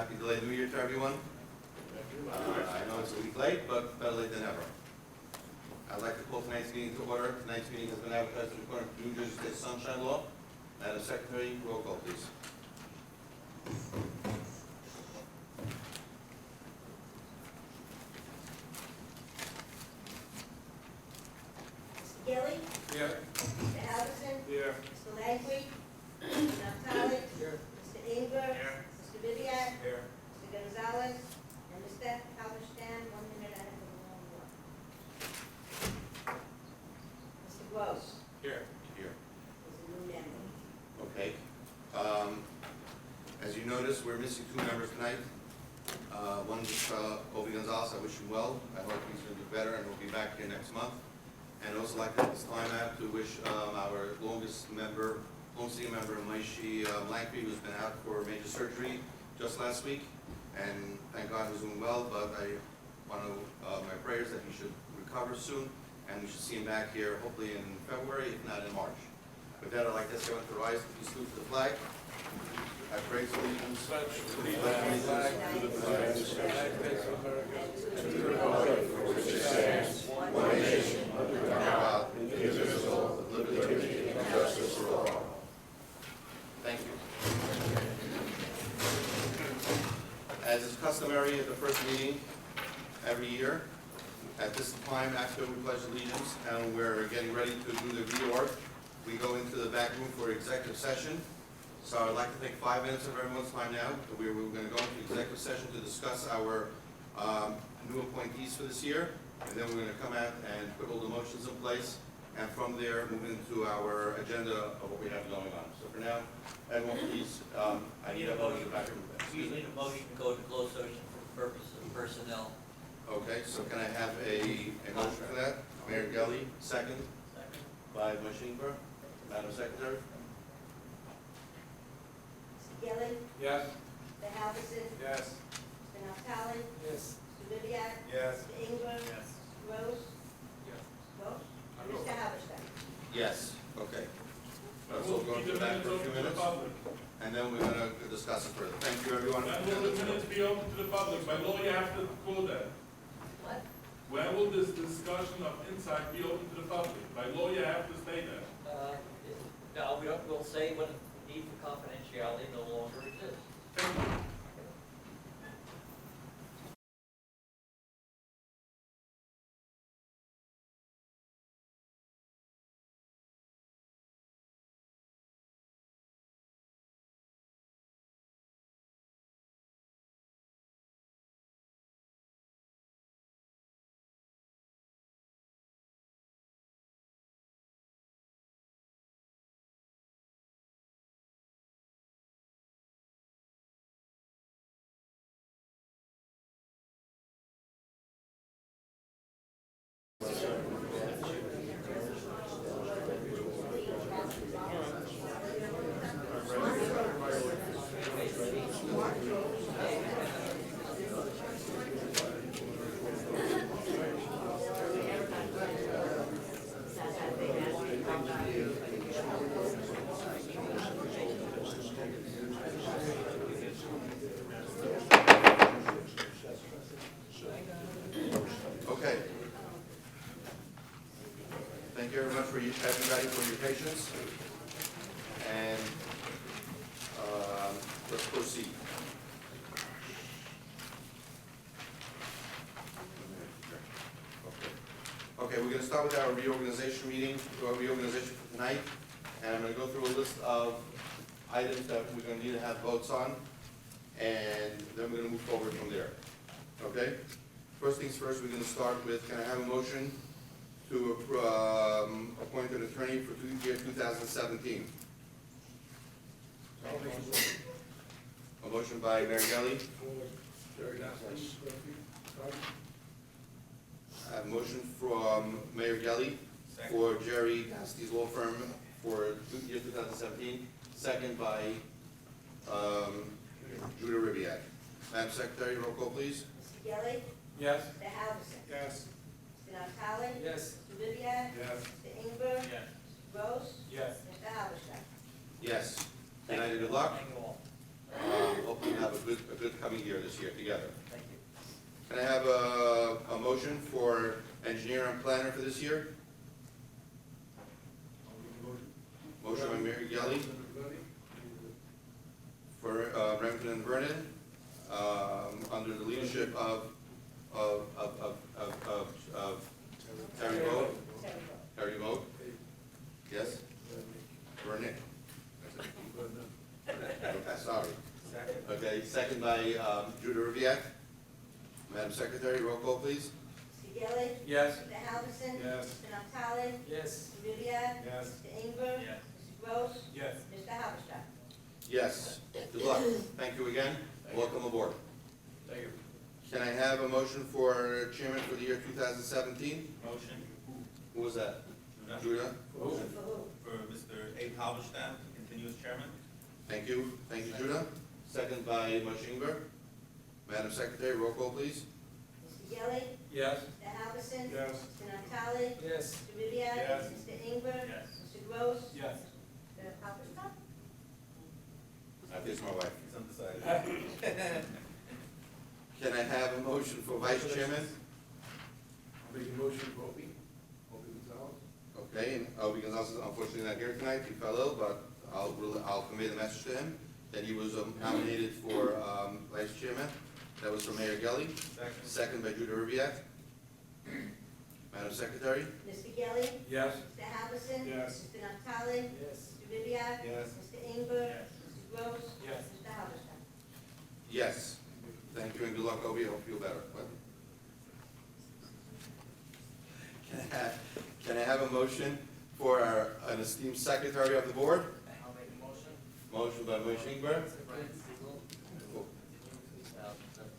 Happy delayed New Year to everyone. I know it's a week late, but better late than never. I'd like to call tonight's meeting to order. Tonight's meeting has been advertised according to New Jersey State Sunshine Law. Madam Secretary, roll call, please. Mr. Gilly? Here. Mr. Halverson? Here. Mr. Langley? Mr. Naftali? Here. Mr. Inger? Here. Mr. Vivian? Here. Mr. Gonzalez? And Mr. Halberstam, 1 minute and a long one. Mr. Gross? Here. Here. Is a new member. Okay. As you notice, we're missing 2 members tonight. One is Ovi Gonzalez. I wish him well. I hope he's going to do better and he'll be back here next month. And I'd also like to, at this time, I have to wish our longest sitting member, Maishi Lankby, who's been out for major surgery just last week. And thank God he's doing well, but I want to, my prayers that he should recover soon. And we should see him back here hopefully in February, if not in March. With that, I'd like to ask everyone to rise to salute the flag. I pray allegiance to the flag of the United States of America, to the republic for which it stands, one nation, under God, indivisible, with liberty and justice for all. Thank you. As is customary at the first meeting every year, at this time after we pledge allegiance and we're getting ready to do the reorg, we go into the back room for executive session. So I'd like to take 5 minutes of everyone's time now. We're going to go into executive session to discuss our new appointees for this year. And then we're going to come out and put all the motions in place. And from there, move into our agenda of what we have going on. So for now, everyone please, I need a motion back in. We need a motion to go to closed session for purpose of personnel. Okay, so can I have a motion for that? Mayor Gelli, second. Second. By Mashingber. Madam Secretary? Mr. Gilly? Yes. Mr. Halverson? Yes. Mr. Naftali? Yes. Mr. Vivian? Yes. Mr. Inger? Yes. Mr. Rose? Yes. Gross? And Mr. Halberstam? Yes, okay. Let's all go into the back for a few minutes, and then we're going to discuss it further. Thank you, everyone. When will the minutes be open to the public? By law, you have to call that. What? When will this discussion of insight be open to the public? By law, you have to state that. No, we'll say when the need for confidentiality no longer exists. Thank you. Okay. Thank you very much for everybody for your patience. And let's proceed. Okay, we're going to start with our reorganization meeting, our reorganization for tonight. And I'm going to go through a list of items that we're going to need to have votes on. And then we're going to move forward from there. Okay? First things first, we're going to start with, can I have a motion to appoint an attorney for year 2017? A motion by Mayor Gelli. I have a motion from Mayor Gelli for Jerry Cassidy's law firm for year 2017. Second by Judah Ribiak. Madam Secretary, roll call please. Mr. Gilly? Yes. Mr. Halverson? Yes. Mr. Naftali? Yes. Mr. Vivian? Yes. Mr. Inger? Yes. Mr. Rose? Yes. Mr. Halberstam? Yes. Good night and good luck. Thank you all. Hopefully you have a good coming coming year this year together. Thank you. Can I have a motion for engineer and planner for this year? Motion by Mayor Gelli for Remington and Vernon, under the leadership of Terry Vogt. Terry Vogt? Yes? Vernon. Okay, sorry. Okay, second by Judah Ribbiat. Madam Secretary, roll call, please. Mr. Gelli. Yes. Mr. Halverson. Yes. Mr. Natale. Yes. Mr. Ribbiat. Yes. Mr. Inger. Yes. Mr. Gross. Yes. Mr. Halverson. Yes. Good luck. Thank you again. Welcome aboard. Thank you. Can I have a motion for chairman for the year 2017? Motion Who was that? Judah? Motion for who? for Mr. Abe Halberstam, continuous chairman. Thank you, Judah. Second by Moshe Ingber. Madam Secretary, roll call, please. Mr. Gelli. Yes. Mr. Halverson. Yes. Mr. Natale. Yes. Mr. Ribbiat. Yes. Mr. Inger. Yes. Mr. Gross. Yes. Mr. Halverson. This is my wife. He's undecided. Can I have a motion for vice chairman? I'll make a motion for Opie. Opie Gonzalez. Okay, and Obi Gonzalez is unfortunately not here tonight, he fell ill, but I'll convey the message to him, that he was nominated for vice chairman. That was from Mayor Gelli, Second. second by Judah Ribbiat. Madam Secretary? Mr. Gelli. Yes. Mr. Halverson. Yes. Mr. Natale. Yes. Mr. Ribbiat. Yes. Mr. Inger. Yes. Mr. Gross. Yes. Mr. Halverson. Yes. Thank you and good luck, Obi, hope you feel better. What? Can I have a motion for an esteemed secretary of the board? I'll make a motion. Motion by Moshe Ingber. Brian Siegel.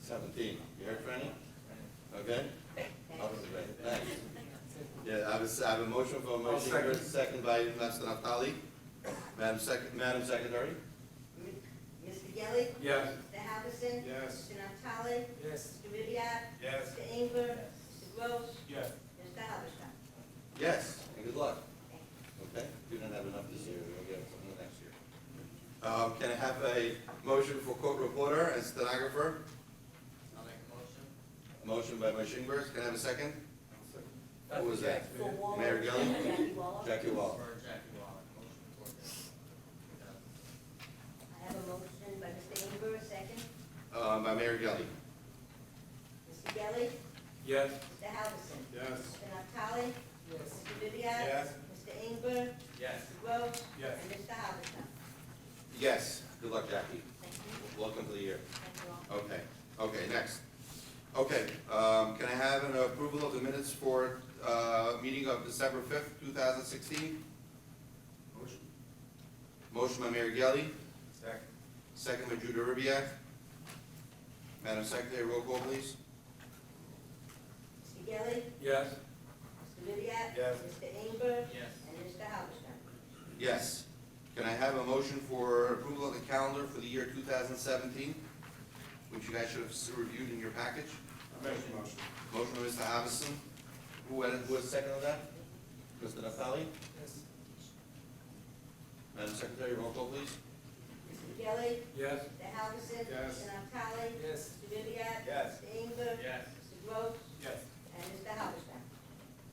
17. You heard Franny? Okay? Oh, great. Thanks. Yeah, I have a motion for Moshe Ingber, second by Mr. Naftali. Madam Secretary? Mr. Gelli. Yes. Mr. Halverson. Yes. Mr. Natale. Yes. Mr. Ribbiat. Yes. Mr. Inger. Mr. Gross. Yes. Mr. Halverson. Yes, and good luck. Okay, we don't have enough this year, we'll get something next year. Can I have a motion for court reporter and stenographer? I'll make a motion. Motion by Moshe Ingber, can I have a second? Who was that? For Waller. Mayor Gelli? Jackie Waller. Jackie Wall. For Jackie Waller, motion for this. I have a motion by Mr. Inger, a second. By Mayor Gelli. Mr. Gelli. Yes. Mr. Halverson. Yes. Mr. Natale. Yes. Mr. Ribbiat. Yes. Mr. Inger. Yes. Mr. Gross. Yes. And Mr. Halverson. Yes, good luck, Jackie. Thank you. Welcome to the year. Thank you all. Okay, next. Okay, can I have an approval of the minutes for, meeting of December 5th, 2016? Motion. Motion by Mayor Gelli, Second. second by Judah Ribbiat. Madam Secretary, roll call, please. Mr. Gelli. Yes. Mr. Ribbiat. Yes. Mr. Inger. Yes. And Mr. Halverson. Yes. Can I have a motion for approval of the calendar for the year 2017, which you guys should have reviewed in your package? I make a motion. Motion by Mr. Havison. Who was second on that? Mr. Naftali? Yes. Madam Secretary, roll call, please. Mr. Gelli. Yes. Mr. Halverson. Yes. Mr. Natale. Yes. Mr. Ribbiat. Yes. Mr. Inger. Yes. Mr. Gross. Yes. And Mr. Halverson.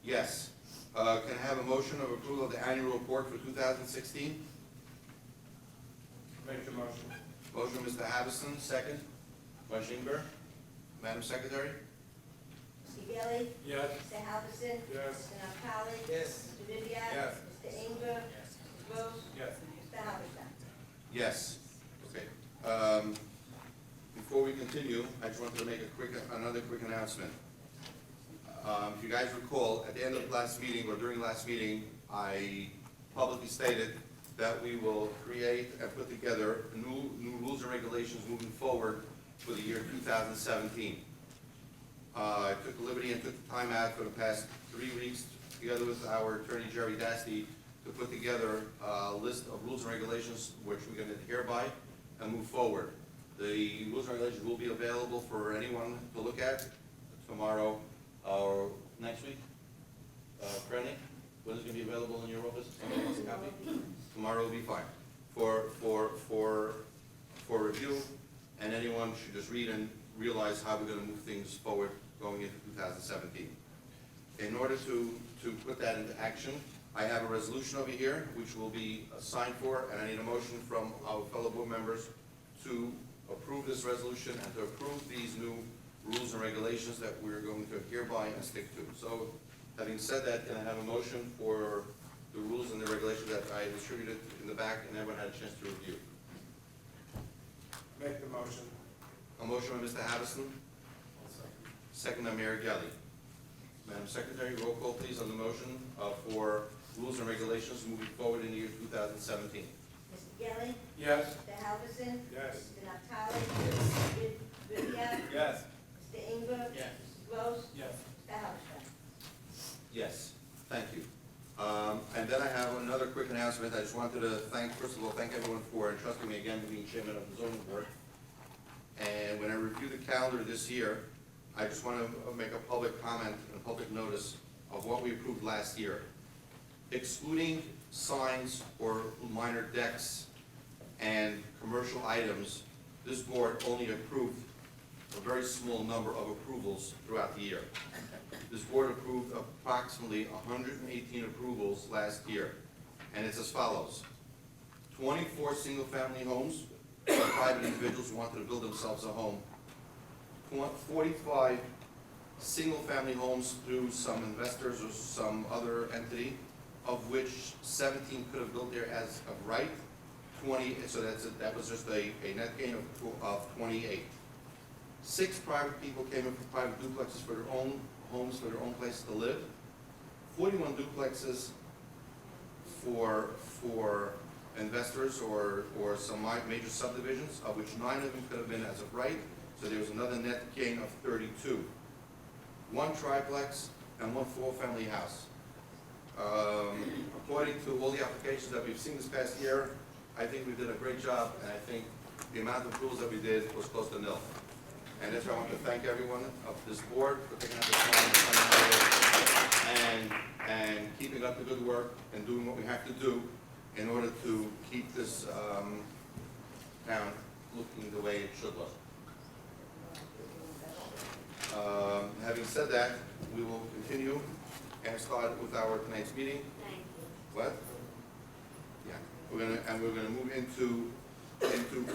Yes. Can I have a motion of approval of the annual report for 2016? Make the motion. Motion, Mr. Havison, second. By Ingber. Madam Secretary? Mr. Gelli. Yes. Mr. Halverson. Yes. Mr. Natale. Yes. Mr. Ribbiat. Yes. Mr. Inger. Yes. Mr. Gross. Yes. Mr. Halverson. Yes. Okay. Before we continue, I just wanted to make another quick announcement. If you guys recall, at the end of last meeting, or during last meeting, I publicly stated that we will create and put together new rules and regulations moving forward for the year 2017. I took the liberty and took the time out for the past 3 weeks, together with our attorney Jerry Dasty, to put together a list of rules and regulations which we're going to adhere by and move forward. The rules and regulations will be available for anyone to look at tomorrow or next week. Franny, when is it going to be available in your office? Somebody wants a copy? Tomorrow will be fine. For review and anyone should just read and realize how we're gonna move things forward going into 2017. In order to put that into action, I have a resolution over here, which will be signed for, and I need a motion from our fellow board members to approve this resolution and to approve these new rules and regulations that we're going to adhere by and stick to. So, having said that, can I have a motion for the rules and the regulations that I distributed in the back and everyone had a chance to review? Make the motion. A motion by Mr. Havison, second by Mayor Gelli. Madam Secretary, roll call please on the motion for rules and regulations moving forward in the year 2017. Mr. Gelli, Yes. Mr. Halverson. Yes. Mr. Naftali. Mr. Rivia. Yes. Mr. Inger. Yes. Mr. Gross. Yes. Mr. Halberstam. Yes, thank you. And then I have another quick announcement. I just wanted to first of all, thank everyone for entrusting me again with being chairman of the zoning board. And when I review the calendar this year, I just want to make a public comment and a public notice of what we approved last year. Excluding signs or minor decks and commercial items, this board only approved a very small number of approvals throughout the year. This board approved approximately 118 approvals last year, and it's as follows. 24 single-family homes for private individuals who wanted to build themselves a home. 45 single-family homes through some investors or some other entity, of which 17 could have built there as of right. 20, so that was just a net gain of 28. 6 private people came in for private duplexes for their own homes, for their own place to live. 41 duplexes for investors or some major subdivisions, of which 9 of them could have been as of right, so there was another net gain of 32. 1 triplex and 1 4-family house. According to all the applications that we've seen this past year, I think we did a great job, and I think the amount of approvals that we did was close to nil. And that's why I want to thank everyone of this board for taking out the time and keeping up the good work and doing what we have to do in order to keep this town looking the way it should look. Having said that, we will continue and start with our tonight's meeting. Thank you. What? Yeah, we're gonna move into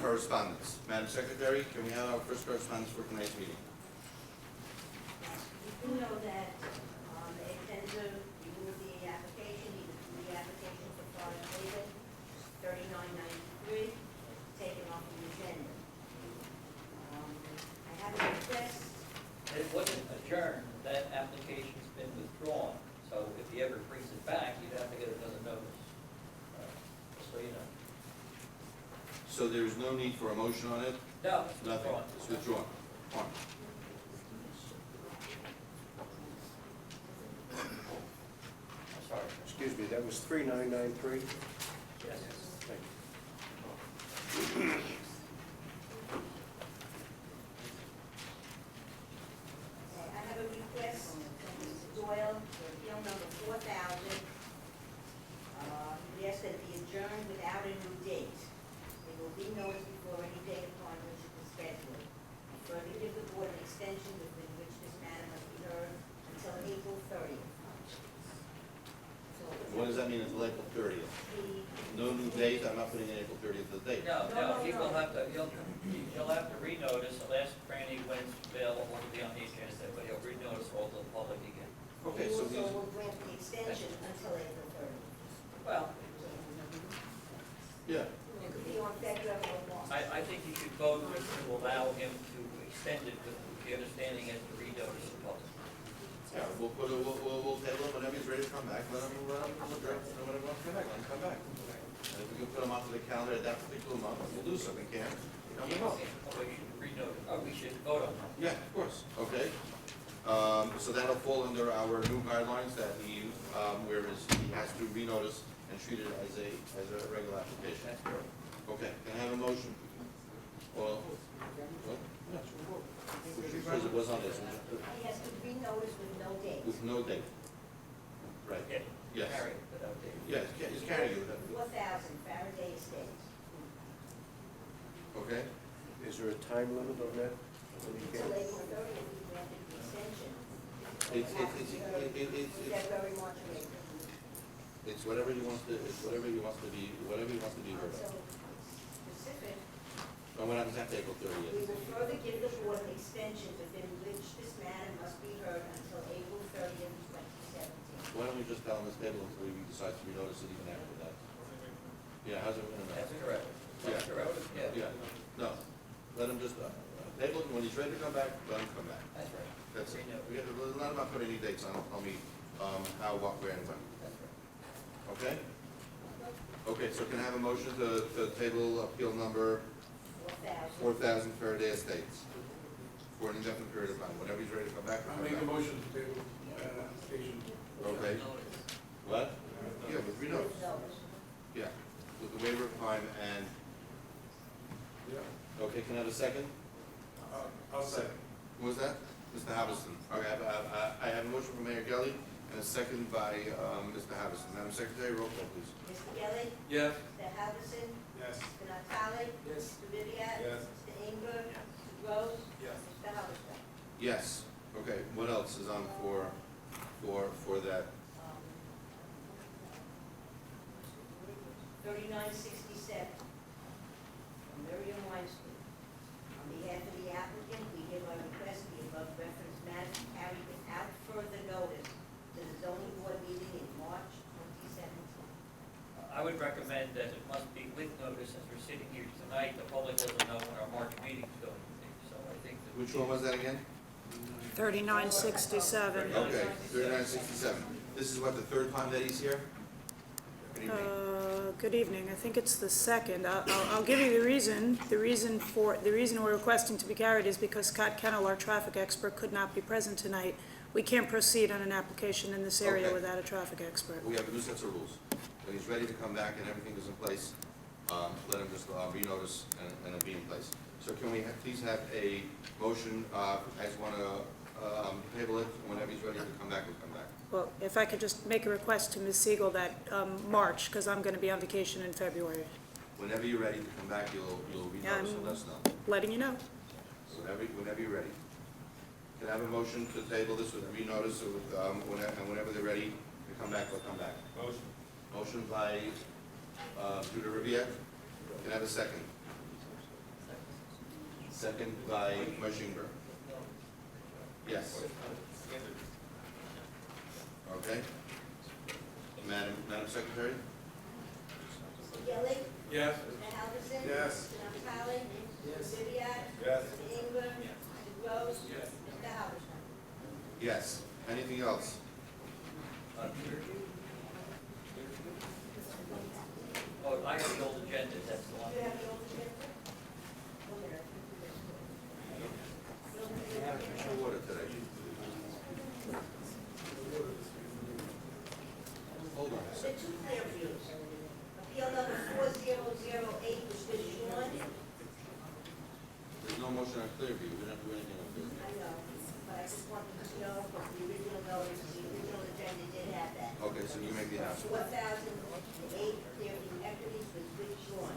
correspondence. Madam Secretary, can we have our first correspondence for tonight's meeting? You do know that they intend to remove the application, the application for Florida Haven, 3993, taken off the agenda. I have a request. It wasn't adjourned, that application's been withdrawn, so if he ever brings it back, you'd have to get another notice. Just so you know. So there is no need for a motion on it? No, it's Nothing, withdrawn. it's withdrawn. Fine. I'm sorry. Excuse me, that was 3993? Yes. Thank I have a request from Mr. Doyle for appeal number 4000. He asked that it be adjourned without a new date. There will be notice before any date upon which it is scheduled. Further, give the board an extension within which this matter must be heard until April 30th. So What does that mean until April 30th? No new date, I'm not putting in April 30th as the date. No, he will have to, he'll have to renotice, he'll ask Franny when it's available to be on the agenda, but he'll renotice all to the public again. Okay, He so also these, will grant the extension until April 30th. Well, yeah, It could be on February or March. I think you should vote to allow him to extend it with the understanding as to renotice the public. yeah, we'll table it whenever he's ready to come back, let him come back. And if we can put him onto the calendar at that particular month, we'll do so, we can. And we will. Oh, we should renotice, we should vote on that. Yeah, of course, okay. So that'll fall under our new guidelines that he, whereas he has to renotice and treat it as a regular application. That's correct. Okay, can I have a motion? Well, what? Because it was on this, He has to renotice with no date. with no date. Right, Yeah, yes. Harry, without David. Yes, he's carrying you with that. 4,000 Faraday Estates. Okay, Is there a time limit on that? When you Until can't- April 30th, we granted the extension. It's February, March, or April. it's whatever he wants to, it's whatever he wants to be heard So of. specific, And what happens after April we 30th? will further give the board an extension within which this matter must be heard until April 30th, 2017. Why don't we just tell him this table until we decide to renotice it even after that? Yeah, how's it gonna That's know? correct. Yeah. That's correct, yeah. Yeah, no, let him just, table it, when he's ready to come back, let him come back. That's right. That's it. Renew. Let him not put any dates on it, tell me, how, what, where, and when, That's right. okay? Okay, so can I have a motion to table appeal number 4,000. 4,000 Faraday Estates for an indefinite period of time, whenever he's ready to come back, I'll he'll make a come back. motion to table application. Okay, what? Yeah, with three notes, Notice. yeah, with the waiver of time and, Yeah. okay, can I have a second? I'll second. Who was that? Mr. Halverson. Okay, I have a motion from Mayor Gelli and a second by, Mr. Halverson. Madam Secretary, roll call, please. Mr. Gelli, Yes. Mr. Halverson, Yes. Mr. Natale, Yes. Mr. Ribbiat. Yes. Mr. Inger. Mr. Rose. Yes. Mr. Halverson. Yes, okay, what else is on for that? 3967, from Miriam Weinstein. On behalf of the applicant, we hereby request the above referenced matter be carried without further notice to the zoning board meeting in March 2017. I would recommend that it must be with notice, as we're sitting here tonight, the public doesn't know when our March meeting is going to be, so I think that. Which one was that again? 3967. Okay, 3967. This is what, the third time that he's here? Good evening. Good evening. I think it's the second. I'll give you the reason. The reason we're requesting to be carried is because Scott Kennel, our traffic expert, could not be present tonight. We can't proceed on an application in this area Okay. without a traffic expert. We have new sets of rules. When he's ready to come back and everything is in place, let him just renotice and it'll be in place. So can we please have a motion, as you want to table it, whenever he's ready to come back, we'll come back. Well, if I could just make a request to Ms. Siegel that March, because I'm going to be on vacation in February. Whenever you're ready to come back, you'll renotice and let us know. Letting you know. Whenever you're ready. Can I have a motion to table this with renotice, or with, and whenever they're ready to come back, we'll come back. Motion. Motion by Judah Ribbiat. Can I have a second? Second by Moshe Ingber. Yes. Okay. Madam Secretary? Mr. Gelli, Yes. Mr. Halverson. Yes. Mr. Natale. Mr. Ribbiat. Yes. Mr. Inger. Mr. Rose. Yes. Mr. Halverson. Yes. Anything else? Oh, I have the old agenda, that's the one. Do you have the old agenda? We have official order today. Hold on a The second. two clear views. Appeal number 4008 was withdrawn. There's no motion on Clearview. We don't have to do anything on Clearview. I know, but I just wanted to know, because the original notice, the original agenda did have that. Okay, so you make the announcement. 4008 Clearview Equities was withdrawn.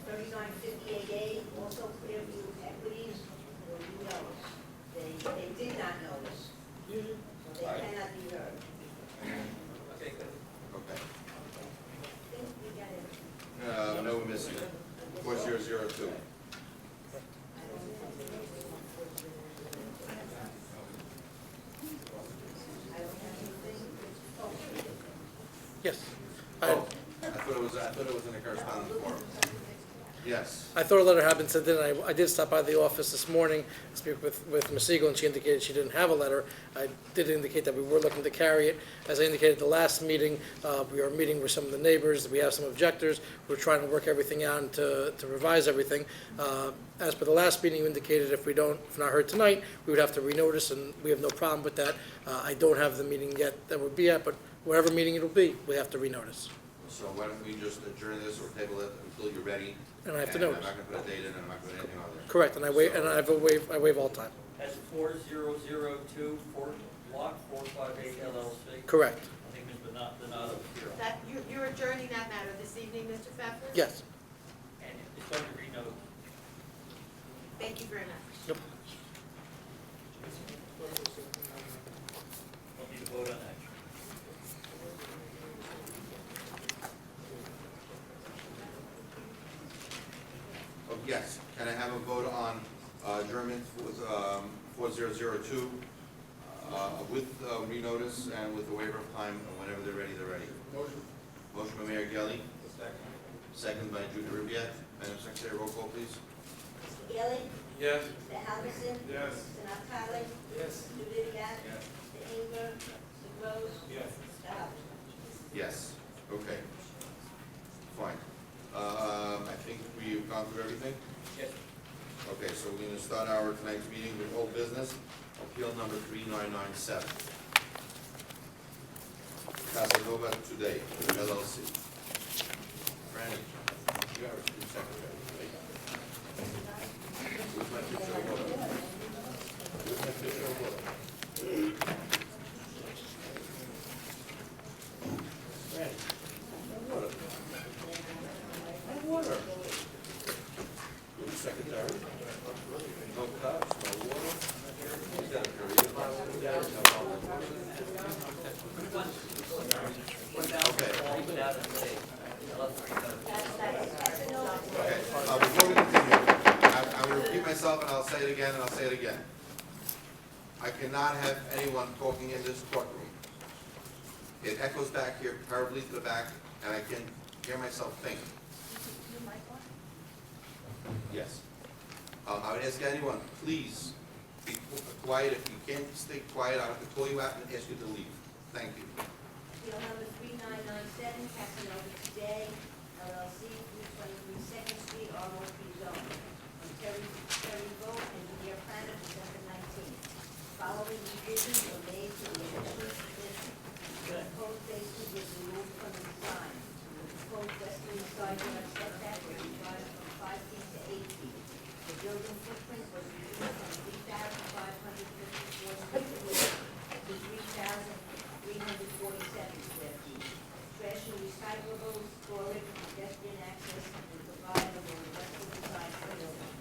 3958A, also Clearview Equities, were you notice. They did not notice, so they cannot be heard. Okay, good. Okay. I think we got it. No, we're missing it. 4002. I don't have anything. Oh, Yes. Oh, I thought it was in the correspondence form. Yes. I thought a letter had been sent in. I did stop by the office this morning, speak with Ms. Siegel, and she indicated she didn't have a letter. I did indicate that we were looking to carry it. As I indicated at the last meeting, we are meeting with some of the neighbors. We have some objectors. We're trying to work everything out to revise everything. As per the last meeting, you indicated if not heard tonight, we would have to renotice, and we have no problem with that. I don't have the meeting yet that would be at, but whatever meeting it'll be, we have to renotice. So why don't we just adjourn this or table it until you're ready? And I have to And notice. I'm not gonna put a date in, and I'm not gonna put anything on there. Correct, and I waive all time. That's 4002 Fort Block 458 LLC. Correct. I think Ms. Donato is here. That, you're adjourning that matter this evening, Mr. Pfeffer? Yes. And it's going to be noted. you very much. Yep. Don't need to vote on that. Oh, yes, can I have a vote on adjournment with 4002 with renotice and with the waiver of time, and whenever they're ready, they're ready. Motion. Motion by Mayor Gelli, second by Judy Ribbiat. Madam Secretary, roll call, please. Mr. Gilli, Yes. Mr. Halverson, Yes. Mr. Naftali, Yes. Mr. Ribbiat, Yes. Mr. Inger, Mr. Rose, Yes. Mr. Halverson. Yes, okay. Fine. I think we've gone through everything. Yes. Okay, so we're gonna start our tonight's meeting with old business, appeal number 3997. Casanova Today, LLC. Franny, you are the secretary, right? Where's my picture of water? Where's my picture of water? Franny, my water. My water. You're the secretary. No cups, no water. You got a period. Okay. All put out of the day. I'll have to read that. Okay, before we continue, I'm going to repeat myself and I'll say it again and I'll say it again. I cannot have anyone talking in this courtroom. It echoes back here terribly to the back and I can hear myself think. Yes. I would ask anyone, please be quiet. If you can't stay quiet, I'll have to call you out and ask you to leave. Thank you. Appeal number 3997, Casanova Today, LLC, 323 Second Street, R1P zone. On Terry Vogt, engineer planner, December 19th. Following revisions were made to the initial submission. The proposed basement was removed from the design. The proposed westerly side yard setback was revised from 5 feet to 8 feet. The building footprint was reduced from 3,554 square feet to 3,347 square feet. Trash and recyclables, storage, pedestrian access, and provided along the western side of the building.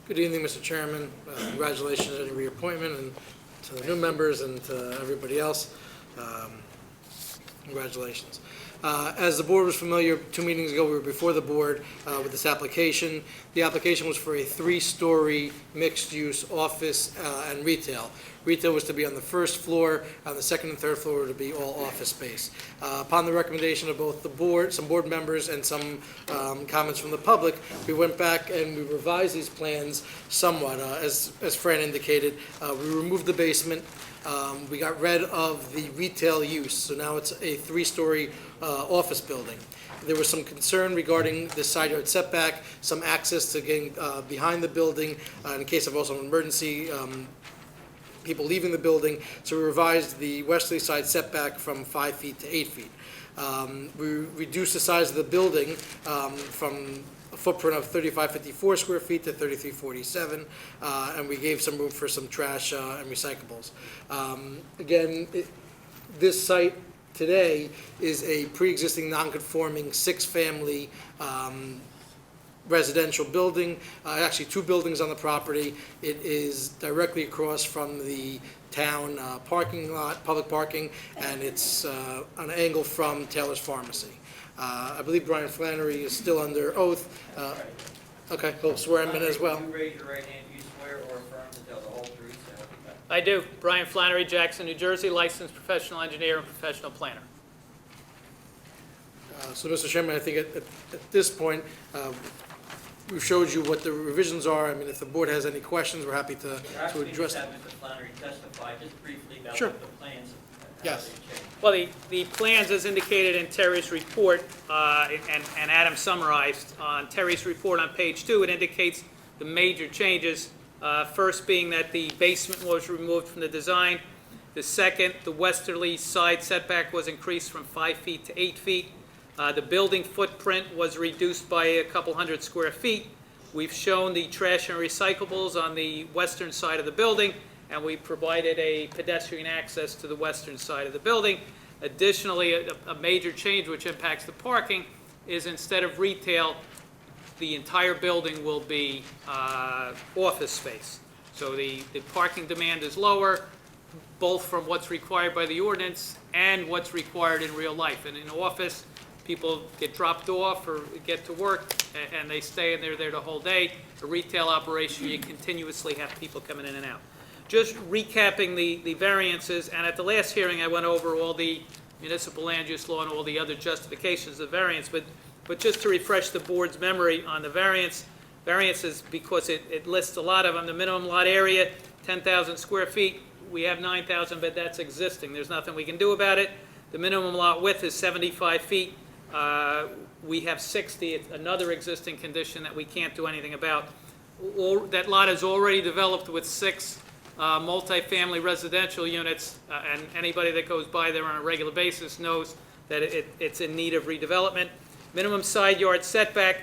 Good evening, Mr. Chairman. Congratulations on your reappointment, and to the new members and to everybody else. Congratulations. As the board was familiar, 2 meetings ago, we were before the board with this application. The application was for a 3-story mixed-use office and retail. Retail was to be on the first floor, on the second and third floor to be all office space. Upon the recommendation of both the board, some board members, and some comments from the public, we went back and we revised these plans somewhat. As Fran indicated, we removed the basement. We got rid of the retail use, so now it's a 3-story office building. There was some concern regarding the side yard setback, some access to getting behind the building in case of also an emergency, people leaving the building. So we revised the westerly side setback from 5 feet to 8 feet. We reduced the size of the building from a footprint of 3,554 square feet to 3,347, and we gave some room for some trash and recyclables. Again, this site today is a pre-existing non-conforming 6-family residential building, actually 2 buildings on the property. It is directly across from the town parking lot, public parking, and it's on an angle from Taylor's Pharmacy. I believe Brian Flannery is still under oath. Okay, he'll swear him in as well. You raise your right hand, you swear or affirm to tell the whole truth, so help you God. I do. Brian Flannery, Jackson, New Jersey, licensed professional engineer and professional planner. So, Mr. Chairman, I think at this point, we've showed you what the revisions are. I mean, if the board has any questions, we're happy to Actually, address just them. have Mr. Flannery testify just briefly about Sure. the plans. and how Yes. they changed. Well, the plans as indicated in Terry's report, and Adam summarized on Terry's report on page 2, it indicates the major changes. First being that the basement was removed from the design. The second, the westerly side setback was increased from 5 feet to 8 feet. The building footprint was reduced by a couple hundred square feet. We've shown the trash and recyclables on the western side of the building, and we provided a pedestrian access to the western side of the building. Additionally, a major change which impacts the parking is instead of retail, the entire building will be office space. So the parking demand is lower, both from what's required by the ordinance and what's required in real life. And in office, people get dropped off or get to work, and they stay, and they're there the whole day. A retail operation, you continuously have people coming in and out. Just recapping the variances, and at the last hearing, I went over all the municipal land use law and all the other justifications of variance, but just to refresh the board's memory on the variances, because it lists a lot of them. The minimum lot area, 10,000 square feet. We have 9,000, but that's existing. There's nothing we can do about it. The minimum lot width is 75 feet. We have 60. It's another existing condition that we can't do anything about. That lot is already developed with 6 multifamily residential units, and anybody that goes by there on a regular basis knows that it's in need of redevelopment. Minimum side yard setback,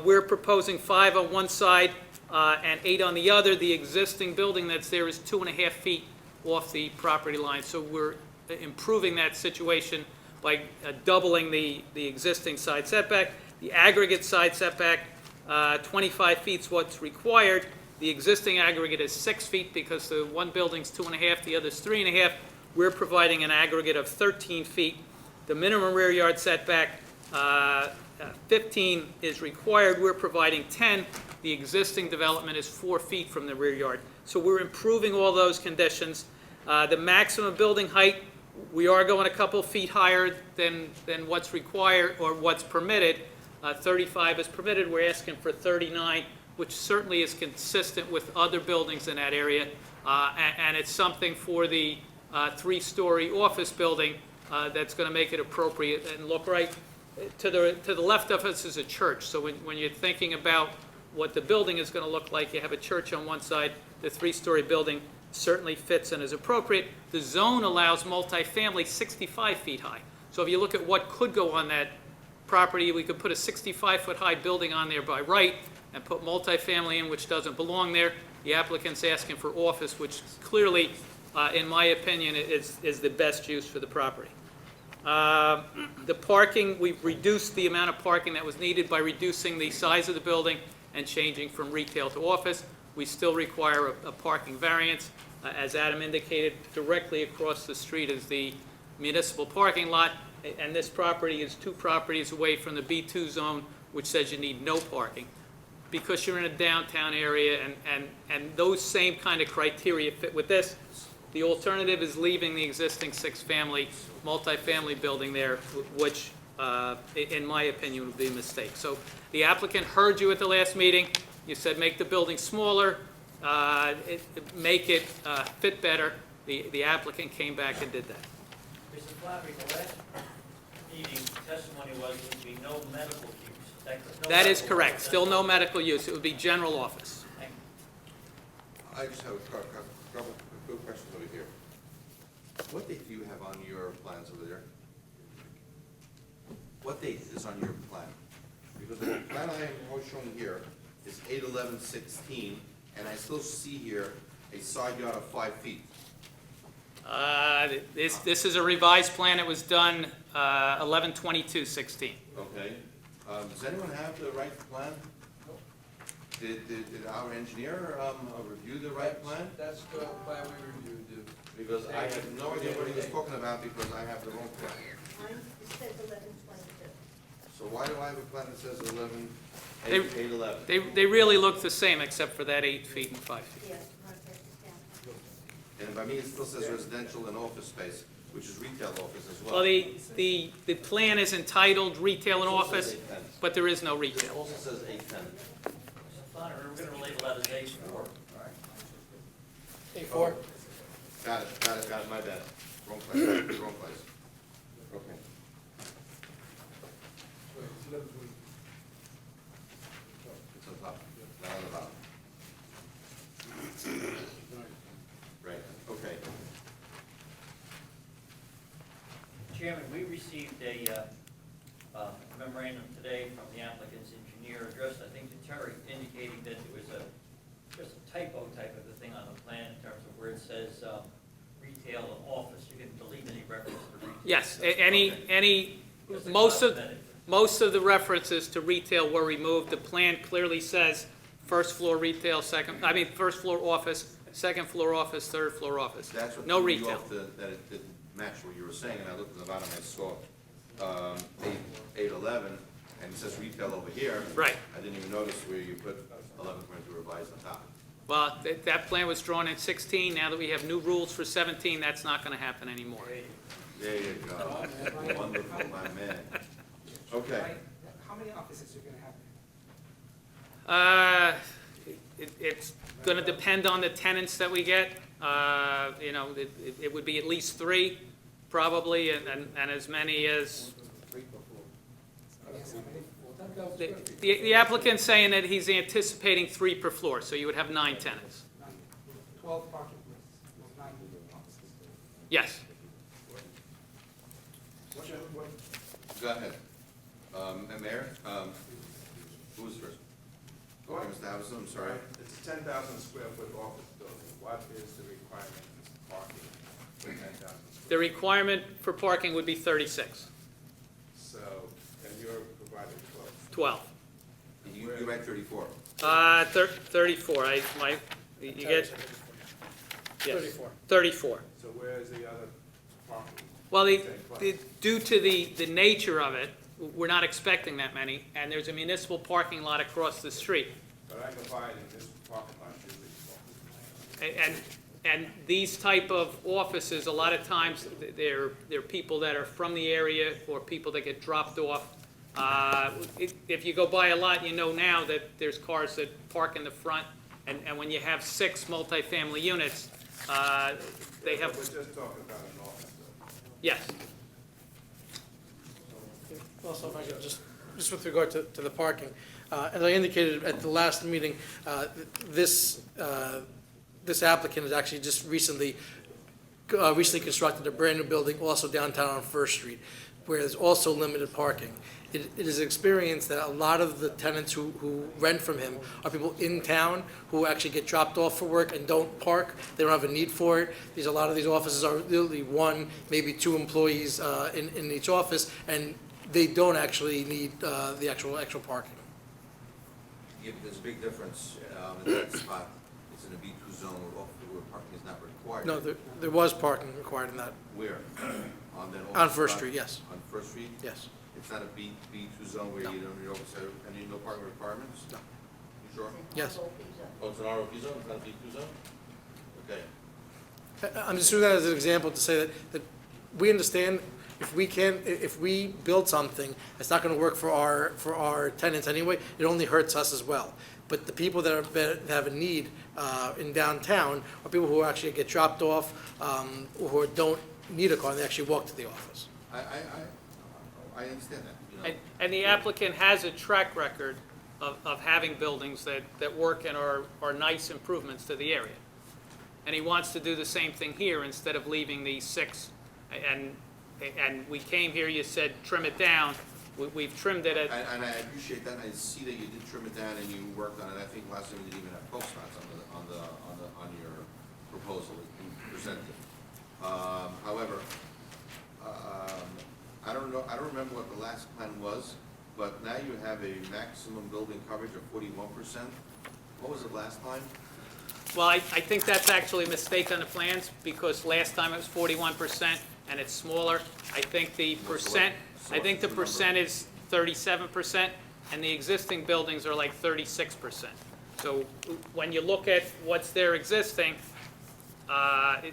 we're proposing 5 on one side and 8 on the other. The existing building that's there is 2.5 feet off the property line, so we're improving that situation by doubling the existing side setback. The aggregate side setback, 25 feet is what's required. The existing aggregate is 6 feet because the one building's 2.5, the other's 3.5. We're providing an aggregate of 13 feet. The minimum rear yard setback, 15 is required. We're providing 10. The existing development is 4 feet from the rear yard. So we're improving all those conditions. The maximum building height, we are going a couple feet higher than what's required or what's permitted. 35 is permitted. We're asking for 39, which certainly is consistent with other buildings in that area. And it's something for the 3-story office building that's going to make it appropriate and look right. To the left of us is a church. So when you're thinking about what the building is going to look like, you have a church on one side. The 3-story building certainly fits and is appropriate. The zone allows multifamily 65 feet high. So if you look at what could go on that property, we could put a 65-foot high building on there by right and put multifamily in, which doesn't belong there. The applicant's asking for office, which clearly, in my opinion, is the best use for the property. The parking, we've reduced the amount of parking that was needed by reducing the size of the building and changing from retail to office. We still require a parking variance. As Adam indicated, directly across the street is the municipal parking lot, and this property is 2 properties away from the B2 zone, which says you need no parking. Because you're in a downtown area and those same kind of criteria fit with this, the alternative is leaving the existing 6-family multifamily building there, which, in my opinion, would be a mistake. So the applicant heard you at the last meeting. You said make the building smaller, make it fit better. The applicant came back and did that. Mr. Flaherty, the last meeting, testimony was there would be no medical use. That is correct. Still no medical use. It would be general office. Thank you. I just have a couple quick questions over here. What date do you have on your plans over there? What date is on your plan? Because the plan I am showing here is 8/11/16, and I still see here a side yard of 5 feet. This is a revised plan. It was done 11/22/16. Okay. Does anyone have the right plan? Did our engineer review the right plan? That's the plan we reviewed. Because I have no idea what he was talking about because I have the wrong plan. Mine, it says 11/22. So why do I have a plan that says 8/11? They really look the same except for that 8 feet and 5 feet. Yeah, want to take this down? And by me, it still says residential and office space, which is retail office as well. Well, the plan is entitled retail and office, but there is no It retail. also says 810. Mr. Flaherty, we're going to relate a letter to A4. A4? Got it, my bad. Wrong place, wrong place. Okay. It's on top, not on the bottom. Right, okay. Chairman, we received a memorandum today from the applicant's engineer addressed, I think, to Terry, indicating that there was just a typo type of a thing on the plan in terms of where it says retail and office. You can delete any reference to retail. Yes, Okay. any, Just a most of, cosmetic. most of the references to retail were removed. The plan clearly says first floor retail, first floor office, second floor office, third floor office. That's what No threw me retail. off that it didn't match what you were saying, and I looked at the bottom, I saw, 811, and it says retail over here. Right. I didn't even notice where you put 11.2 revised on top. Well, that plan was drawn in 16. Now that we have new rules for 17, that's not going to happen anymore. There you go. Wonderful, my man. Okay. How many offices are you gonna have? It's going to depend on the tenants that we get. You know, it would be at least 3, probably, and as many as, the applicant's saying that he's anticipating 3 per floor, so you would have 9 tenants. 12 parking places, 9 offices. Yes. What's your, what, Go ahead. And Mayor, who was first? Okay, Mr. Havison, I'm sorry. It's a 10,000 square foot office building. What is the requirement for parking for 10,000? The requirement for parking would be 36, So, and you're providing 12. 12. You read 34. 34, you get, yes, 34. 34. So where is the other parking? Well, Same place. due to the nature of it, we're not expecting that many, and there's a municipal parking lot across the street. But I can buy it in this parking lot, usually. And these type of offices, a lot of times, they're people that are from the area or people that get dropped off. If you go by a lot, you know now that there's cars that park in the front, and when you have 6 multifamily units, they have, We're just talking about an office, though. yes. Also, if I could just with regard to the parking, as I indicated at the last meeting, this applicant has actually just recently constructed a brand-new building also downtown on First Street, where there's also limited parking. It is experienced that a lot of the tenants who rent from him are people in town who actually get dropped off for work and don't park. They don't have a need for it. A lot of these offices are literally 1, maybe 2 employees in each office, and they don't actually need the actual parking. Yeah, there's a big difference in that spot. It's in a B2 zone where parking is not required. No, there was parking required in that. Where? On that On open First spot? Street, yes. On First Street? Yes. It's not a B2 zone where No. you don't have any no parking requirements? No. You sure? Yes. Oh, it's an ROP zone, it's not a B2 zone? Okay. I'm just using that as an example to say that we understand if we build something, it's not gonna work for our tenants anyway, it only hurts us as well. But the people that have a need in downtown are people who actually get dropped off, who don't need a car, and they actually walk to the office. I understand that, you know. And the applicant has a track record of having buildings that work and are nice improvements to the area. And he wants to do the same thing here instead of leaving these 6. And we came here, you said trim it down. We've trimmed it at, And I appreciate that, and I see that you did trim it down and you worked on it. I think last time you didn't even have post knots on your proposal that you presented. However, I don't know, I don't remember what the last plan was, but now you have a maximum building coverage of 41%. What was it last time? well, I think that's actually a mistake on the plans because last time it was 41% and it's smaller. I think the percent is 37% and the existing buildings are like 36%. So when you look at what's there existing,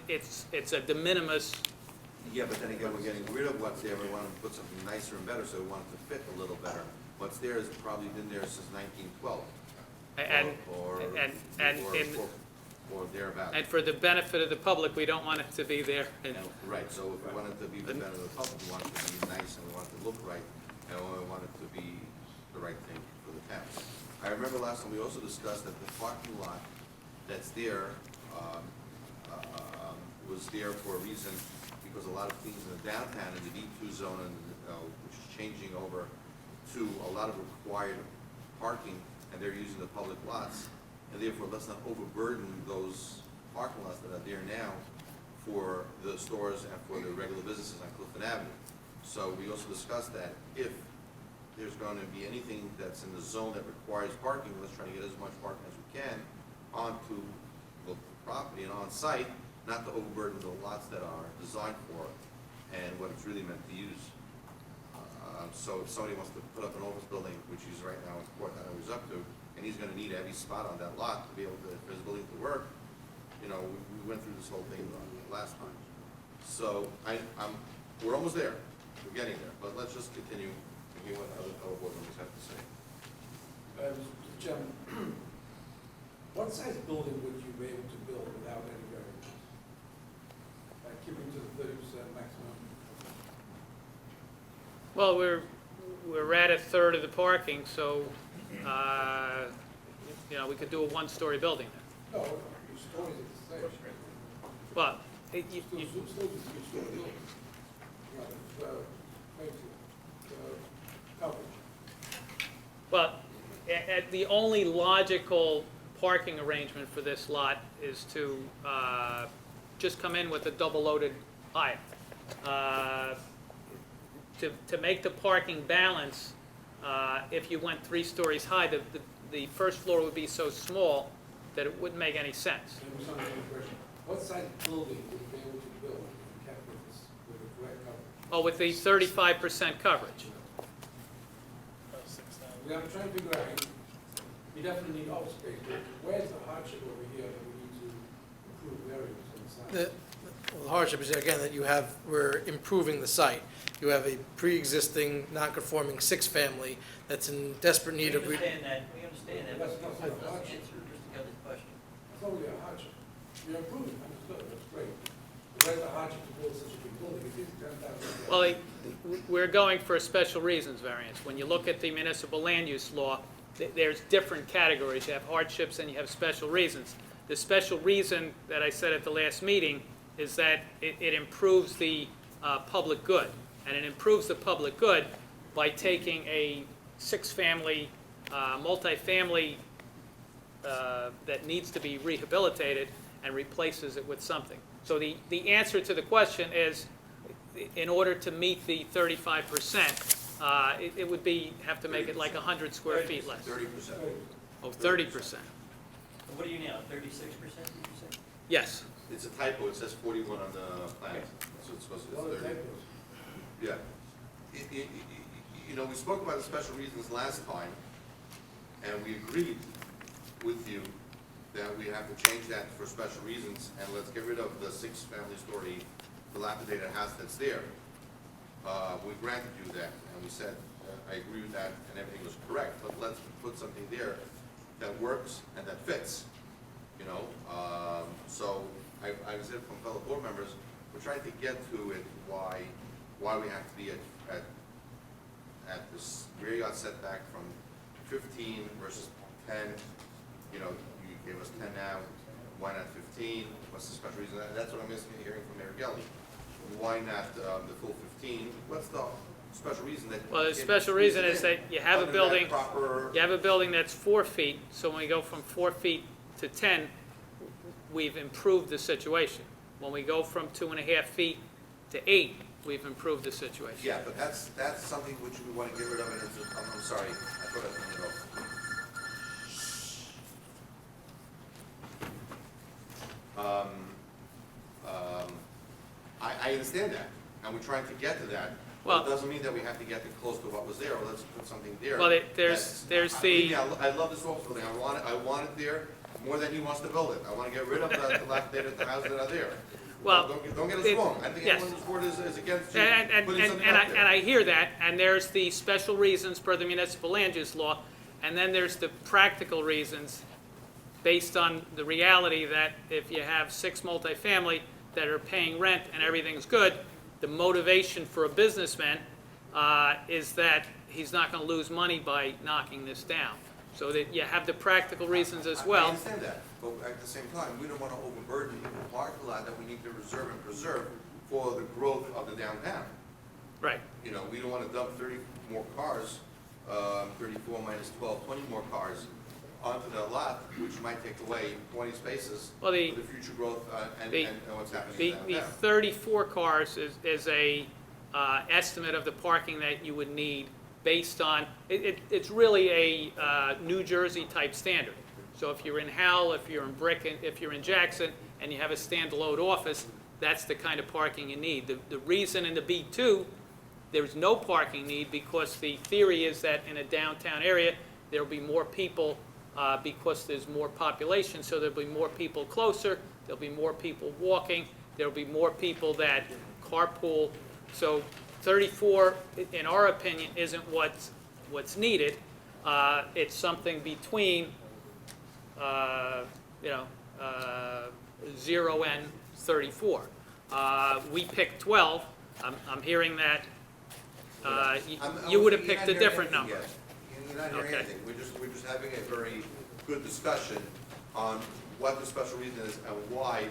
it's a de minimis. Yeah, but then again, we're getting rid of what's there. We want to put something nicer and better, so we want it to fit a little better. What's there has probably been there since 1912. Or thereabouts. And for the benefit of the public, we don't want it to be there. Right, so if we want it to be the benefit of the public, we want it to be nice and we want it to look right, and we want it to be the right thing for the town. I remember last time we also discussed that the parking lot that's there was there for a reason, because a lot of things in the downtown in the D2 zone, which is changing over to a lot of required parking, and they're using the public lots. And therefore, let's not overburden those parking lots that are there now for the stores and for the regular businesses on Clifton Avenue. So we also discussed that if there's going to be anything that's in the zone that requires parking, let's try to get as much parking as we can onto the property and on site, not to overburden the lots that are designed for it and what it's really meant to use. So if somebody wants to put up an office building, which he's right now in court, I know he's up to, and he's gonna need a heavy spot on that lot to be able to, for his building to work, you know, we went through this whole thing last time. So we're almost there, we're getting there, but let's just continue and hear what other board members have to say. Mr. Chairman, what size building would you be able to build without any variances? Like keeping to the 30% maximum? Well, we're at a third of the parking, so, you know, we could do a one-story building there. No, your stories are the same. But, Still be two-story building. You know, coverage. well, the only logical parking arrangement for this lot is to just come in with a double-loaded aisle. To make the parking balance, if you went 3 stories high, the first floor would be so small that it wouldn't make any sense. Let me understand the question. What size building would you be able to build if you kept with this, with the correct coverage? Oh, with the 35% coverage. I'm trying to figure out, you definitely need office space, but where's the hardship over here that we need to improve variance on the side? The hardship is, again, that we're improving the site. You have a pre-existing, non-conforming 6-family that's in desperate need of. We understand that, but That's not let's a hardship. answer Mr. Kelly's question. It's not really a hardship. You're improving, understood, that's great. But where's the hardship to build such a big building? If it's 10,000. Well, we're going for a special reasons variance. When you look at the municipal land use law, there's different categories. You have hardships and you have special reasons. The special reason that I said at the last meeting is that it improves the public good. And it improves the public good by taking a 6-family, multifamily that needs to be rehabilitated and replaces it with something. So the answer to the question is, in order to meet the 35%, it would have to make it like 100 square feet less. 30%. Oh, 30%. What are you now, 36%, did you say? Yes. It's a typo, it says 41 on the plan, so it's supposed to Well, be the 30. typos. Yeah. You know, we spoke about the special reasons last time, and we agreed with you that we have to change that for special reasons, and let's get rid of the 6-family story dilapidated house that's there. We granted you that, and we said, I agree with that, and everything was correct, but let's put something there that works and that fits, you know? So I said from fellow board members, we're trying to get to it, why we have to be at this rear yard setback from 15 versus 10. You know, you gave us 10 now, why not 15? What's the special reason? That's what I'm hearing from Mayor Gelli. Why not the full 15? What's the special reason that? Well, the special reason is that you have a Other than building, proper. you have a building that's 4 feet, so when we go from 4 feet to 10, we've improved the situation. When we go from 2.5 feet to 8, we've improved the situation. Yeah, but that's something which we want to get rid of, and I'm sorry, I thought I turned it off. I understand that, and we're trying to get to that. Well- But it doesn't mean that we have to get close to what was there, or let's put something there. Well, that's- there's believe me, the, I love this office building, I want it there more than he wants to build it. I want to get rid of the dilapidated houses that are there. Well, Don't get us it- wrong, I think yes. everyone in this board is against you and putting something and out there. I hear that, and there's the special reasons per the municipal land use law, and then there's the practical reasons based on the reality that if you have 6 multifamily that are paying rent and everything's good, the motivation for a businessman is that he's not going to lose money by knocking this down. So that you have the practical reasons as I well. understand that, but at the same time, we don't want to overburden the parking lot that we need to reserve and preserve for the growth of the downtown. Right. You know, we don't want to dump 30 more cars, 34 minus 12, 20 more cars onto the lot, which might take away 20 spaces for Well, the future growth and what's happening The downtown. 34 cars is a estimate of the parking that you would need based on, it's really a New Jersey type standard. So if you're in Howell, if you're in Brick, if you're in Jackson, and you have a standalone office, that's the kind of parking you need. The reason in the B2, there's no parking need, because the theory is that in a downtown area, there'll be more people because there's more population, so there'll be more people closer, there'll be more people walking, there'll be more people that carpool. So 34, in our opinion, isn't what's needed. It's something between, 0 and 34. We picked 12. I'm hearing that you would have picked a different number. You're not hearing Okay. anything. We're just having a very good discussion on what the special reason is and why.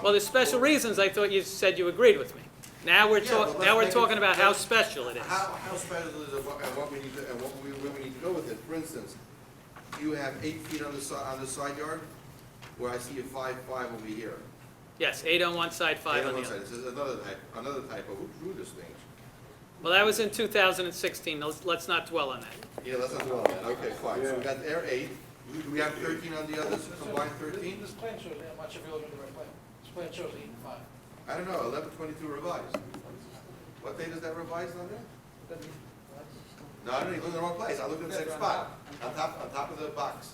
Well, the special reasons, I thought you said you agreed with me. Now we're Yeah, but let's now we're make talking it- about how special it is. How special is it, and what we need to, and where we need to go with it? For instance, you have 8 feet on the side yard, where I see a 5 over here. Yes, 8 on one side, 5 on the This other. is another type of, who drew this thing? Well, that was in 2016. Let's not dwell on that. Yeah, let's not dwell on that. Okay, fine. So we got there 8. Do we have 13 on the others, combined 13? This plan shows, I'm not sure if you're looking at the right plan. This plan shows 8 and 5. I don't know, 11/22 revised. What date is that revised on there? No, I don't even look in the wrong place. I looked in the same spot, on top of the box.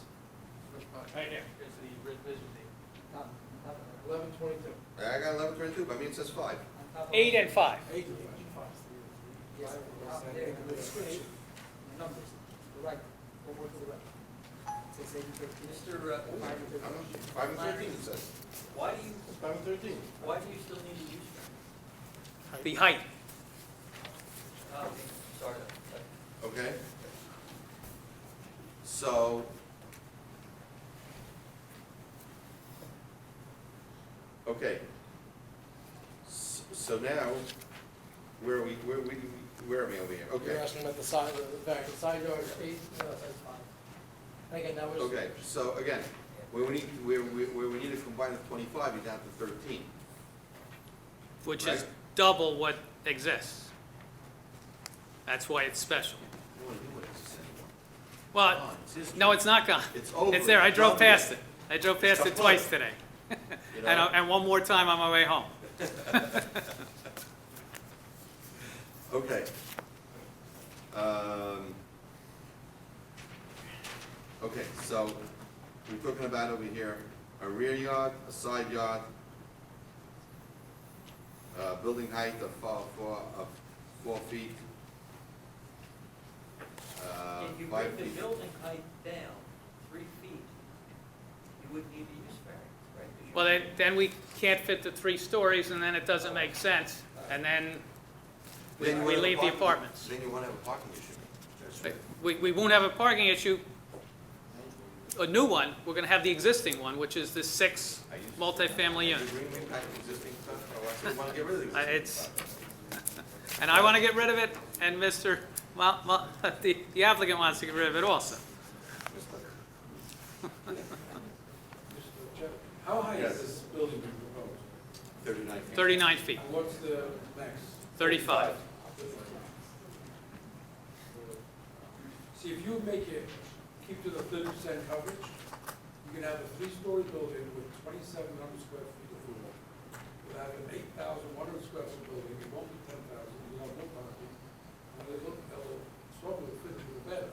Which part? Right there. There's the revision date. 11/22. I got 11/22, but I mean it says 5. 8 and 5. 8 and 5. Yes, the description, the numbers, the right, one more to the right. It says 8 and 13. Mr. 5 and 13. 5 and 13 it says. Why do you 5 and 13. still need a use variance? The height. Oh, okay, sorry. Okay? So. Okay. So now, where are we over here? You're Okay. asking about the side, the back, the side yard is 8, the other side's 5. And again, that was. Okay, so again, where we need to combine the 25, you're down to 13. Which is Right. double what exists. That's why it's special. Well, no, it's not gone. It's over. It's there. I It's drove done. past it. I drove past it It's twice done. today. You know? And one more time on my way home. Okay. Okay, so we're talking about over here, a rear yard, a side yard, building height of 4 feet. If you 5 bring the feet. building height down 3 feet, you wouldn't need a use variance, right? 'Cause you- Well, then we can't fit the 3 stories, and then it doesn't make sense, and then we Then you wanna have a leave the parking- apartments. Then you want to have a parking issue. We won't have a parking issue, a new one. We're going to have the existing one, which is the 6 multifamily You unit. bring me back existing stuff, or what's you want to get rid of the existing It's, and I want to get rid of it, and the applicant wants to get rid of it also. Mr. Chairman, how high Yes. is this building being proposed? 39 feet. 39 feet, And what's the max? 35. See, if you make it, keep to the 30% coverage, you can have a 3-story building with 2,700 square feet of floor. You'll have an 8,100 square foot building, it won't be 10,000, you'll have no parking. And they'll struggle to fit into the better.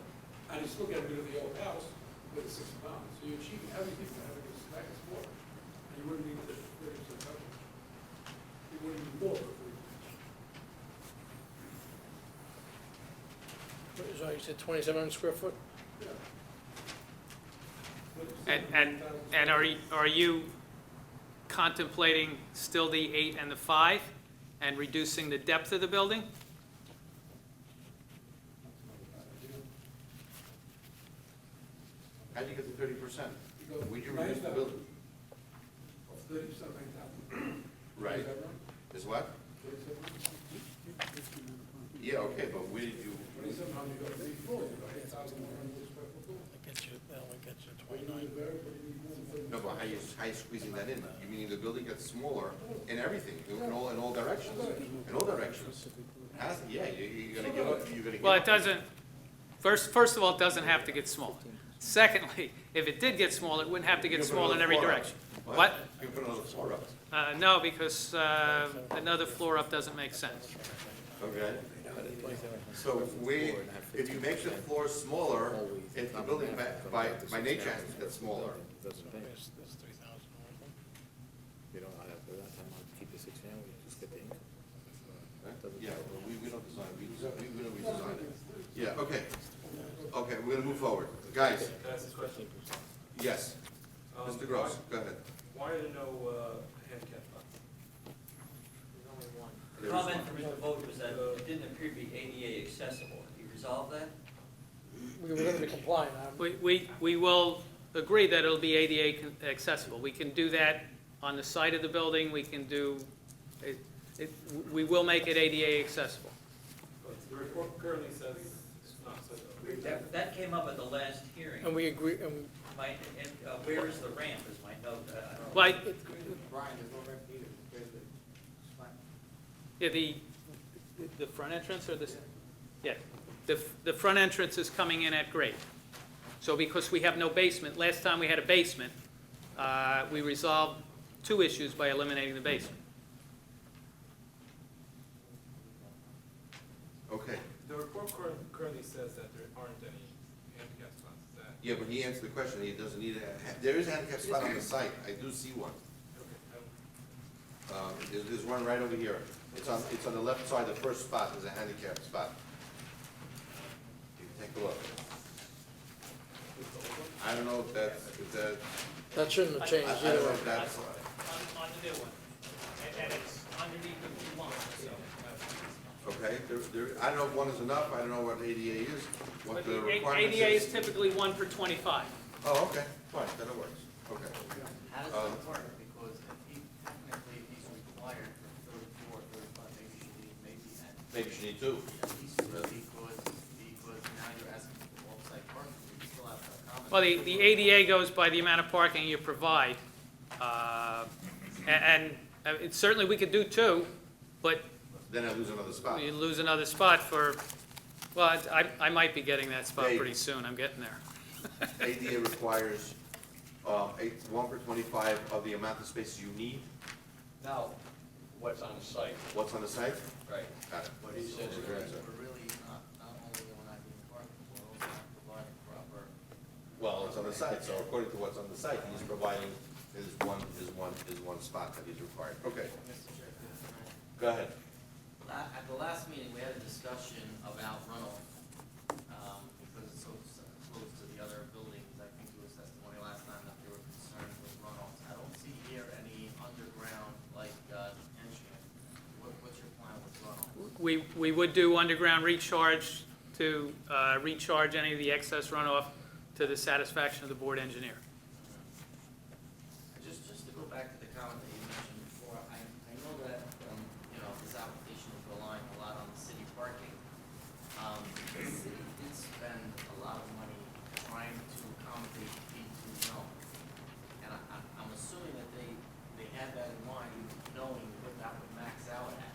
And you still get rid of the old house with the 6 pounds. So you're achieving everything for having a nice floor. And you wouldn't need the 30% coverage. You wouldn't need more for 30%. So you said 2,700 square foot? And are you contemplating still the 8 and the 5, and reducing the depth of the building? How do you get the 30%? Because Would you reduce the building? Of 30%, 9,000. Right. Is that right? Is what? 37? Yeah, okay, but where did you, 2,700, you got 3 floors, you got 8,100 square foot building. That only gets you What do you need there, what do you need more than 30%? no, but how you squeezing that in? You mean the building gets smaller in everything, in all directions, in all directions. Yeah, you're gonna give. Well, it doesn't, first of all, it doesn't have to get smaller. Secondly, if it did get smaller, it wouldn't have to get smaller in every direction. What? You can put another floor up. No, because another floor up doesn't make sense. Okay. So if you make the floor smaller, if the building by nature has to get smaller. You don't have to, that time I'll keep the 6 family, just get the income. Yeah, well, we don't design, we don't redesign it. Yeah, okay. Okay, we're gonna move forward. Guys, Can I ask this question? yes. Mr. Gross, go ahead. Why are there no handicap spots? The comment from Mr. Vogt was that it didn't appear to be ADA accessible. Have you resolved that? We were gonna be compliant. We will agree that it'll be ADA accessible. We can do that on the side of the building, we can do, we will make it ADA accessible. The report currently says it's not, so. That came up at the last hearing. And we agree, Where is the ramp is my note. I don't know. Like, Brian, there's no rent either. There's the- yeah, the front entrance or this, yeah, the front entrance is coming in at grade. So because we have no basement, last time we had a basement, we resolved 2 issues by eliminating the basement. Okay. The report currently says that there aren't any handicap spots, is that? Yeah, but he answered the question, he doesn't need there is a handicap spot on the site, I do see one. Okay. There's one right over here. It's on the left side, the first spot is a handicap spot. You can take a look. I don't know if that, that shouldn't have changed I don't either. know if that's, On the new one, and it's underneath the line, so. okay, I don't know if 1 is enough, I don't know what ADA is, what the requirement ADA is is. typically 1 per 25. Oh, okay, fine, then it works, okay. How does that work? Because technically, if he's required for 34, 35, maybe you need 2. at least 2, because now you're asking for off-site parking, you still have to accommodate. Well, the ADA goes by the amount of parking you provide. Certainly, we could do 2, but Then I lose another spot. you lose another spot for, well, I might be getting that spot Dave. pretty soon, I'm getting there. ADA requires 1 per 25 of the amount of spaces you need. Now, what's on the site, What's on the site? right? Got it. What he said is right. We're really not only we're not giving parking, we're also not providing proper. Well, it's on the site, so according to what's on the site, he's providing is one spot that he's required. Okay, Mr. Chair, go ahead. at the last meeting, we had a discussion about runoff, because it's so close to the other buildings. I think there was testimony last time that there were concerns with runoffs. I don't see here any underground, like, entrance. What's your plan with runoff? We would do underground recharge to recharge any of the excess runoff to the satisfaction of the board engineer. Just to go back to the comment that you mentioned before, I know that, this application is relying a lot on the city parking. The city did spend a lot of money trying to accommodate the B2 zone. And I'm assuming that they had that in mind, knowing what that would max out at.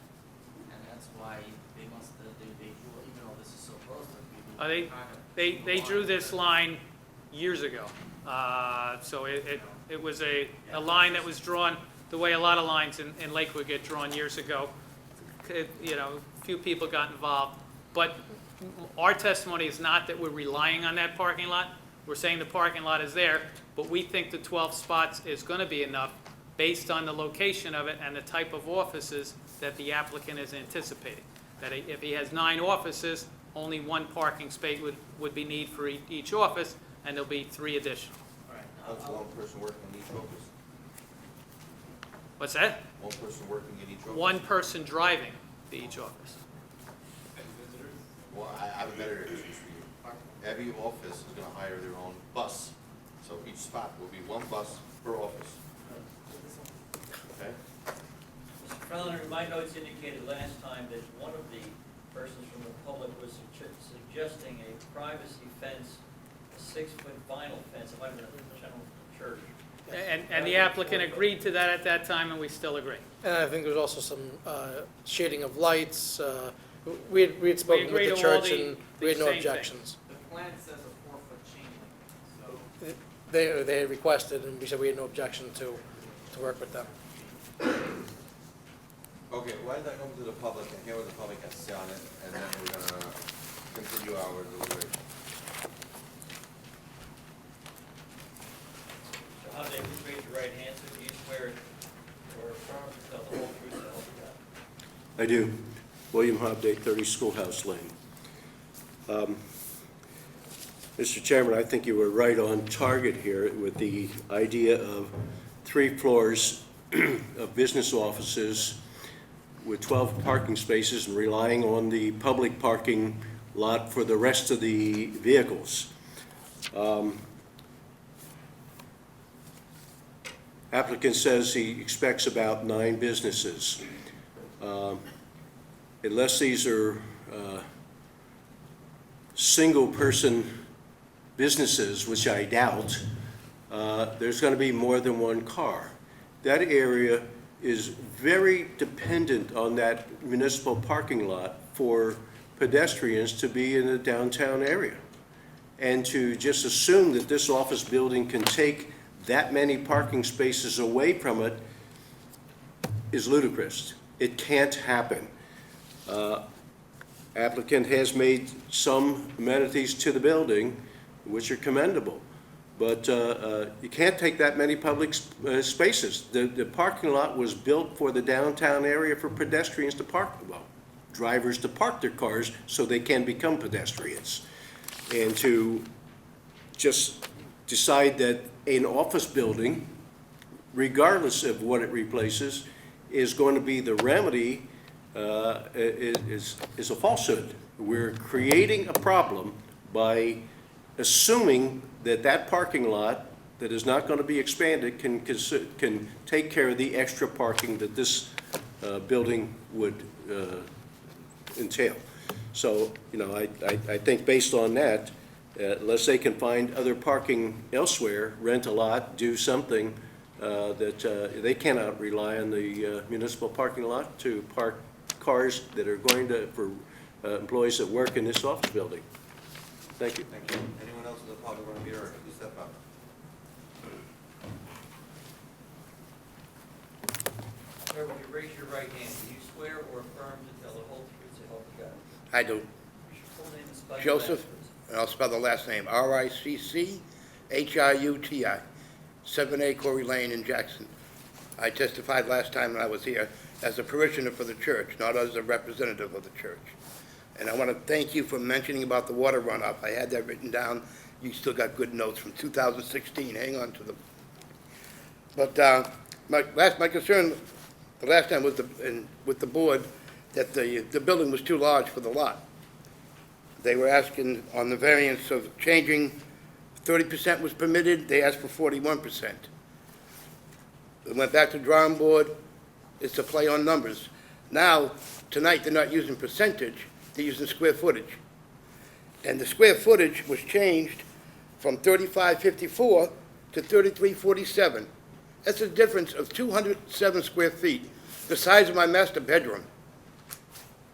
And that's why they must, they drew, even though this is so close to it, They drew this line years ago. So it was a line that was drawn the way a lot of lines in Lakewood get drawn years ago. A few people got involved. But our testimony is not that we're relying on that parking lot. We're saying the parking lot is there, but we think the 12 spots is going to be enough based on the location of it and the type of offices that the applicant is anticipating. That if he has 9 offices, only 1 parking space would be needed for each office, and there'll be 3 additional. That's 1 person working in each office. What's that? 1 person working in each office. 1 person driving to each office. And visitors? Well, I have a better excuse for you. Every office is gonna hire their own bus. So each spot will be 1 bus per office. Okay? Mr. Fellner, my notes indicated last time that one of the persons from the public was suggesting a privacy fence, a 6-foot vinyl fence, it might have been a general church. And the applicant agreed to that at that time, and we still agree. And I think there's also some shading of lights, We had spoken agree with the to all church the- and we had the no same thing. objections. The plan says a 4-foot chain link, so. They had requested, and we said we had no objection to work with them. Okay, why don't I open to the public and hear what the public has to say on it, and then we're gonna continue our deliberation. So how they just raise your right hand, so do you swear or affirm to tell the whole truth, so help you God? I do. William Hobday, 30 Schoolhouse Lane. Mr. Chairman, I think you were right on target here with the idea of 3 floors of business offices with 12 parking spaces and relying on the public parking lot for the rest of the vehicles. Applicant says he expects about 9 businesses. Unless these are single-person businesses, which I doubt, there's going to be more than 1 car. That area is very dependent on that municipal parking lot for pedestrians to be in the downtown area. And to just assume that this office building can take that many parking spaces away from it is ludicrous. It can't happen. Applicant has made some amenities to the building, which are commendable, but you can't take that many public spaces. The parking lot was built for the downtown area for pedestrians to park, well, drivers to park their cars so they can become pedestrians. And to just decide that an office building, regardless of what it replaces, is going to be the remedy is a falsehood. We're creating a problem by assuming that that parking lot that is not going to be expanded can take care of the extra parking that this building would entail. So, you know, I think based on that, unless they can find other parking elsewhere, rent a lot, do something, that they cannot rely on the municipal parking lot to park cars that are going to, for employees that work in this office building. Thank you. Thank you. Anyone else in the public want to be heard? Please step up. Sir, would you raise your right hand? Do you swear or affirm to tell the whole truth, so help you God? I do. What's your full name and spell your last Joseph, name? and I'll spell the last name, R-I-C-C-H-I-U-T-I, 7A Corey Lane in Jackson. I testified last time when I was here as a parishioner for the church, not as a representative of the church. And I want to thank you for mentioning about the water runoff. I had that written down. You still got good notes from 2016. Hang on to them. But my concern the last time was with the board that the building was too large for the lot. They were asking on the variance of changing, 30% was permitted. They asked for 41%. We went back to drawing board. It's a play on numbers. Now, tonight, they're not using percentage. They're using square footage. And the square footage was changed from 3554 to 3347. That's a difference of 207 square feet, the size of my master bedroom.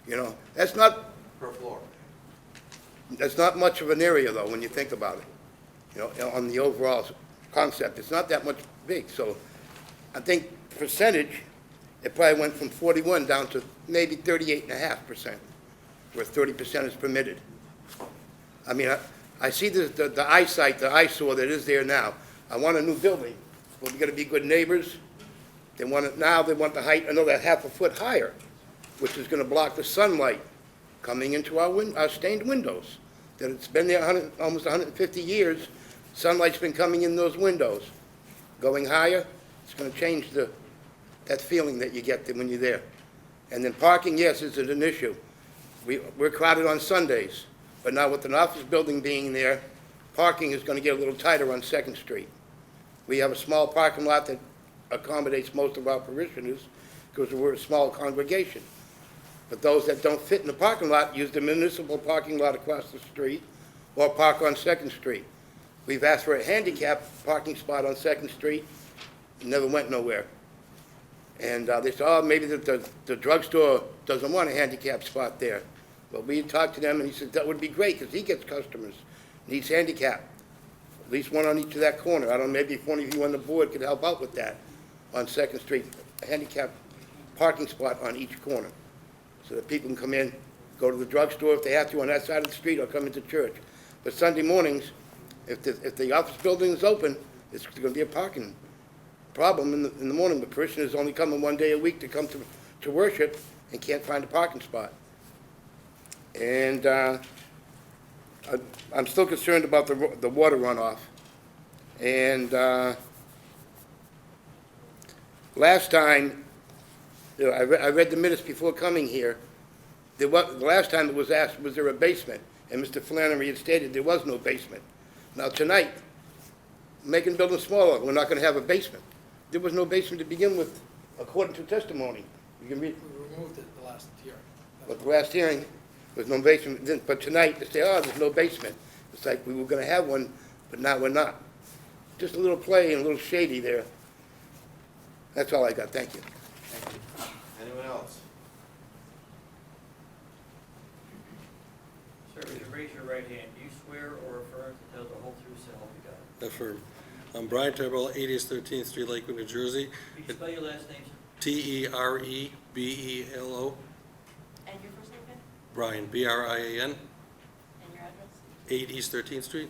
You know, that's not... Per floor. That's not much of an area, though, when you think about it. You know, on the overall concept, it's not that much big. So I think percentage, it probably went from 41 down to maybe 38.5%, where 30% is permitted. I mean, I see the eyesight, the eyesore that is there now. I want a new building. Well, we got to be good neighbors. They want it now. They want the height another half a foot higher, which is going to block the sunlight coming into our stained windows. That it's been there almost 150 years. Sunlight's been coming in those windows. Going higher, it's going to change that feeling that you get when you're there. And then parking, yes, is an issue. We're crowded on Sundays, but now with an office building being there, parking is going to get a little tighter on 2nd Street. We have a small parking lot that accommodates most of our parishioners because we're a small congregation. But those that don't fit in the parking lot use the municipal parking lot across the street or park on 2nd Street. We've asked for a handicap parking spot on 2nd Street. It never went nowhere. And they said, oh, maybe the drugstore doesn't want a handicap spot there. But we talked to them, and he said that would be great, because he gets customers, needs handicap, at least one on each of that corner. I don't know, maybe if one of you on the board could help out with that on Second Street, a handicap parking spot on each corner, so that people can come in, go to the drugstore if they have to on that side of the street, or come into church. But Sunday mornings, if the office building is open, it's gonna be a parking problem in the morning. The parishioners only coming one day a week to come to worship and can't find a parking spot. And I'm still concerned about the water runoff. And last time, you know, I read the minutes before coming here. The last time it was asked, was there a basement? And Mr. Flannery had stated there was no basement. Now tonight, making the building smaller, we're not going to have a basement. There was no basement to begin with, according to testimony. You can read. We removed it the last hearing. But the last hearing, there was no basement. But tonight, they say, oh, there's no basement. It's like we were going to have one, but now we're not. Just a little play and a little shady there. That's all I got. Thank you. Thank you. Anyone else? Sir, would you raise your right hand? Do you swear or affirm to tell the whole truth, so help you God? Affirm. I'm Brian Tarbell, 80th 13th Street, Lakewood, New Jersey. Could you spell your last name, sir? Terebelo. And your first name, Ben? Brian, Brian. And your address? 8 East 13th Street.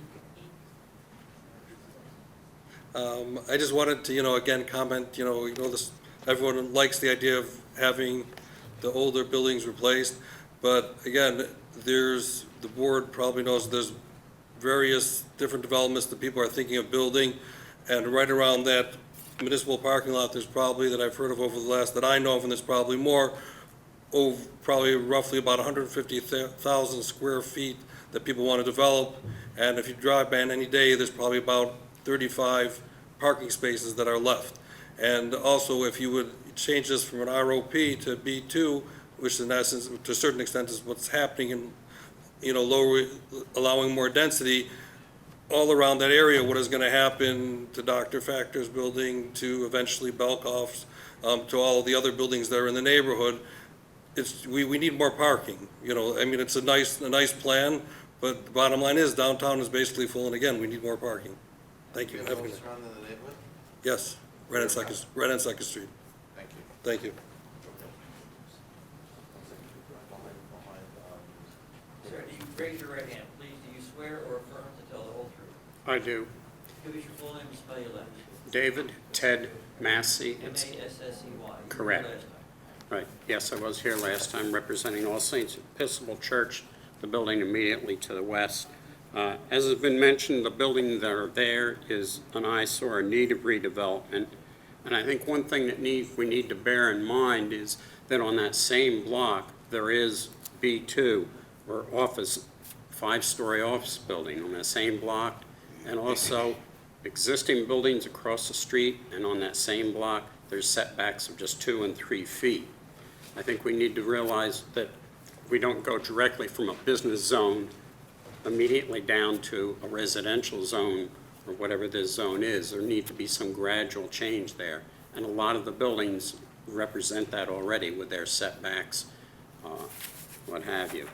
I just wanted to, again, comment, this, everyone likes the idea of having the older buildings replaced, but again, the board probably knows there's various different developments that people are thinking of building, and right around that municipal parking lot, there's probably, that I've heard of over the last, that I know of, and there's probably more, probably roughly about 150,000 square feet that people want to develop, and if you drive by on any day, there's probably about 35 parking spaces that are left. And also, if you would change this from an ROP to B2, which in essence, to a certain extent, is what's happening in, allowing more density all around that area, what is going to happen to Dr. Factor's building, to eventually Belkoff's, to all of the other buildings that are in the neighborhood. We need more parking. It's a nice plan, but the bottom line is downtown is basically full, and again, we need more parking. Thank you. Do you have homes around in the neighborhood? Yes, right on Second Street. Thank you. Thank you. Sir, do you raise your right hand, please? Do you swear or affirm to tell the whole truth? I do. Give us your full name and spell your last name. David Ted Massey. It's M-A-S-S-E-Y. correct. Last time. Right. Yes, I was here last time representing All Saints Episcopal Church, the building immediately to the west. As has been mentioned, the building that are there is an eyesore in need of redevelopment. And I think one thing that we need to bear in mind is that on that same block, there is B2, or five-story office building on that same block, and also existing buildings across the street, and on that same block, there's setbacks of just 2 and 3 feet. I think we need to realize that we don't go directly from a business zone immediately down to a residential zone, or whatever this zone is. There need to be some gradual change there. And a lot of the buildings represent that already with their setbacks, what have you.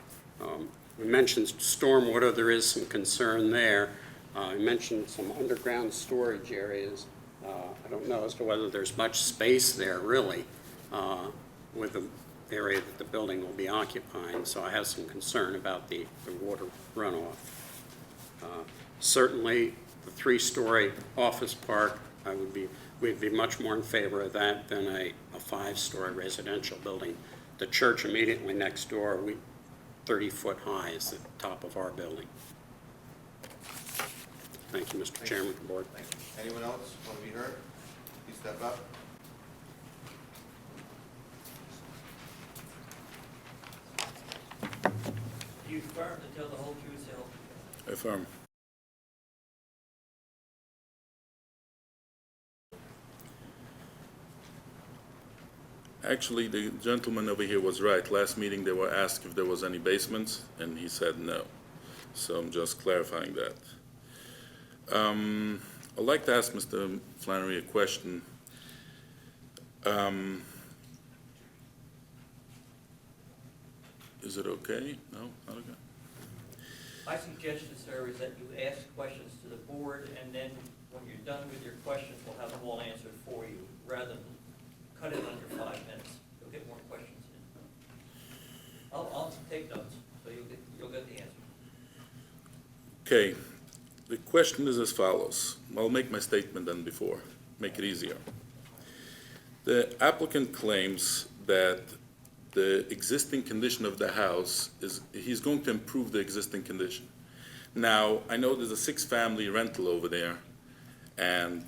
We mentioned stormwater. There is some concern there. I mentioned some underground storage areas. I don't know as to whether there's much space there really with the area that the building will be occupying, so I have some concern about the water runoff. Certainly, the 3-story office park, we'd be much more in favor of that than a 5-story residential building. The church immediately next door, 30-foot high is the top of our building. Thank you, Mr. Chairman, Board. Thank you. Anyone else want to be heard? Please step up. Do you affirm to tell the whole truth, so help you God? Affirm. Actually, the gentleman over here was right. Last meeting, they were asked if there was any basements, and he said no. So I'm just clarifying that. I'd like to ask Mr. Flannery a question. Is it okay? No? Not okay? My suggestion, sir, is that you ask questions to the board, and then when you're done with your questions, we'll have them all answered for you, rather than cut it under 5 minutes. You'll get more questions in. I'll take notes, so you'll get the answer. Okay. The question is as follows. I'll make my statement then before, make it easier. The applicant claims that the existing condition of the house is, he's going to improve the existing condition. Now, I know there's a 6-family rental over there, and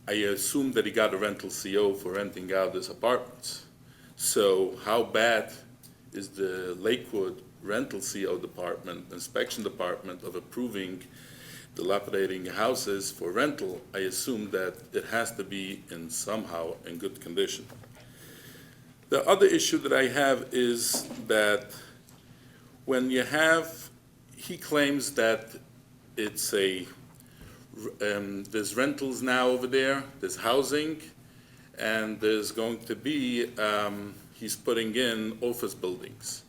I assume that he got a rental CO for renting out his apartments. So how bad is the Lakewood rental CO department, inspection department, of approving dilapidating houses for rental? I assume that it has to be somehow in good condition. The other issue that I have is that when you have, he claims that it's there's rentals now over there, there's housing, and there's going to be, he's putting in office buildings.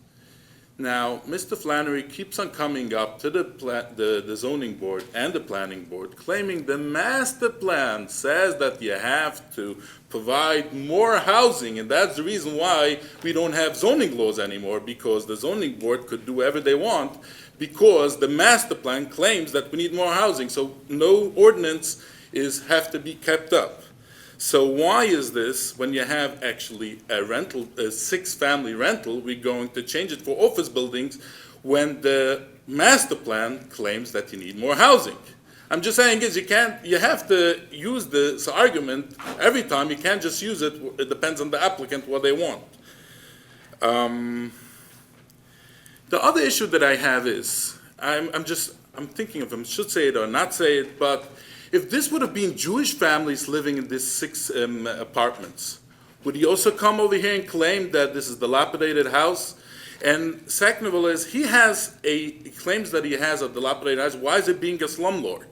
Now, Mr. Flannery keeps on coming up to the zoning board and the planning board, claiming the master plan says that you have to provide more housing, and that's the reason why we don't have zoning laws anymore, because the zoning board could do whatever they want, because the master plan claims that we need more housing, so no ordinance have to be kept up. So why is this, when you have actually a rental, a 6-family rental, we're going to change it for office buildings when the master plan claims that you need more housing? I'm just saying is you have to use this argument every time. You can't just use it. It depends on the applicant what they want. The other issue that I have is, I'm thinking of him, should say it or not say it, but if this would have been Jewish families living in these 6 apartments, would he also come over here and claim that this is a dilapidated house? And second of all is, he claims that he has a dilapidated house. Why is it being a slumlord?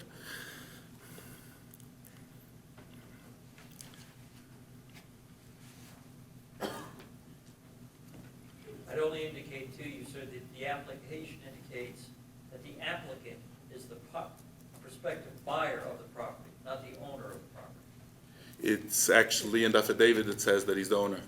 I'd only indicate to you, sir, that the application indicates that the applicant is the prospective buyer of the property, not the owner of the property. It's actually in the affidavit it says that he's the owner.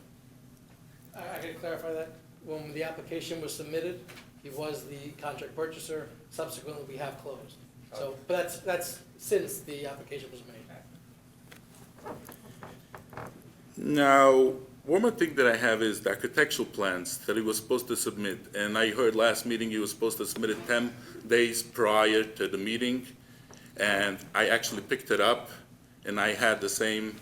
I can clarify that. When the application was submitted, he was the contract purchaser. Subsequently, we have closed. So, but that's since the application was made. Now, one more thing that I have is the architectural plans that he was supposed to submit. And I heard last meeting he was supposed to submit it 10 days prior to the meeting. And I actually picked it up, and I had the same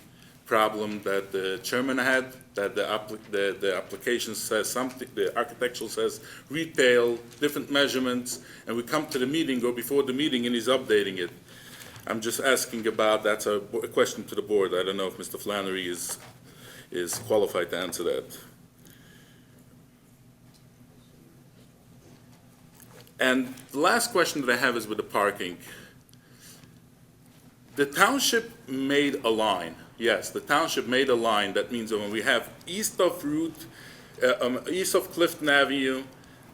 problem that the chairman had, that the application says something, the architectural says retail, different measurements, and we come to the meeting or before the meeting and he's updating it. I'm just asking about, that's a question to the board. I don't know if Mr. Flannery is qualified to answer that. And the last question that I have is with the parking. The township made a line. Yes, the township made a line. That means that when we have east of Clifton Avenue,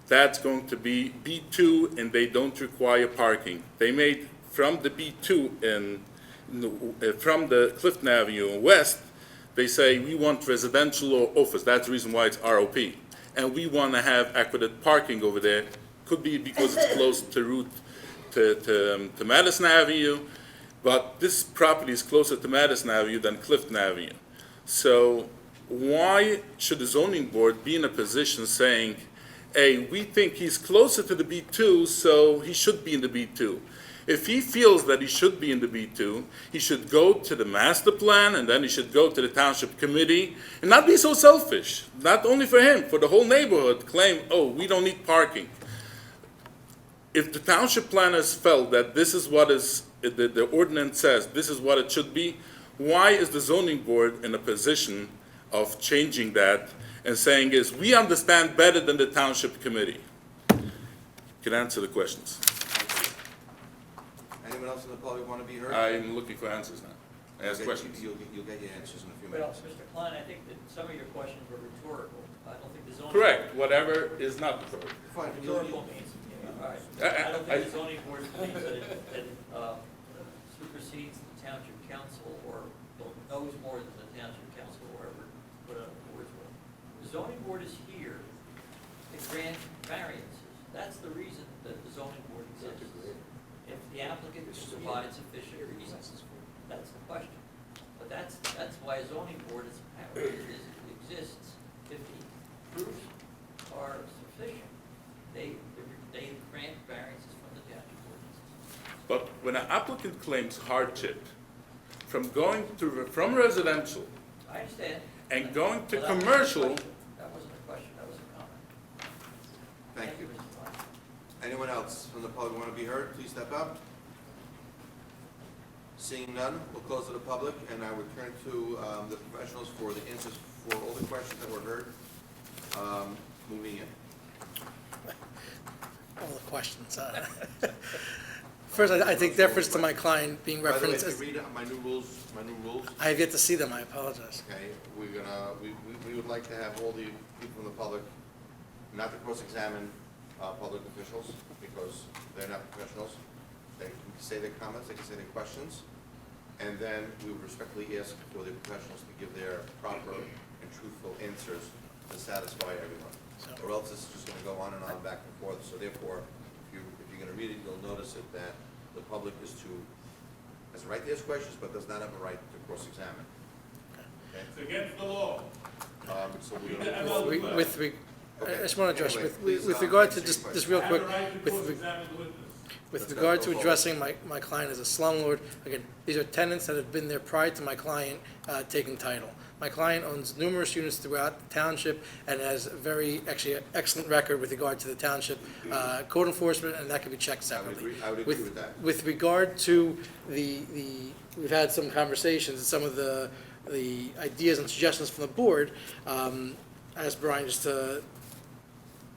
that's going to be B2, and they don't require parking. They made from the B2 from the Clifton Avenue west, they say we want residential or office. That's the reason why it's ROP. And we want to have adequate parking over there. Could be because it's close to to Madison Avenue. But this property is closer to Madison Avenue than Clifton Avenue. So why should the zoning board be in a position saying, hey, we think he's closer to the B2, so he should be in the B2. If he feels that he should be in the B2, he should go to the master plan, and then he should go to the township committee, and not be so selfish, not only for him, for the whole neighborhood, claim, oh, we don't need parking. If the township planners felt that this is what is the ordinance says, this is what it should be, why is the zoning board in a position of changing that and saying is, we understand better than the township committee? Can answer the questions. Anyone else in the public want to be heard? I'm looking for answers now. ask questions. You'll get your answers in a few Well, minutes. Mr. Klein, I think that some of your questions were rhetorical. I don't think the zoning. Correct, whatever is not correct. Fine, Rhetorical means, all right. I- I don't I- think the zoning board believes that it supersedes the township council or knows more than the township council or whatever, whatever boards will. The zoning board is here to grant variances. That's the reason that the zoning board exists. If the applicant provides sufficient reasons, that's the question. But that's why a zoning board exists. If the proofs are sufficient, they grant variances from the township ordinances. But when an applicant claims hardship from from residential I understand. and going to Well, that wasn't a commercial, question. That wasn't a question, that was a comment. Thank you. Mr. Klein. Anyone else from the public want to be heard, please step up. Seeing none, we'll close to the public, and I would turn to the professionals for the answers for all the questions that were heard. Moving in. All the questions. First, I take deference to my client being By the way, referenced if as, you read my new rules, I have yet to see them, I apologize. okay, we would like to have all the people in the public not to cross-examine public officials, because they're not professionals. They can say their comments, they can say their questions, and then we would respectfully ask for the professionals to give their proper and truthful answers to satisfy everyone. Or else this is just gonna go on and on, back and forth, so therefore, if you're gonna read it, you'll notice it that the public has a right to ask questions, but does not have a right to cross-examine. Okay? It's against the law. So Read we're the gonna. ML plan. I just want to address, Anyway, with please, regard to, answer your just question. real I quick, have the right to cross-examine the witness. with Let's regard go to forward. addressing my client as a slumlord, again, these are tenants that have been there prior to my client taking title. My client owns numerous units throughout the township and has a very, actually, an excellent record with regard to the township code enforcement, and that can be checked separately. I would agree with that. With regard to we've had some conversations, and some of the ideas and suggestions from the board, asked Brian just to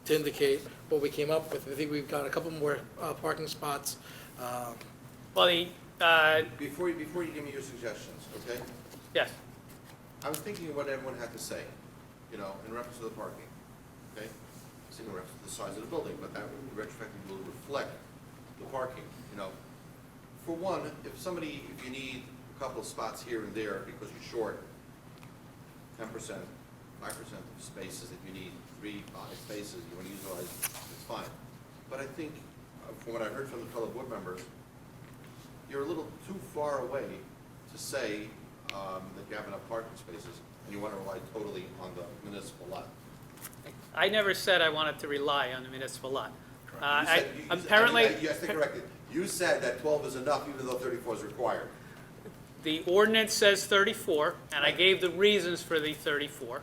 indicate what we came up with. I think we've got a couple more parking spots. Well, the, Before you give me your suggestions, okay? yes, I was thinking of what everyone had to say, in reference to the parking, okay? I was in reference to the size of the building, but that would retrospectively will reflect the parking, For one, if you need a couple of spots here and there because you're short 10%, 5% of spaces, if you need 3, 5 spaces, you want to utilize, it's fine. But I think, from what I heard from the fellow board members, you're a little too far away to say that you have enough parking spaces, and you want to rely totally on the municipal lot. I never said I wanted to rely on the municipal lot. You said- you- Apparently, I stand corrected. You said that 12 is enough, even though 34 is required. the ordinance says 34, and I gave the reasons for the 34,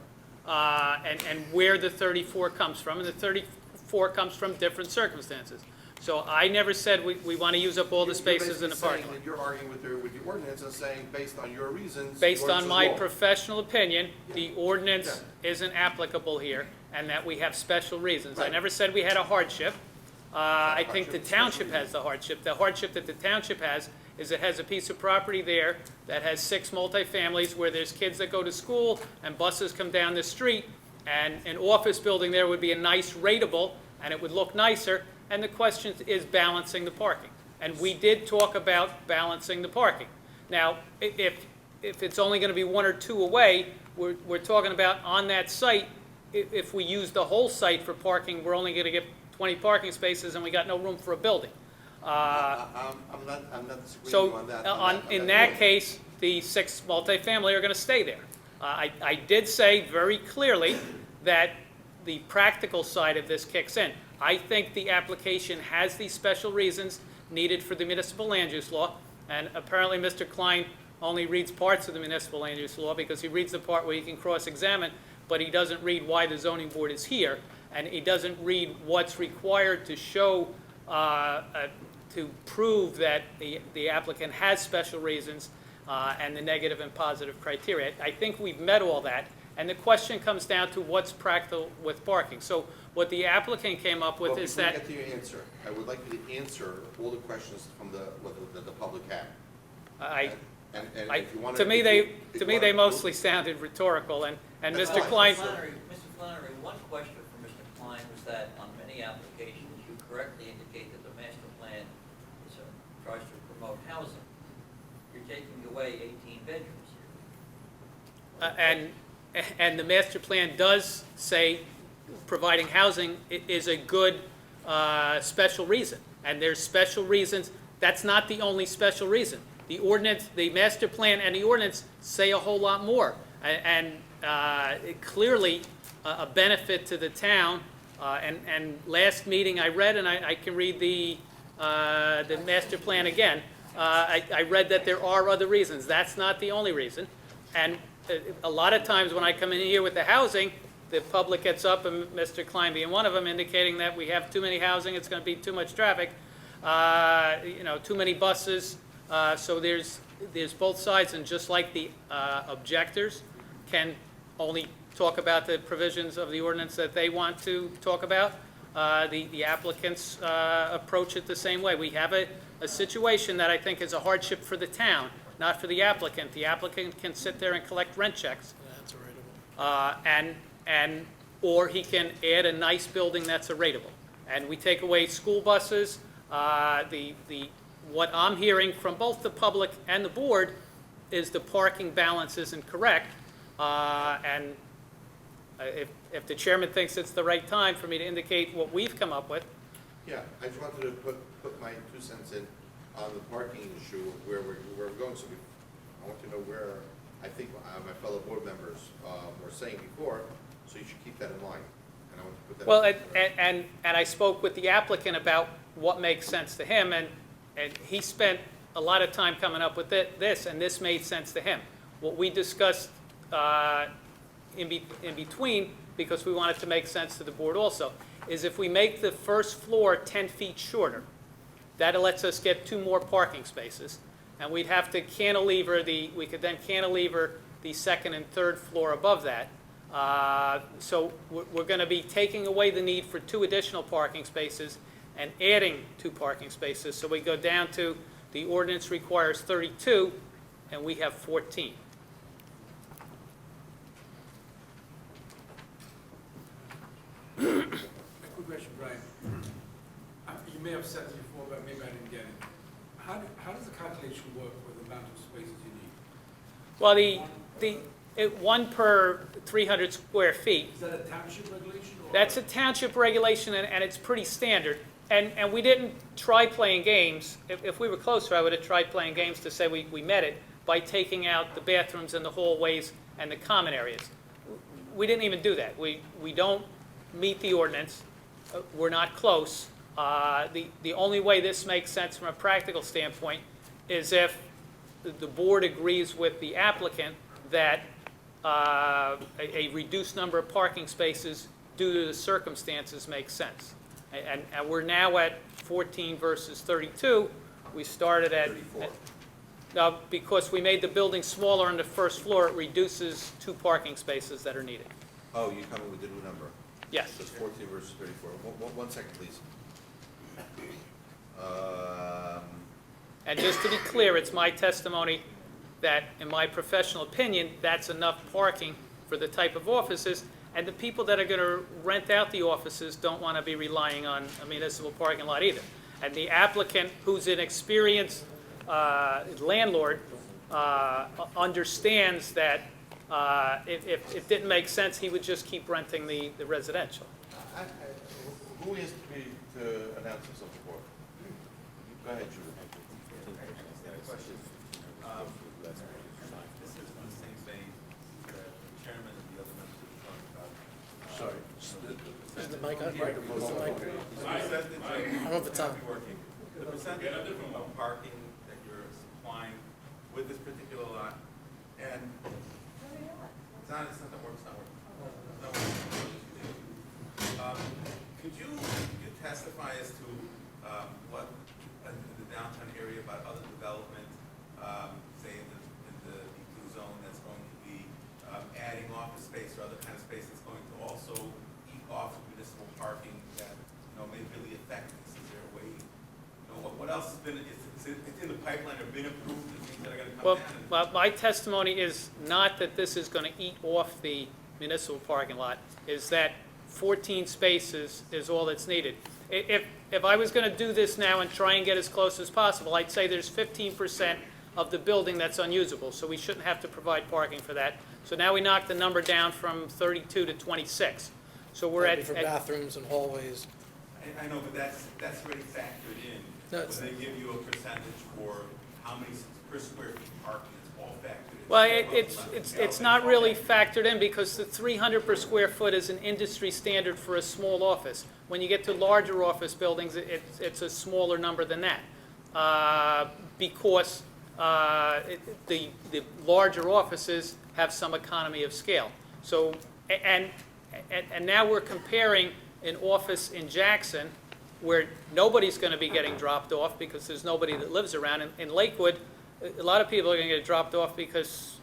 and where the 34 comes from, and the 34 comes from different circumstances. So I never said we want to use up all the spaces in the parking lot. You're arguing with your ordinance and saying, based on your reasons. Based the on ordinance my is wrong. professional opinion, the ordinance isn't applicable here, and that we have special reasons. I Right. never said we had a hardship. I think the hardship, it's township special has the hardship. The hardship that the township has is it has a piece of property there that has 6 multifamilies where there's kids that go to school and buses come down the street, and an office building there would be a nice rateable, and it would look nicer, and the question is balancing the parking. And we did talk about balancing the parking. Now, if it's only going to be 1 or 2 away, we're talking about on that site, if we use the whole site for parking, we're only going to get 20 parking spaces and we got no room for a building. I'm not disagreeing with So you on that. in that case, the 6 multifamily are going to stay there. I did say very clearly that the practical side of this kicks in. I think the application has these special reasons needed for the municipal land use law, and apparently Mr. Klein only reads parts of the municipal land use law because he reads the part where you can cross-examine, but he doesn't read why the zoning board is here, and he doesn't read what's required to show, to prove that the applicant has special reasons and the negative and positive criteria. I think we've met all that, and the question comes down to what's practical with parking. So what the applicant came up with is that... Before you get to your answer, I would like you to answer all the questions from what the public had. And if you want To me, they, if you to me, wanna they move- mostly sounded rhetorical, and That's Mr. fine. Klein, Mr. Flannery, one question for Mr. Klein was that on many applications, you correctly indicate that the master plan tries to promote housing. You're taking away 18 bedrooms here. and the master plan does say providing housing is a good special reason, and there's special reasons. That's not the only special reason. The ordinance, the master plan and the ordinance say a whole lot more, and clearly a benefit to the town. And last meeting I read, and I can read the master plan again. I read that there are other reasons. That's not the only reason. And a lot of times when I come in here with the housing, the public gets up, and Mr. Klein being one of them, indicating that we have too many housing, it's going to be too much traffic, too many buses. So there's both sides, and just like the objectors can only talk about the provisions of the ordinance that they want to talk about, the applicants approach it the same way. We have a situation that I think is a hardship for the town, not for the applicant. The applicant can sit there and collect rent checks. That's rateable. Or he can add a nice building that's a rateable. And we take away school buses. What I'm hearing from both the public and the board is the parking balance isn't correct. If the chairman thinks it's the right time for me to indicate what we've come up with. Yeah, I just wanted to put my 2 cents in on the parking issue, where we're going. So I want to know where I think my fellow board members were saying before, so you should keep that in mind. And I want to put that. Well, and I spoke with the applicant about what makes sense to him, and he spent a lot of time coming up with this, and this made sense to him. What we discussed in between, because we wanted to make sense to the board also, is if we make the first floor 10 feet shorter, that lets us get 2 more parking spaces, and we'd have to cantilever we could then cantilever the second and third floor above that. So we're going to be taking away the need for 2 additional parking spaces and adding 2 parking spaces. So we go down to, the ordinance requires 32, and we have 14. A quick question, Brian. You may have said this before, but maybe I didn't get it. How does the calculation work with the amount of spaces you need? Well, 1 per 300 square feet. Is that a township regulation? Or? That's a township regulation, and it's pretty standard. And we didn't try playing games. If we were closer, I would have tried playing games to say we met it by taking out the bathrooms and the hallways and the common areas. We didn't even do that. We don't meet the ordinance. We're not close. The only way this makes sense from a practical standpoint is if the board agrees with the applicant that a reduced number of parking spaces due to the circumstances makes sense. And we're now at 14 versus 32. We started at 34. Now, because we made the building smaller on the first floor, it reduces 2 parking spaces that are needed. Oh, you come in with the new number. Yes. So it's 14 versus 34. One second, please. And just to be clear, it's my testimony that, in my professional opinion, that's enough parking for the type of offices, and the people that are going to rent out the offices don't want to be relying on a municipal parking lot either. And the applicant, who's an experienced landlord, understands that if it didn't make sense, he would just keep renting the residential. Who is to announce himself before? Go ahead, Julie. Question. This is on the same vein that the chairman and the other members were talking about. Sorry. Is the mic on? Is the mic? I'm off the top. The percentage of parking that you're supplying with this particular lot, and it's not that works, not working. Could you testify as to what in the downtown area about other development, say in the B2 zone that's going to be adding office space or other kind of space that's going to also eat off of municipal parking that may really affect this? Is there a way, what else has been, it's in the pipeline, or been approved, the things that are gonna come Well, down? my testimony is not that this is gonna eat off the municipal parking lot, is that 14 spaces is all that's needed. If I was gonna do this now and try and get as close as possible, I'd say there's 15% of the building that's unusable, so we shouldn't have to provide parking for that. So now we knocked the number down from 32 to 26. So we're That'd at. be for bathrooms and hallways. I know, but that's already factored in. No, When it's- they give you a percentage for how many per square feet parking, it's all factored in. Well, it's not really factored in because the 300 per square foot is an industry standard for a small office. When you get to larger office buildings, it's a smaller number than that. Because the larger offices have some economy of scale. So, and now we're comparing an office in Jackson where nobody's going to be getting dropped off because there's nobody that lives around. In Lakewood, a lot of people are going to get dropped off because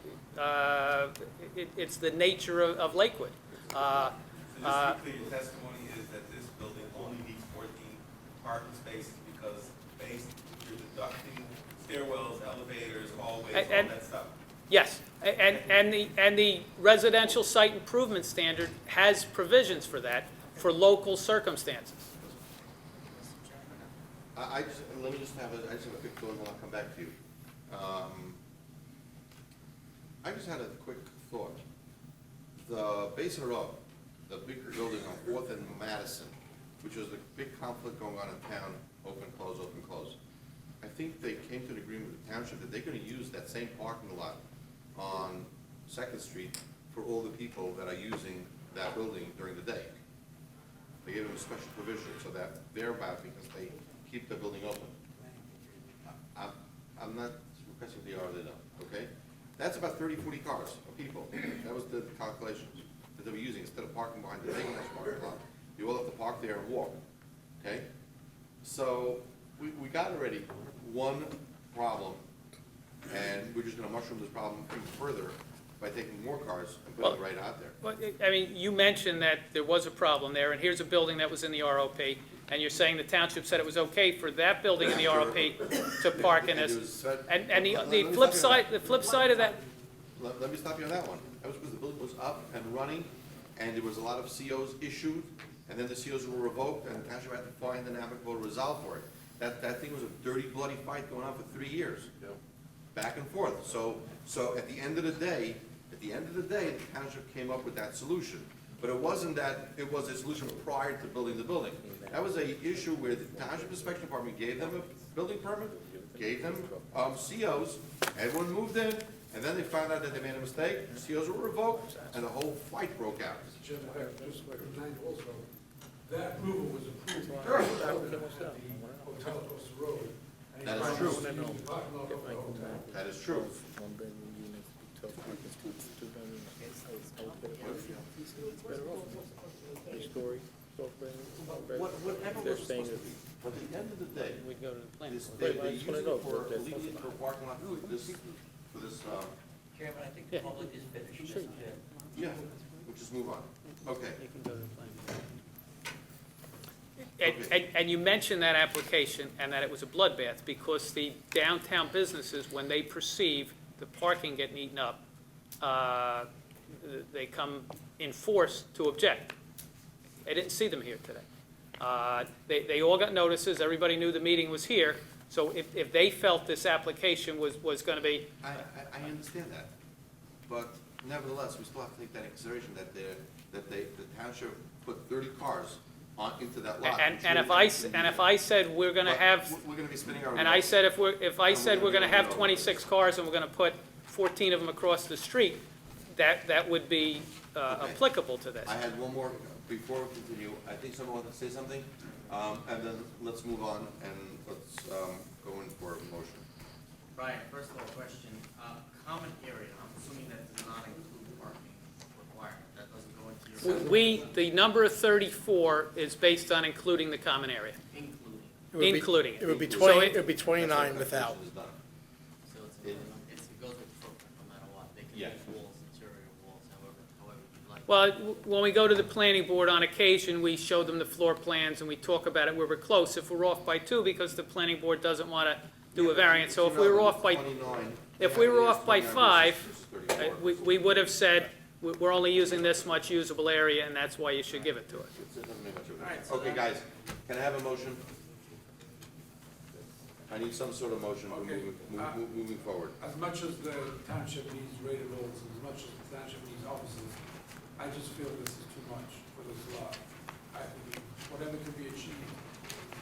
it's the nature of Lakewood. So just to be clear, your testimony is that this building only needs 14 parking spaces because based, you're deducting stairwells, elevators, hallways, all that stuff. Yes, and the residential site improvement standard has provisions for that, for local circumstances. Let me just have a quick thought and I'll come back to you. I just had a quick thought. The Basin Road, the bigger building on 4th and Madison, which was the big conflict going on in town, open, close, open, close. I think they came to an agreement with the township that they're gonna use that same parking lot on 2nd Street for all the people that are using that building during the day. They gave them a special provision so that they're about, because they keep the building open. I'm not requesting they are or they don't, okay? That's about 30, 40 cars of people. That was the calculations that they were using. Instead of parking behind the big nice parking lot, you all have to park there and walk, okay? So we got already one problem, and we're just gonna mushroom this problem even further by taking more cars and putting it right out there. Well, I mean, you mentioned that there was a problem there, and here's a building that was in the ROP, and you're saying the township said it was okay for that building in the ROP to park in this. And the flip side of that, Let me stop you on that one. That was because the building was up and running, and there was a lot of COs issued, and then the COs were revoked, and the township had to find an amicable resolve for it. That thing was a dirty, bloody fight going on for 3 years. Back and forth. So at the end of the day, the township came up with that solution. But it wasn't that, it was a solution prior to building the building. That was a issue where the township inspection department gave them a building permit, gave them COs, everyone moved in, and then they found out that they made a mistake, COs were revoked, and the whole fight broke out. Mr. Chairman, I have just like a reminder also, that approval was approved at the hotel across the road. And That he's is trying true. to use the parking lot of the hotel. That is true. Whatever was supposed to be, but at the end of the day, we'd go to the plan. they use it for illegally for parking lot for this, Chairman, I think the public is finished. yeah, we'll just move on. Okay. You can go to the plan. And you mentioned that application and that it was a bloodbath because the downtown businesses, when they perceive the parking getting eaten up, they come in force to object. I didn't see them here today. They all got notices, everybody knew the meeting was here, so if they felt this application was gonna be, I understand that, but nevertheless, we still have to take that into consideration that the township put 30 cars into that lot. and if I said we're gonna But have, we're gonna be spinning our. and I said if I said we're gonna have 26 cars and we're gonna put 14 of them across the street, that would be applicable to this. I had one more, before we continue, I think someone wanted to say something, and then let's move on and let's go in for a motion. Brian, first of all, question, common area, I'm assuming that does not include parking requirement, that doesn't go into your. The number of 34 is based on including the common area. Including it. It would be So 20, it would be 29 without. So it goes with the footprint no matter what, they can Yeah. make walls, interior walls, however you'd like. Well, when we go to the planning board on occasion, we show them the floor plans and we talk about it where we're close. If we're off by 2, because the planning board doesn't want to do a variance, so if we were off by, if we were off by 5, we would have said, we're only using this much usable area, and that's why you should give it to us. Okay, guys, can I have a motion? I need some sort of motion moving forward. As much as the township needs rated roads, as much as the township needs offices, I just feel this is too much for this lot. I think whatever can be achieved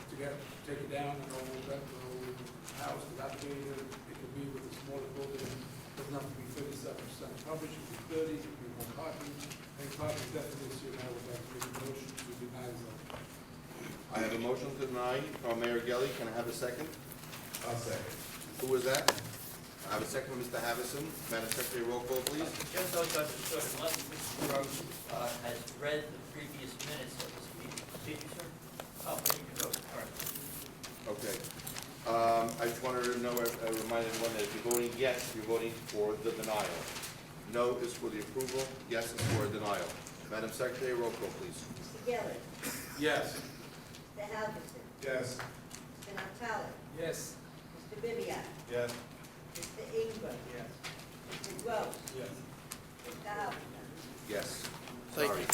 to take it down and the old house, dilapidated, it could be with a smaller building. It doesn't have to be 37% coverage, it could be 30, it could be more parking. And parking definitely this year now would have to make a motion to deny zone. I have a motion to deny from Mayor Gelli. Can I have a second? I'll second. Who was that? I have a second from Mr. Havison. Madam Secretary, roll call, please. Just so I understood, unless Mr. Gross has read the previous minutes of this meeting. Did you, sir? Oh, there you go. All right. Okay. I just wanted to know, remind everyone that if you're voting yes, you're voting for the denial. No is for the approval, yes is for a denial. Madam Secretary, roll call, please. Mr. Gilli, Yes. Mr. Halverson, Yes. Mr. Naftali, Yes. Mr. Bibbiat, Yes. Mr. Inger, Yes. Mr. Gross, Yes. Mr. Halverson. Yes. Thank Sorry.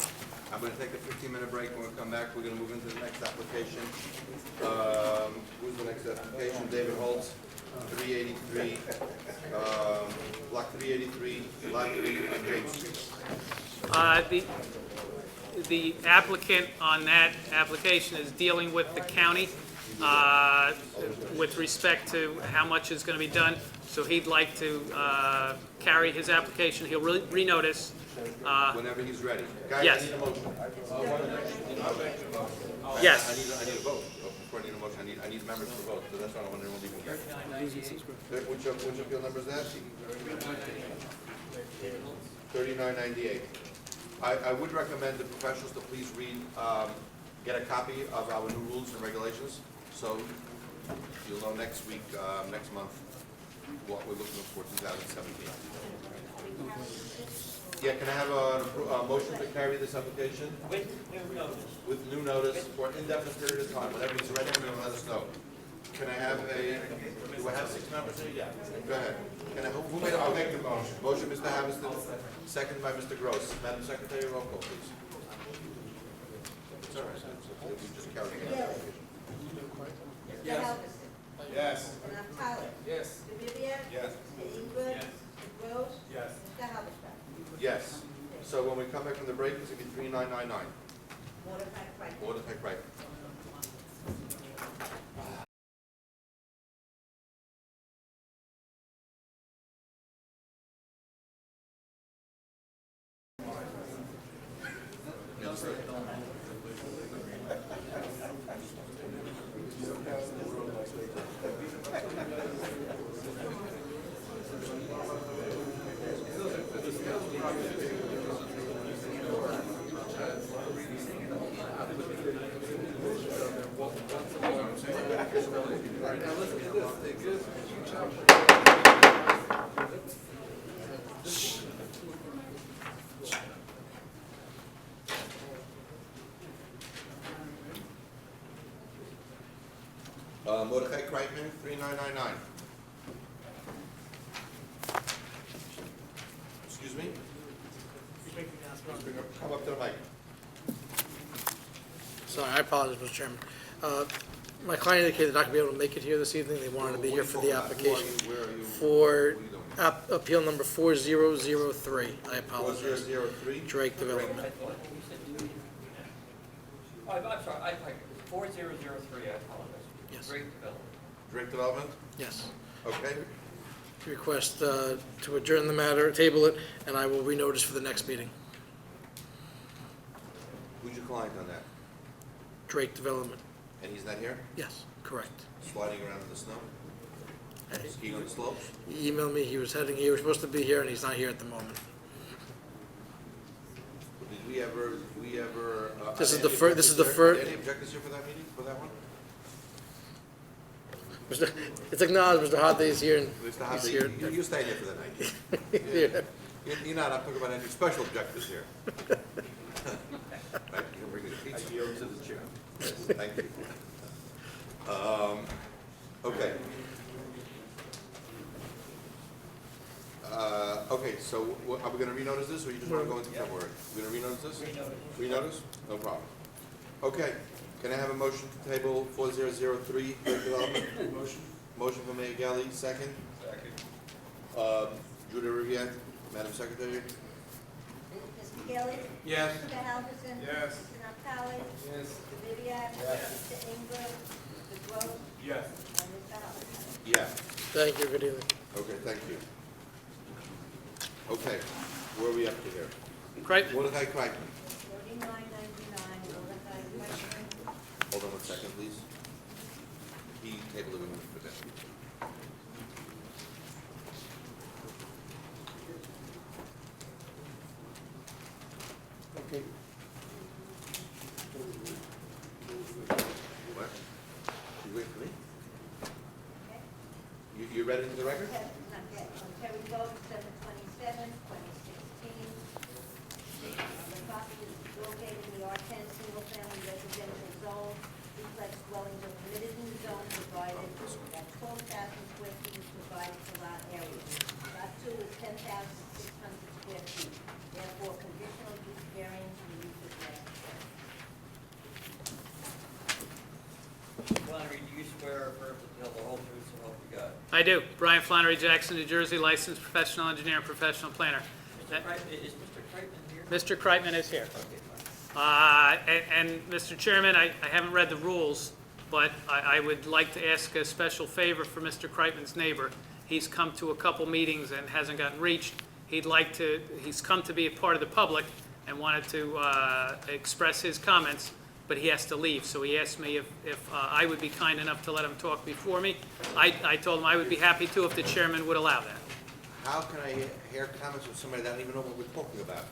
I'm going to take a 15-minute break. When we come back, we're going to move into the next application. Who's the next application? David Holtz, 383, block 383, lot 3 on James Street. The applicant on that application is dealing with the county with respect to how much is going to be done. So he'd like to carry his application. He'll renotice. Whenever he's ready. Guys, Yes. I need a motion. Yes. I need a vote. Before I need a motion, I need members to vote. So that's why I want to know people here. Which appeal number is that? 3998. I would recommend the professionals to please read, get a copy of our new rules and regulations, so you'll know next week, next month, what we're looking for 2017. Yeah, can I have a motion to carry this application? With new notice. With new notice for an indefinite period of time, whenever he's ready, let us know. Can I have do I have 6 members here? Yeah. Go ahead. Who made I'll make the motion. Motion, Mr. Havison, second by Mr. Gross. Madam Secretary, roll call, please. It's all right, we just carried the application. Mr. Halverson, Yes. Mr. Naftali, Yes. Mr. Bibbiat, Yes. Mr. Inger, Mr. Gross, Yes. Mr. Halverson. Yes. So when we come back from the break, it's going to be 3999. Mordecai Frank. Mordecai Craig. Mordecai Kreitman, 3999. Excuse me? Come up to the mic. Sorry, I apologize, Mr. Chairman. My client indicated they're not going to be able to make it here this evening. They wanted to be here for the application. Where are you? For appeal number 4003. I apologize. 4003? Drake Development. Oh, I'm sorry, I 4003, I apologize. Yes. Great development. Drake Development? Yes. Okay. Request to adjourn the matter, table it, and I will renotice for the next meeting. Who's your client on that? Drake Development. And he's not here? Yes, correct. Sliding around in the snow? Skiing on the slopes? He emailed me, he was supposed to be here, and he's not here at the moment. Did we ever? This is any the fir- this is the objectors fir- Any objectors here for that meeting, for that one? It's acknowledged, Mr. Hodley is here, and Mr. he's Hadley, here. you stay here for the night. Yeah. You're not, I'm talking about any special objectives here. Right, you can bring the pizza. I yield to the chair. Yes, thank you. Okay. Okay, so are we gonna renotice this, or you just wanna go into February? We're gonna renotice this? Renotice. No problem. Okay, can I have a motion to table 4003, Lake Development? Motion. Motion from Mayor Gelli, second. Second. Judah Riviere, Madam Secretary? Mr. Gilli? Yes. Mr. Halverson? Yes. Mr. Naftali? Yes. Mr. Vivian? Yes. Mr. Ingram? Mr. Gross? Yes. And Mr. Halverson. Yeah. Thank you, good evening. Okay, thank you. Okay, where are we up to here? Crichton? Mordecai Crichton. 4999, Mordecai Crichton. Hold on one second, please. He tabled it for this. Okay. What? You wait for me? You read it into the record? Not yet. On Terry Road, 727, 2016. The property is located in the R10 single-family residential zone. Duplex dwellings are permitted in the zone provided that 12,000 square feet is provided for lot area. Lot 2 is 10,600 square feet. Therefore, conditional use variance and use is necessary. Flannery, do you swear or affirm to tell the whole truth, so help you God? I do. Brian Flannery Jackson, New Jersey, licensed professional engineer and professional planner. Mr. Crichton, is Mr. Crichton here? Mr. Kreitman is here. Okay, fine. And Mr. Chairman, I haven't read the rules, but I would like to ask a special favor for Mr. Kreitman's neighbor. He's come to a couple meetings and hasn't gotten reached. He's come to be a part of the public and wanted to express his comments, but he has to leave. So he asked me if I would be kind enough to let him talk before me. I told him I would be happy to if the chairman would allow that. How can I hear comments from somebody that don't even know what we're talking about?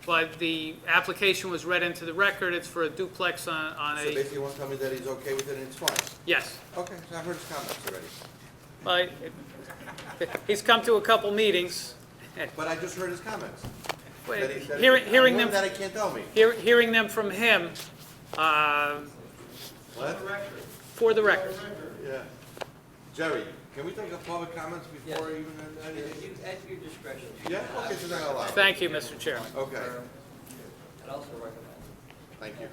But the application was read into the record. It's for a duplex on So a, basically you want to tell me that he's okay with it and it's fine? yes. Okay, so I heard his comments already. Well, he's come to a couple meetings. But I just heard his comments. Well, That he- that he- hearing more them, That he can't tell me. hearing them from him, What? for the record. Yeah. Jerry, can we take a public comments before even anything? You, at your discretion. Yeah, okay, so then I'll allow it. Thank you, Mr. Chairman. Okay, And also recommend. thank you.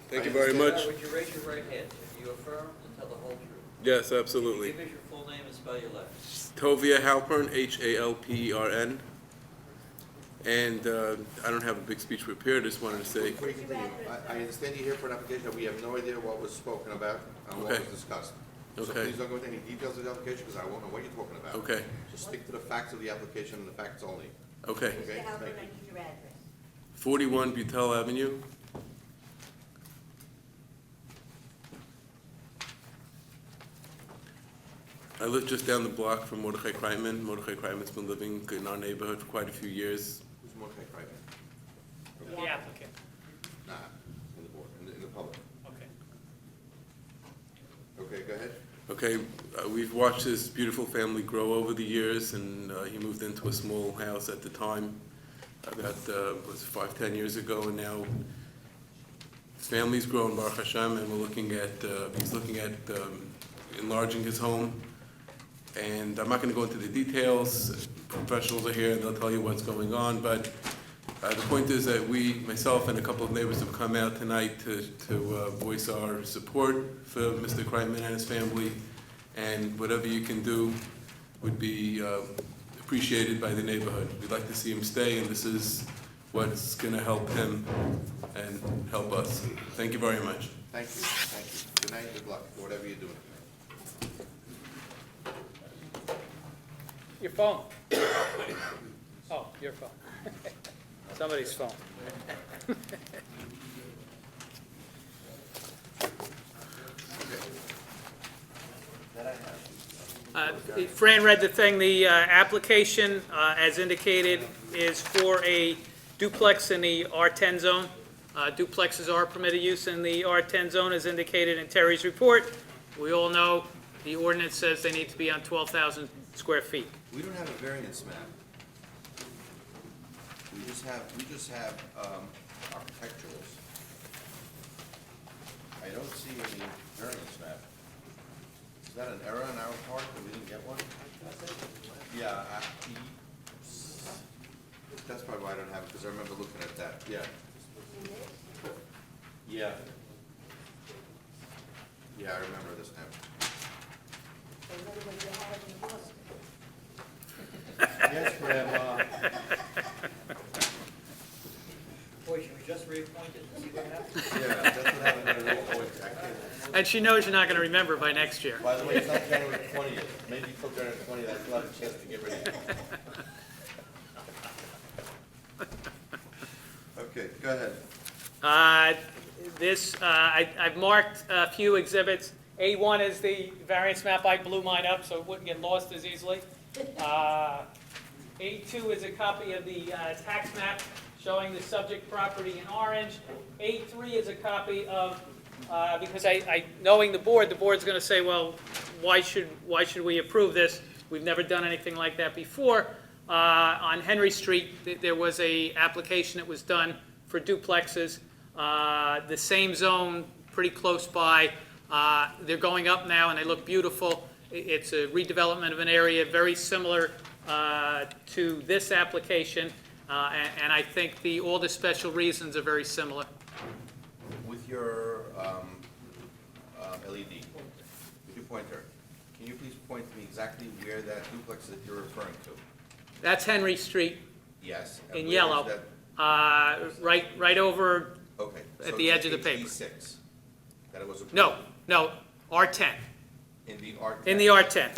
Thank you very much. Would you raise your right hand? Do you affirm to tell the whole truth? Yes, absolutely. Give us your full name and spell your last. Tovia Halpern, Halpern. And I don't have a big speech prepared, just wanted to say, Before you continue, I understand you're here for an application that we have no idea what was spoken about and what Okay. was discussed. So Okay. please don't go into any details of the application because I won't know what you're talking about. okay, Just stick to the facts of the application and the facts only. okay. Okay, Mr. Halpern, thank I you. need your address. 41 Butel Avenue. I live just down the block from Mordecai Kreitman. Mordecai Kreitman's been living in our neighborhood for quite a few years. Who's Mordecai Crichton? The applicant. Nah, in the board, in the public. Okay. Okay, go ahead. Okay, we've watched this beautiful family grow over the years, and he moved into a small house at the time, about, was 5-10 years ago, and now his family's grown, Baruch Hashem, and he's looking at enlarging his home. And I'm not going to go into the details. Professionals are here, and they'll tell you what's going on, but the point is that myself and a couple of neighbors have come out tonight to voice our support for Mr. Kreitman and his family, and whatever you can do would be appreciated by the neighborhood. We'd like to see him stay, and this is what's going to help him and help us. Thank you very much. Thank you, thank you. Good night, good luck, for whatever you're doing. Your phone. Oh, your phone. Somebody's phone. Fran read the thing. The application, as indicated, is for a duplex in the R10 zone. Duplexes are permitted use in the R10 zone, as indicated in Terry's report. We all know the ordinance says they need to be on 12,000 square feet. We don't have a variance map. We just have architecturals. I don't see any variance map. Is that an error on our part that we didn't get one? Yeah, that's probably why I don't have it, because I remember looking at that, yeah. Yeah. Yeah, I remember this now. So in other words, you have it in Boston. Yes, Grandma. Boy, she was just reappointed, see what happens? Yeah, that's what happened at a point. I can't. And she knows you're not going to remember by next year. By the way, it's not January 20th. Maybe till January 20th, I still have a chance to get rid of it. Okay, go ahead. I've marked a few exhibits. A1 is the variance map. I blew mine up so it wouldn't get lost as easily. A2 is a copy of the tax map showing the subject property in orange. A3 is a copy of, because knowing the board's going to say, well, why should we approve this? We've never done anything like that before. On Henry Street, there was a application that was done for duplexes. The same zone, pretty close by. They're going up now, and they look beautiful. It's a redevelopment of an area very similar to this application, and I think all the special reasons are very similar. With your LED, with your pointer, can you please point to me exactly where that duplex that you're referring to? That's Henry Street Yes. and in where is yellow, that? right over Okay. at the edge of the paper. HD6, that it was approved? No, R10. In the R10? In the R10.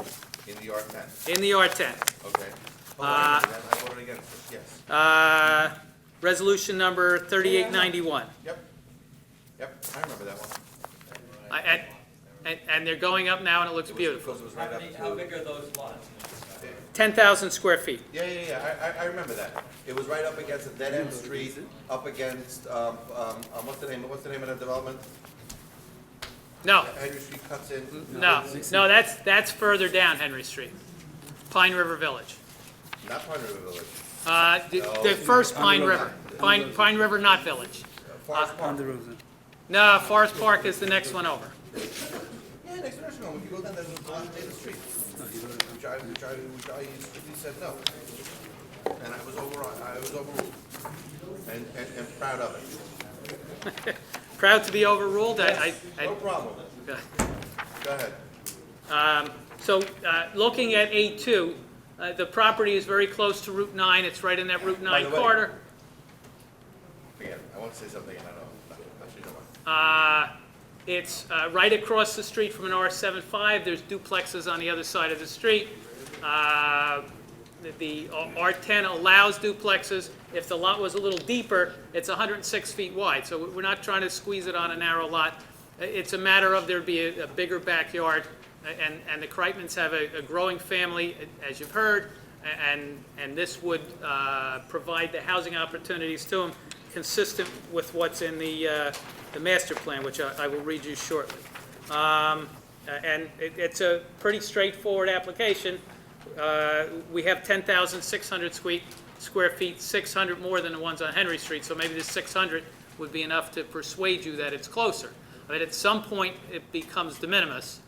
In the R10, In the R10. okay. Oh, I voted against it, yes. Resolution number 3891. Yep, I remember that one. And they're going up now, and it looks It was beautiful. because it was right up to. How big are those lots? 10,000 square feet. Yeah, I remember that. It was right up against a dead-end street, up against, what's the name of the development? No, Henry Street cuts in. no, that's further down Henry Street. Pine River Village. Not Pine River Village. The first Pine River. Pine River, not Village. Forest Park. No, Forest Park is the next one over. Yeah, next to National, if you go down, there's a dilapidated street, which I strictly said no. And I was overruled, and proud of it. Proud to be overruled. No problem. Go ahead. So, looking at A2, the property is very close to Route 9. It's right in that Route 9 the way- corridor. Forget it. I want to say something, and I don't, actually don't want. It's right across the street from an R75. There's duplexes on the other side of the street. The R10 allows duplexes. If the lot was a little deeper, it's 106 feet wide. So we're not trying to squeeze it on a narrow lot. It's a matter of there'd be a bigger backyard. And the Kreitmans have a growing family, as you've heard, and this would provide the housing opportunities to them consistent with what's in the master plan, which I will read you shortly. And it's a pretty straightforward application. We have 10,600 square feet, 600 more than the ones on Henry Street, so maybe this 600 would be enough to persuade you that it's closer. But at some point, it becomes de minimis.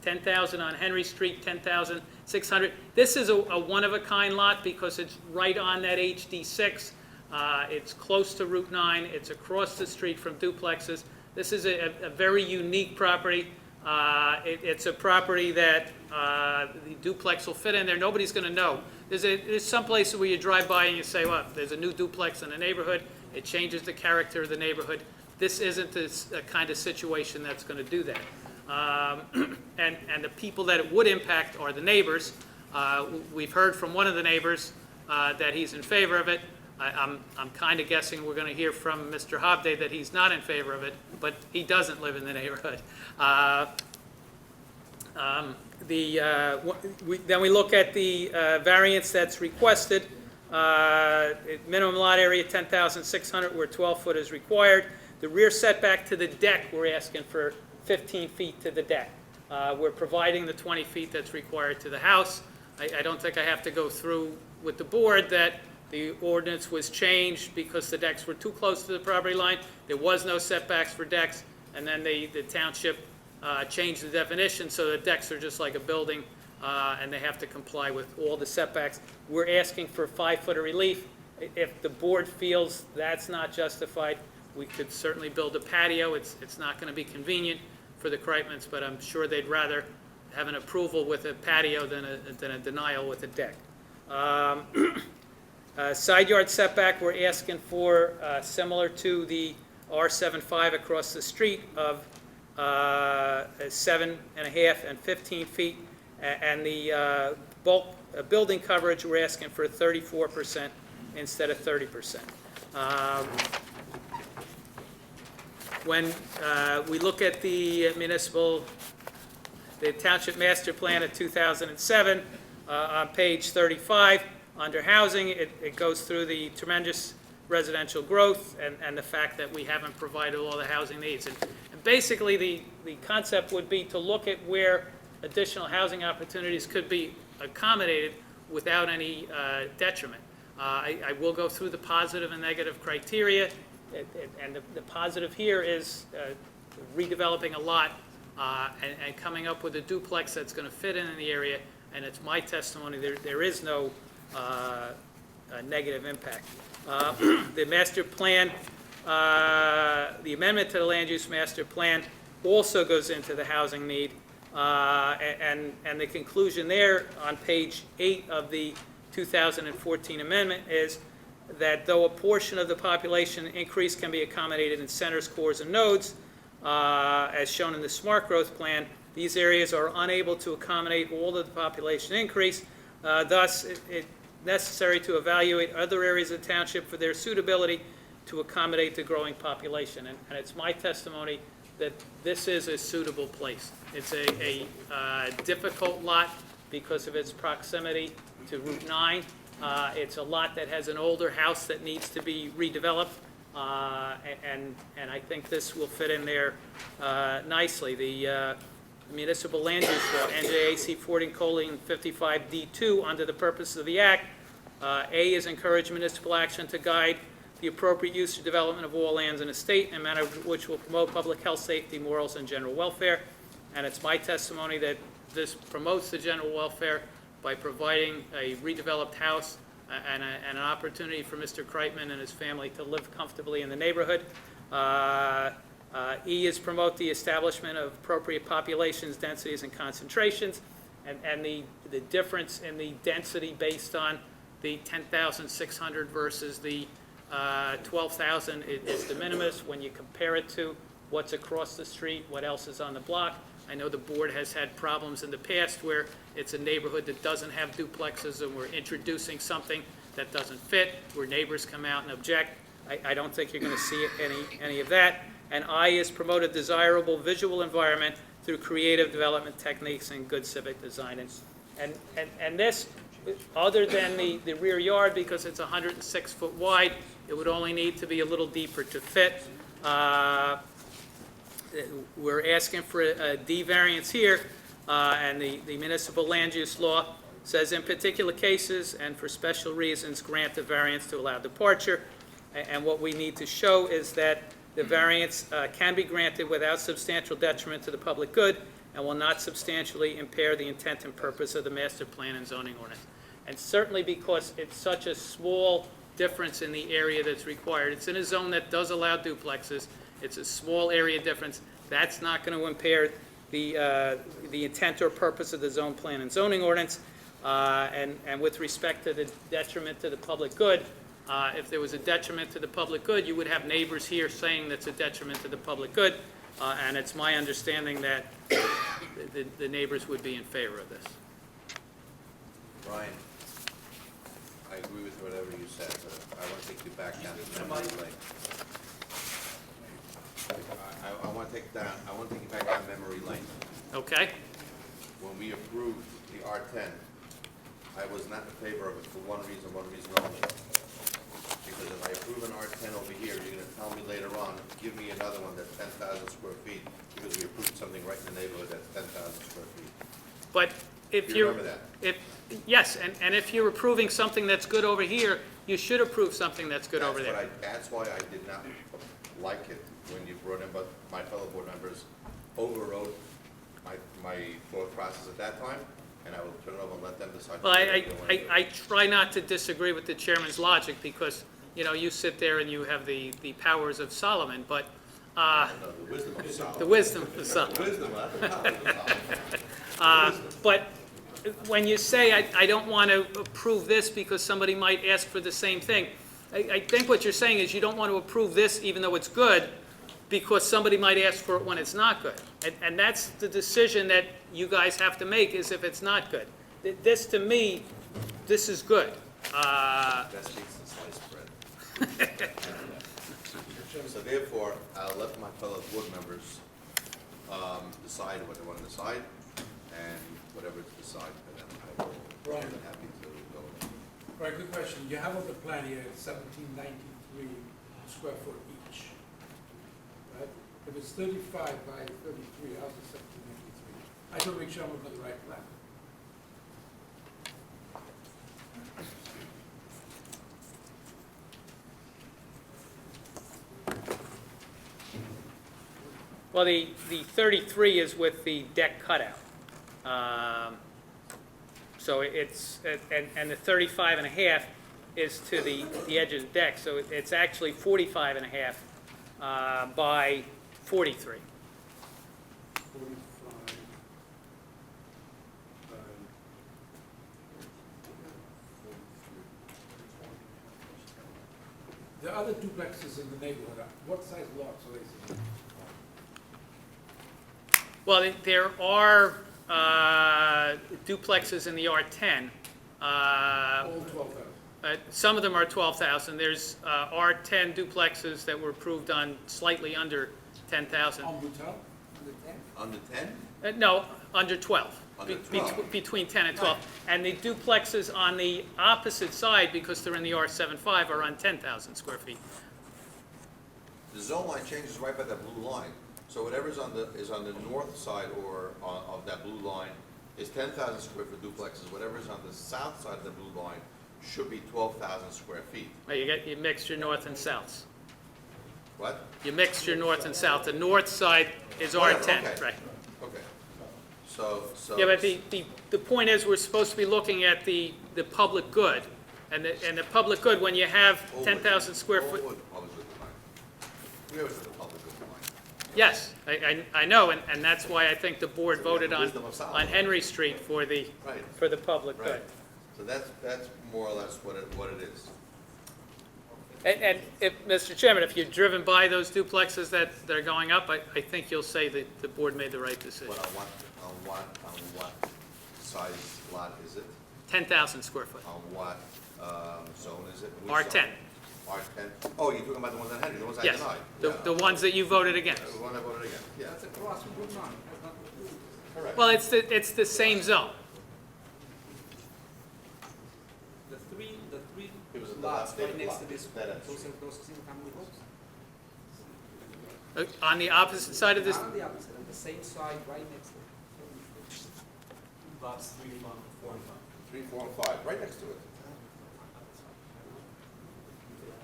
10,000 on Henry Street, 10,600. This is a one-of-a-kind lot because it's right on that HD6. It's close to Route 9. It's across the street from duplexes. This is a very unique property. It's a property that the duplex will fit in there. Nobody's going to know. There's some places where you drive by and you say, well, there's a new duplex in the neighborhood. It changes the character of the neighborhood. This isn't a kind of situation that's going to do that. And the people that it would impact are the neighbors. We've heard from one of the neighbors that he's in favor of it. I'm kind of guessing we're going to hear from Mr. Hobday that he's not in favor of it, but he doesn't live in the neighborhood. Then we look at the variance that's requested. Minimum lot area 10,600, where 12 foot is required. The rear setback to the deck, we're asking for 15 feet to the deck. We're providing the 20 feet that's required to the house. I don't think I have to go through with the board that the ordinance was changed because the decks were too close to the property line. There was no setbacks for decks, and then the township changed the definition so that decks are just like a building, and they have to comply with all the setbacks. We're asking for 5-foot of relief. If the board feels that's not justified, we could certainly build a patio. It's not going to be convenient for the Kreitmans, but I'm sure they'd rather have an approval with a patio than a denial with a deck. Side yard setback, we're asking for similar to the R75 across the street of 7.5 and 15 feet. And the bulk building coverage, we're asking for 34% instead of 30%. When we look at the the Township Master Plan of 2007, on page 35, under housing, it goes through the tremendous residential growth and the fact that we haven't provided all the housing needs. And basically, the concept would be to look at where additional housing opportunities could be accommodated without any detriment. I will go through the positive and negative criteria, and the positive here is redeveloping a lot and coming up with a duplex that's going to fit in the area, and it's my testimony there is no negative impact. The master plan, the amendment to the land use master plan also goes into the housing need, and the conclusion there on page 8 of the 2014 amendment is that though a portion of the population increase can be accommodated in centers, cores, and nodes, as shown in the smart growth plan, these areas are unable to accommodate all of the population increase. Thus, it's necessary to evaluate other areas of the township for their suitability to accommodate the growing population. And it's my testimony that this is a suitable place. It's a difficult lot because of its proximity to Route 9. It's a lot that has an older house that needs to be redeveloped, and I think this will fit in there nicely. The municipal land use law, NJAC 14:55D2, under the purpose of the Act, A is encourage municipal action to guide the appropriate use or development of all lands in a state in a manner which will promote public health, safety, morals, and general welfare. And it's my testimony that this promotes the general welfare by providing a redeveloped house and an opportunity for Mr. Kreitman and his family to live comfortably in the neighborhood. E is promote the establishment of appropriate populations, densities, and concentrations, and the difference in the density based on the 10,600 versus the 12,000 is de minimis when you compare it to what's across the street, what else is on the block. I know the board has had problems in the past where it's a neighborhood that doesn't have duplexes and we're introducing something that doesn't fit, where neighbors come out and object. I don't think you're going to see any of that. And I is promote a desirable visual environment through creative development techniques and good civic design. And this, other than the rear yard, because it's 106 foot wide, it would only need to be a little deeper to fit. We're asking for a D variance here, and the municipal land use law says in particular cases and for special reasons grant the variance to allow departure. And what we need to show is that the variance can be granted without substantial detriment to the public good and will not substantially impair the intent and purpose of the master plan and zoning ordinance. And certainly because it's such a small difference in the area that's required. It's in a zone that does allow duplexes. It's a small area difference. That's not going to impair the intent or purpose of the zone plan and zoning ordinance. And with respect to the detriment to the public good, if there was a detriment to the public good, you would have neighbors here saying that's a detriment to the public good. And it's my understanding that the neighbors would be in favor of this. Brian, I agree with whatever you said, but I want to take you back down to memory lane. I want to take you back down memory lane. Okay? When we approved the R10, I was not in favor of it for one reason only. Because if I approve an R10 over here, you're going to tell me later on, give me another one that's 10,000 square feet, because we approved something right in the neighborhood that's 10,000 square feet. But if You you remember that? Yes, and if you're approving something that's good over here, you should approve something that's good over there. That's why I did not like it when you brought in, but my fellow board members overrode my thought process at that time, and I will turn it over and let them decide. Well, I try not to disagree with the chairman's logic, because, you know, you sit there and you have the powers of Solomon, but, No, the wisdom of Solomon. the wisdom of Solomon. Wisdom, not the powers of Solomon. But when you say, I don't want to approve this because somebody might ask for the same thing, I think what you're saying is you don't want to approve this even though it's good, because somebody might ask for it when it's not good. And that's the decision that you guys have to make, is if it's not good. This, to me, this is good. Best eats and sliced bread. So therefore, I'll let my fellow board members decide what they want to decide, and whatever to decide, and then I will be Brian. happy to go. All right, good question. You have on the plan here 1793 square foot each, right? If it's 35 by 33, how's it 1793? I just want to make sure I'm looking at the right plan. Well, the 33 is with the deck cutout. So it's, and the 35 and a half is to the edge of the deck, so it's actually 45 and a half by 43. 45 by 43. The other duplexes in the neighborhood, what size lots are they? Well, there are duplexes in the R10. All 12,000. Some of them are 12,000. There's R10 duplexes that were approved on slightly under 10,000. On Boutel? Under 10? No, under 12. Under 12. Between 10 and 12. And the duplexes on the opposite side, because they're in the R75, are on 10,000 square feet. The zone line changes right by that blue line. So whatever's on the north side or of that blue line is 10,000 square foot duplexes. Whatever's on the south side of the blue line should be 12,000 square feet. Well, you mixed your north and souths. What? You mixed your north and south. The north side is Whatever, R10, okay. right? Okay. So. Yeah, but the point is, we're supposed to be looking at the public good. And the public good, when you have 10,000 square foot. We always have the public good in mind. Yes, I know, and that's why I think the board So we have voted the on wisdom of Solomon. Henry Street for the Right. public good. Right. So that's more or less what it is. And if, Mr. Chairman, if you've driven by those duplexes that are going up, I think you'll say that the board made the right decision. But on what size lot is it? 10,000 square foot. On what zone is it? Which R10. zone? R10? Oh, you're talking about the ones on Henry, the ones I Yes, denied? the ones that you voted against. The one I voted against, yeah. That's across from Route 9. That's not the blue. Correct. Well, it's the same zone. The three It was a lots right dilapidated next lot. to this, That is those true. single-family homes. On the opposite side of this, Not on the opposite, on the same side, right next to it. Lots 3, 4, and 5. 3, 4, and 5, right next to it.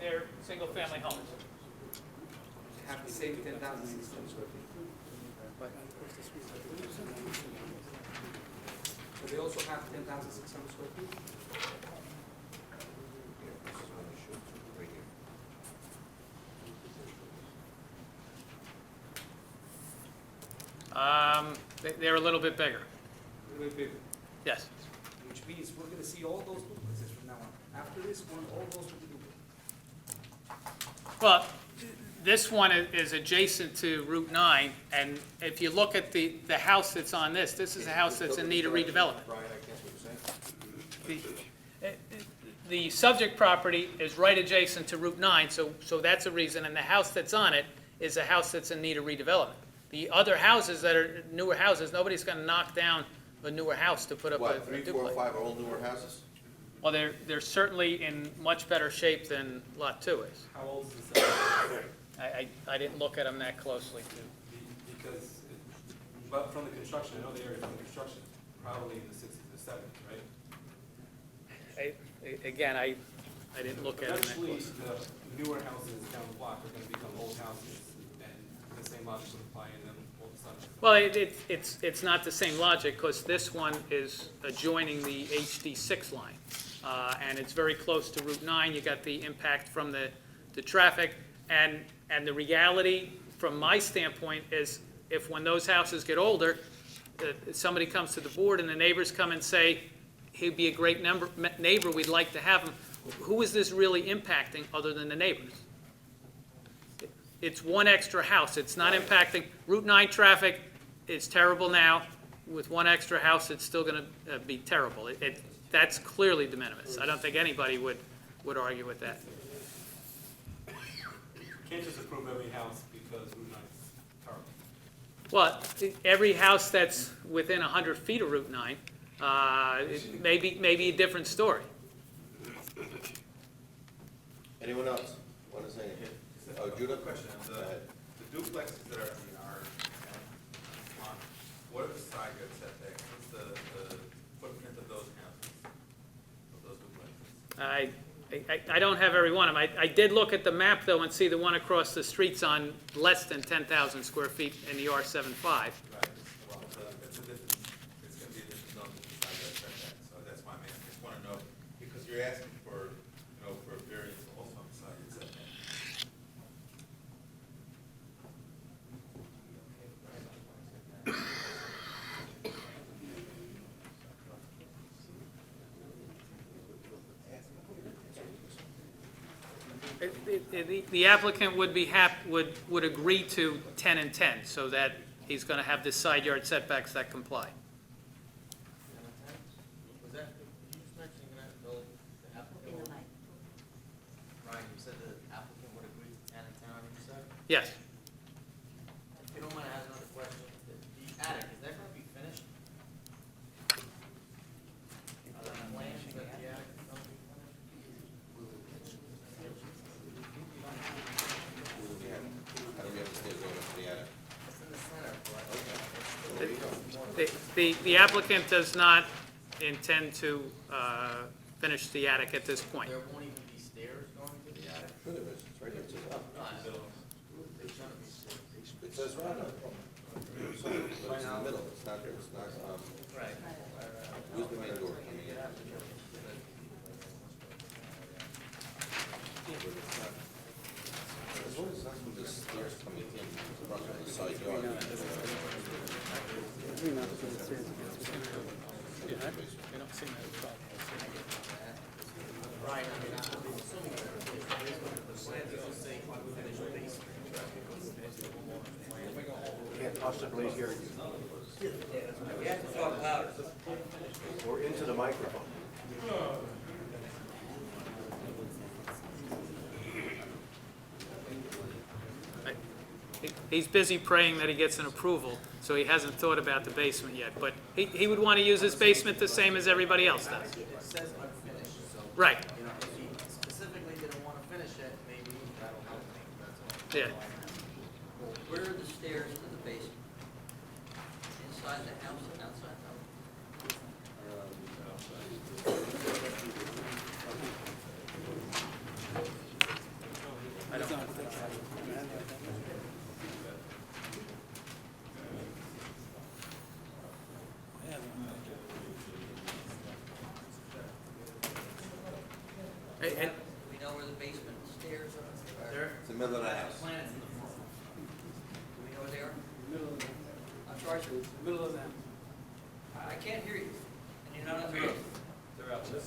they're single-family homes. They have the same 10,600 square feet. But they also have 10,600 square feet. Right here. They're a little bit bigger, A little bit bigger. yes. Which means we're gonna see all those duplexes from now on. After this one, all those will be duplexes. Well, this one is adjacent to Route 9, and if you look at the house that's on this is a house that's in need of redevelopment. Brian, I can't what you're saying. The subject property is right adjacent to Route 9, so that's a reason, and the house that's on it is a house that's in need of redevelopment. The other houses that are newer houses, nobody's gonna knock down a newer house to put up a What, 3, 4, duplex. 5 are all newer houses? Well, they're certainly in much better shape than Lot 2 is. How old is this? I didn't look at them that closely, too. Because, but from the construction, I know the area from the construction, probably in the 60s or 70s, right? Again, I didn't look at it that Eventually, close. the newer houses down the block are gonna become old houses, and the same logic would apply in them all of a sudden. Well, it's not the same logic, because this one is adjoining the HD6 line. And it's very close to Route 9. You got the impact from the traffic. And the reality, from my standpoint, is if when those houses get older, somebody comes to the board and the neighbors come and say, he'd be a great neighbor, we'd like to have him, who is this really impacting other than the neighbors? It's one extra house. It's not impacting. Route 9 traffic is terrible now. With one extra house, it's still going to be terrible. That's clearly de minimis. I don't think anybody would argue with that. You can't just approve every house because Route 9 is terrible. Well, every house that's within 100 feet of Route 9, it may be a different story. Anyone else want to say anything? Oh, Judah? Question, the duplexes that are in our town, what are the side yard setbacks? What's the footprint of those houses, of those duplexes? I don't have every one of them. I did look at the map, though, and see the one across the street's on less than 10,000 square feet in the R75. Right, well, it's a different, it's gonna be a different zone than the side yard setback, so that's why I just wanna know, because you're asking for, for a variance also on the side yard setback. The applicant would be would agree to 10 and 10, so that he's going to have the side yard setbacks that comply. Was that, you just mentioning that, Bill, the applicant would, Ryan, you said the applicant would agree to 10 and 10 on each side? Yes. If you don't mind, I have another question. The attic, is that gonna be finished? Are there plans that the attic is gonna be finished? How do we have the stairs going up to the attic? It's in the center, but. There you go. The applicant does not intend to finish the attic at this point. There won't even be stairs going to the attic? Sure there is, it's right here, it says up. No, there's gonna be stairs. It says right up. So, but it's in the middle, it's not, Right. who's the main door coming in? As long as it's not from the stairs coming in, from the side yard. Right, I mean, I'm assuming that the plan doesn't say unfinished basement. Can't possibly hear you. We have to talk louder. Or into the microphone. He's busy praying that he gets an approval, so he hasn't thought about the basement yet. But he would want to use his basement the same as everybody else does. It says unfinished, so. Right. You know, if he specifically didn't want to finish it, maybe that'll help me, that's all. Yeah. Where are the stairs to the basement? Inside the house and outside the house? I don't know. And Do we know where the basement stairs are? There? It's the middle of the house. Planets in the front. Do we know where they are? Middle of the, I'm sorry, sir. middle of them. I can't hear you. And you're not on the road. They're outside.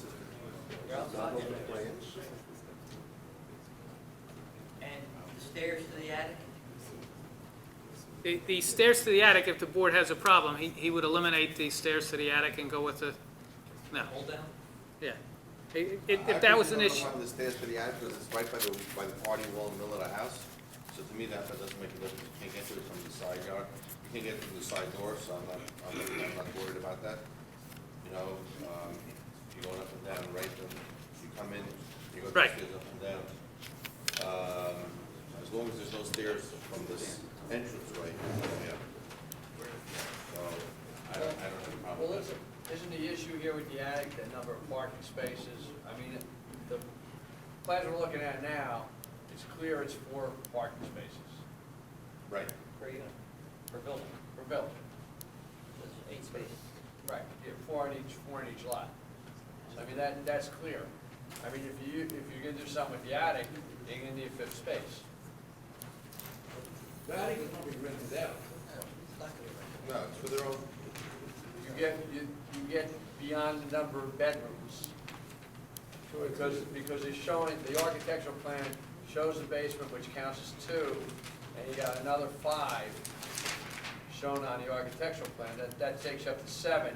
They're outside. And the stairs to the attic? the stairs to the attic, if the board has a problem, he would eliminate the stairs to the attic and go with the, no, Hold down? yeah. If that was an issue. I personally don't want the stairs to the attic because it's right by the party wall in the middle of the house. So to me, that doesn't make a difference. You can't get to it from the side yard. You can get it from the side door, so I'm not worried about that. You know, you're going up and down, right, and you come in, you go Right. upstairs up and down. As long as there's no stairs from this entrance way, yeah. So, I don't have a problem Well, with that. isn't the issue here, with the attic, the number of parking spaces. I mean, the plans we're looking at now, it's clear it's 4 parking spaces Right. Per unit, per building, per building. that's 8 spaces. Right, yeah, 4 in each lot. So I mean, that's clear. I mean, if you're gonna do something with the attic, you're gonna need a 5th space. The attic is not being rented out. No, it's for their own, You get beyond the number of bedrooms. Because it's showing, the architectural plan shows the basement, which counts as 2, and you got another 5 shown on the architectural plan. That takes you up to 7.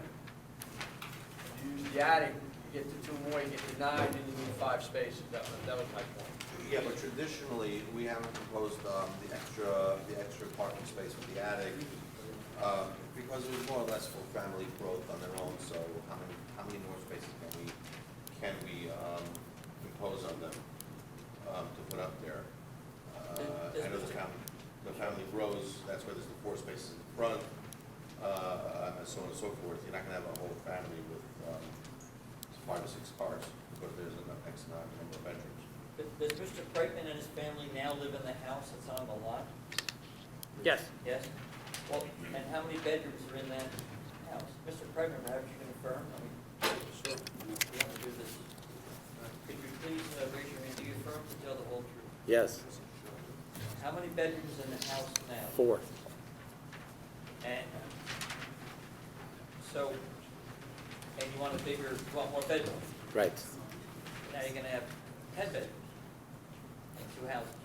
If you use the attic, you get to 2 more, you get to 9, then you need 5 spaces. That was my point. yeah, but traditionally, we haven't proposed the extra parking space for the attic, because it was more or less for family growth on their own, so how many more spaces can we impose on them to put up there? I know the family grows, that's where there's the 4 spaces in the front, and so on and so forth. You're not gonna have a whole family with 5 or 6 cars, because there's an X amount number of bedrooms. Does Mr. Kreitman and his family now live in the house that's on the lot? Yes. Yes? Well, and how many bedrooms are in that house? Mr. Kreitman, perhaps you can affirm, I mean, sure, we want to do this. Could you please raise your hand, do you affirm to tell the whole truth? Yes, How many bedrooms in the house now? 4. And, so, and you want more bedrooms? Right. Now you're gonna have 10 bedrooms and 2 houses.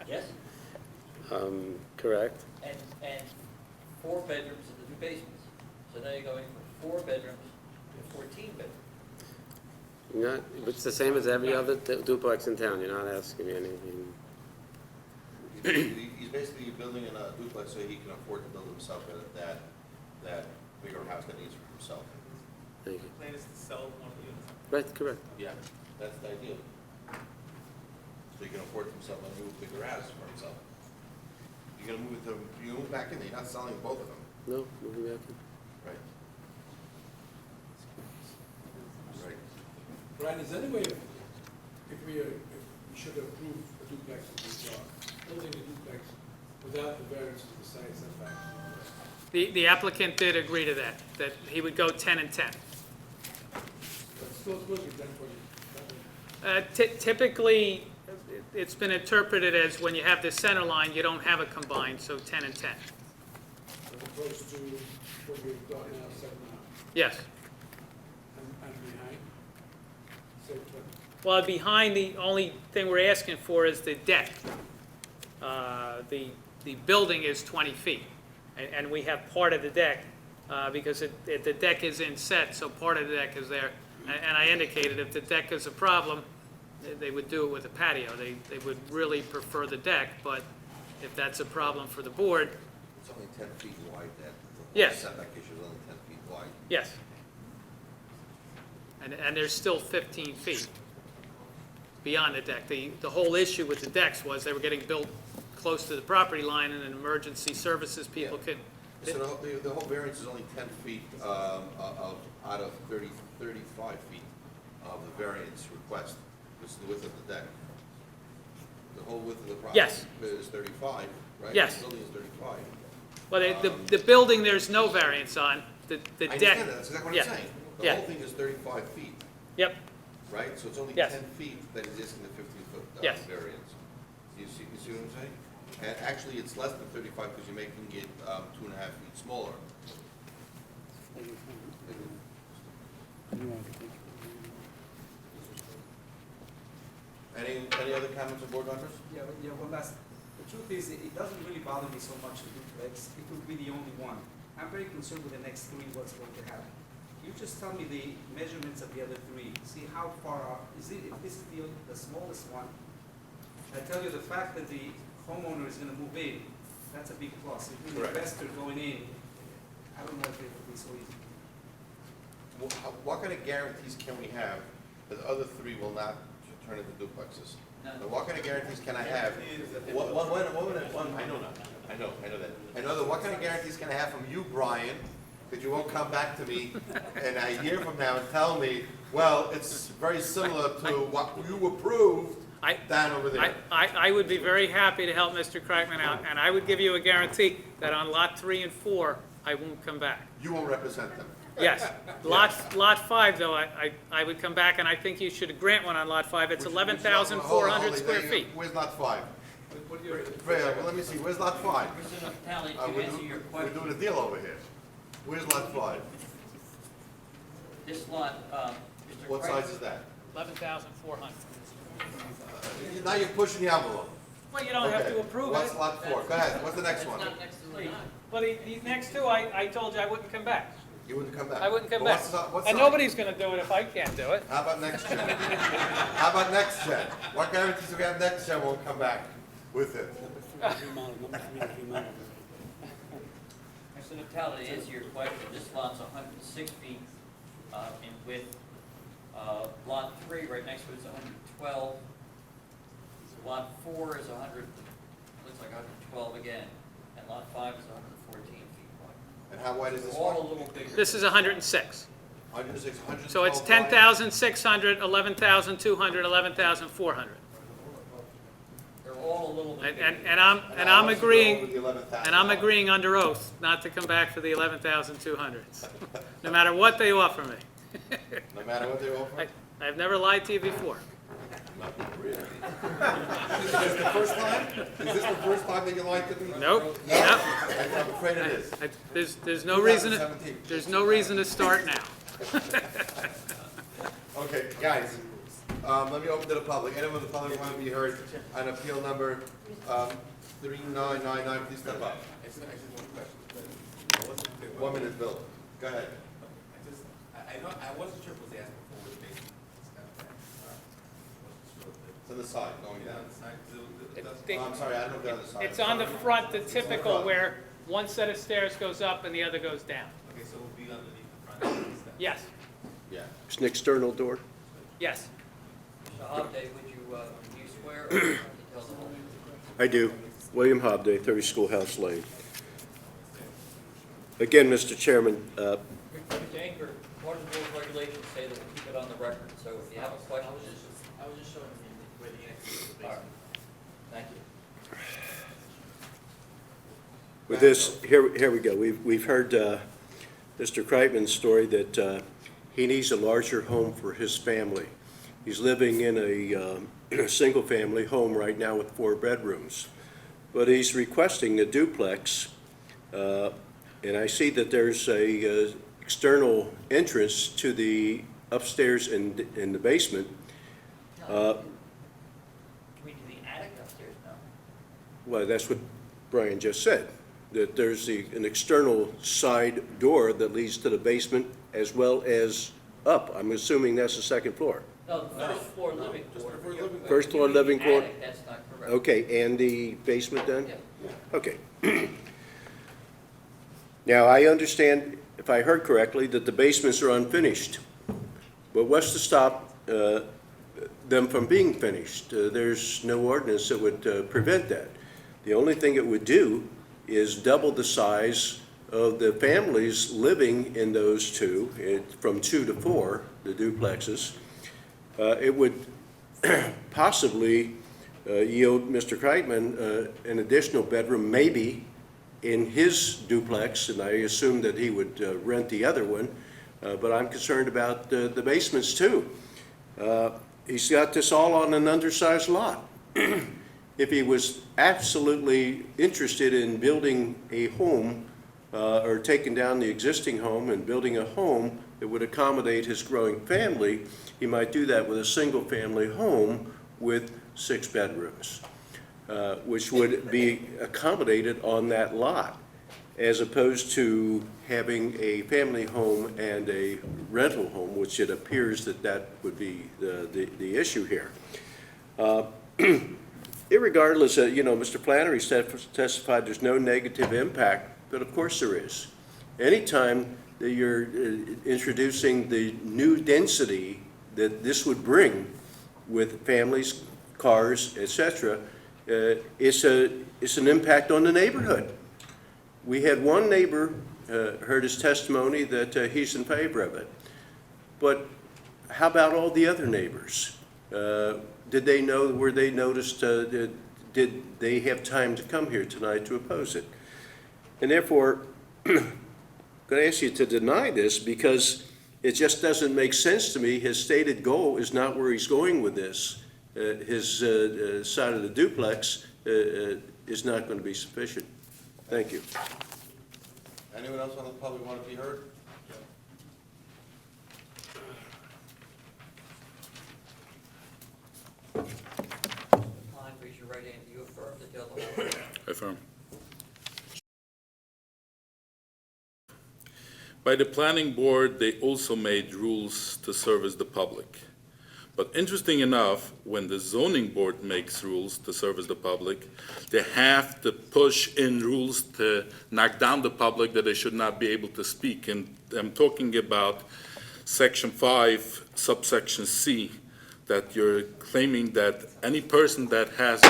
Yes? Correct. And 4 bedrooms in the 2 basements. So now you're going from 4 bedrooms to 14 bedrooms. Not, it's the same as every other duplex in town. You're not asking me anything. He's basically building a duplex so he can afford to build himself that bigger house that he needs for himself. Thank you. Plan is to sell one of the units. Right, correct. Yeah, that's the idea. So he can afford himself a new bigger house for himself. You're gonna move back in there, you're not selling both of them. No, moving back in. Right. Right. Brian, is there any way, if we should approve a duplex in this law, building a duplex without the variance to the side setbacks? The applicant did agree to that he would go 10 and 10. But still supposed to be 10/20. Typically, it's been interpreted as when you have the center line, you don't have a combined, so 10 and 10. As opposed to what we've got now, 7.5. Yes. And behind, say 20. Well, behind, the only thing we're asking for is the deck. The building is 20 feet, and we have part of the deck, because the deck is inset, so part of the deck is there. And I indicated if the deck is a problem, they would do it with a patio. They would really prefer the deck, but if that's a problem for the board, It's only 10 feet wide, that. Yes. Setback issue is only 10 feet wide. yes. And there's still 15 feet beyond the deck. The whole issue with the decks was they were getting built close to the property line, and in emergency services, people could. So the whole variance is only 10 feet out of 35 feet of the variance request, which is the width of the deck. The whole width of the property Yes. is 35, right? Yes. The building is 35. Well, the building, there's no variance on. The I deck. understand that, that's exactly what yeah, I'm saying. The yeah. whole thing is 35 feet, Yep, right? So it's only Yes. 10 feet that is asking the 15-foot Yes. variance. You see what I'm saying? And actually, it's less than 35 because you're making it 2.5 feet smaller. Any other comments on board members? Yeah, one last. The truth is, it doesn't really bother me so much the duplex. It will be the only one. I'm very concerned with the next 3, what's going to happen. You just tell me the measurements of the other 3. See how far out, if this is the smallest one, I tell you the fact that the homeowner is going to move in, that's a big plus. If you're an Correct. investor going in, I don't know if it will be so easy. What kind of guarantees can we have that the other 3 will not turn into duplexes? Now, what kind of guarantees can I have? I know that. I know that. In other words, what kind of guarantees can I have from you, Brian, that you won't come back to me in a year from now and tell me, well, it's very similar to what you approved down over there. I would be very happy to help Mr. Kreitman out, and I would give you a guarantee that on lot 3 and 4, I won't come back. You won't represent them. Yes. Lot 5, though, I would come back, and I think you should grant one on lot 5. It's 11,400 square feet. Where's lot 5? Well, let me see, where's lot 5? Mr. Natale, to answer your We're question, doing a deal over here. Where's lot 5? this lot, Mr. What Kreitman- size is that? 11,400. Now you're pushing the envelope. Well, you don't have Okay. to approve it. What's lot 4? Go ahead, what's the next one? Well, these next two, I told you I wouldn't come back. You wouldn't come back? I wouldn't come Well, back. what's And the- nobody's gonna do it if I can't do it. How about next gen? How about next gen? What guarantees do we have next gen won't come back with it? Mr. Natale, to answer your question, this lot's 106 feet in width. Lot 3, right next to it, is 112. Lot 4 is 100, looks like 112 again, and lot 5 is 114 feet wide. And how wide is this They're all one? a little bigger. This is 106. 106, 112 So it's wide. 10,600, 11,200, 11,400. They're all a little bit bigger. And I'm what's the goal agreeing, with the 11,000? and I'm agreeing under oath not to come back for the 11,200s, no matter what they offer me. No matter what they offer? I've never lied to you before. Not really. Is this the first time? Is this the first time that you lied to me? Nope. No? Nope. I'm afraid it is. There's no reason, 2017. there's no reason to start now. Okay, guys, let me open to the public. Anyone in the public want to be heard on appeal number 3999, please step up. I just one question. I wasn't clear. 1 minute, Bill. Go ahead. I wasn't sure if it was asked before with the basement. It's on the side, going down. It- I'm sorry, I don't know the other side. It's on the front, the typical where one set of stairs goes up and the other goes down. Okay, so it'll be underneath the front. Yes, Yeah. It's an external door. yes. Mr. Hobday, would you swear or tell the whole? I do. William Hobday, 30 Schoolhouse Lane. Again, Mr. Chairman, Mr. Anchor, part of the rules and regulations say that we keep it on the record, so if you have a question, I was just showing him where the exit is. all right. Thank you. with this, here we go. We've heard Mr. Kreitman's story that he needs a larger home for his family. He's living in a single-family home right now with 4 bedrooms, but he's requesting a duplex, and I see that there's a external entrance to the upstairs and in the basement. Can we do the attic upstairs now? Well, that's what Brian just said, that there's an external side door that leads to the basement as well as up. I'm assuming that's the second floor. No, the first floor living quarter. First floor living quarter? Attic, that's not correct. Okay, and the basement then? Yeah. Okay. Now, I understand, if I heard correctly, that the basements are unfinished. But what's to stop them from being finished? There's no ordinance that would prevent that. The only thing it would do is double the size of the families living in those two, from 2 to 4, the duplexes. It would possibly yield Mr. Kreitman an additional bedroom, maybe in his duplex, and I assume that he would rent the other one, but I'm concerned about the basements too. He's got this all on an undersized lot. If he was absolutely interested in building a home or taking down the existing home and building a home that would accommodate his growing family, he might do that with a single-family home with 6 bedrooms, which would be accommodated on that lot, as opposed to having a family home and a rental home, which it appears that would be the issue here. Irregardless, Mr. Flannery testified there's no negative impact, but of course there is. Anytime that you're introducing the new density that this would bring with families, cars, etc., it's an impact on the neighborhood. We had one neighbor heard his testimony that he's in favor of it. But how about all the other neighbors? Did they know, were they noticed, did they have time to come here tonight to oppose it? And therefore, I'm going to ask you to deny this because it just doesn't make sense to me. His stated goal is not where he's going with this. His side of the duplex is not going to be sufficient. Thank you. Anyone else on the public want to be heard? Klein, raise your right hand. Do you affirm to tell the whole truth? Affirm. By the planning board, they also made rules to service the public. But interesting enough, when the zoning board makes rules to service the public, they have to push in rules to knock down the public that they should not be able to speak. And I'm talking about section 5, subsection C, that you're claiming that any person that has.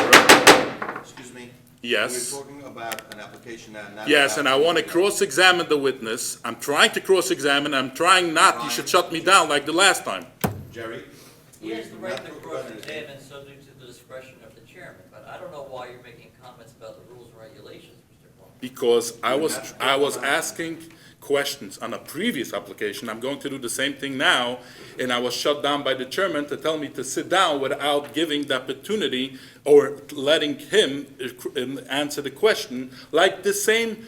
Excuse me? Yes. We're talking about an application that. Yes, and I want to cross-examine the witness. I'm trying to cross-examine, I'm trying not, you should shut me down like the last time. Jerry? He has the right to cross-examine subject to the discretion of the chairman, but I don't know why you're making comments about the rules and regulations, Mr. Klein. Because I was asking questions on a previous application. I'm going to do the same thing now, and I was shut down by the chairman to tell me to sit down without giving the opportunity or letting him answer the question, like the same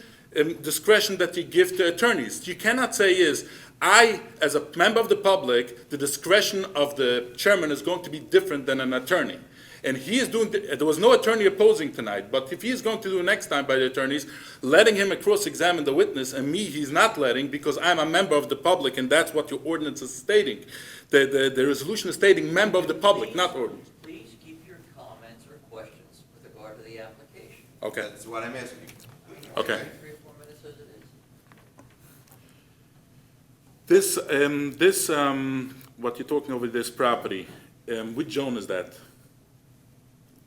discretion that you give to attorneys. You cannot say I, as a member of the public, the discretion of the chairman is going to be different than an attorney. And he is doing, there was no attorney opposing tonight, but if he is going to do next time by the attorneys, letting him cross-examine the witness, and me he's not letting, because I'm a member of the public, and that's what your ordinance is stating. The resolution is stating member of the public, not ordinance. Please keep your comments or questions with regard to the application. Okay. That's what I'm asking you. Okay. 3 or 4 minutes as it is. What you're talking over this property, which zone is that?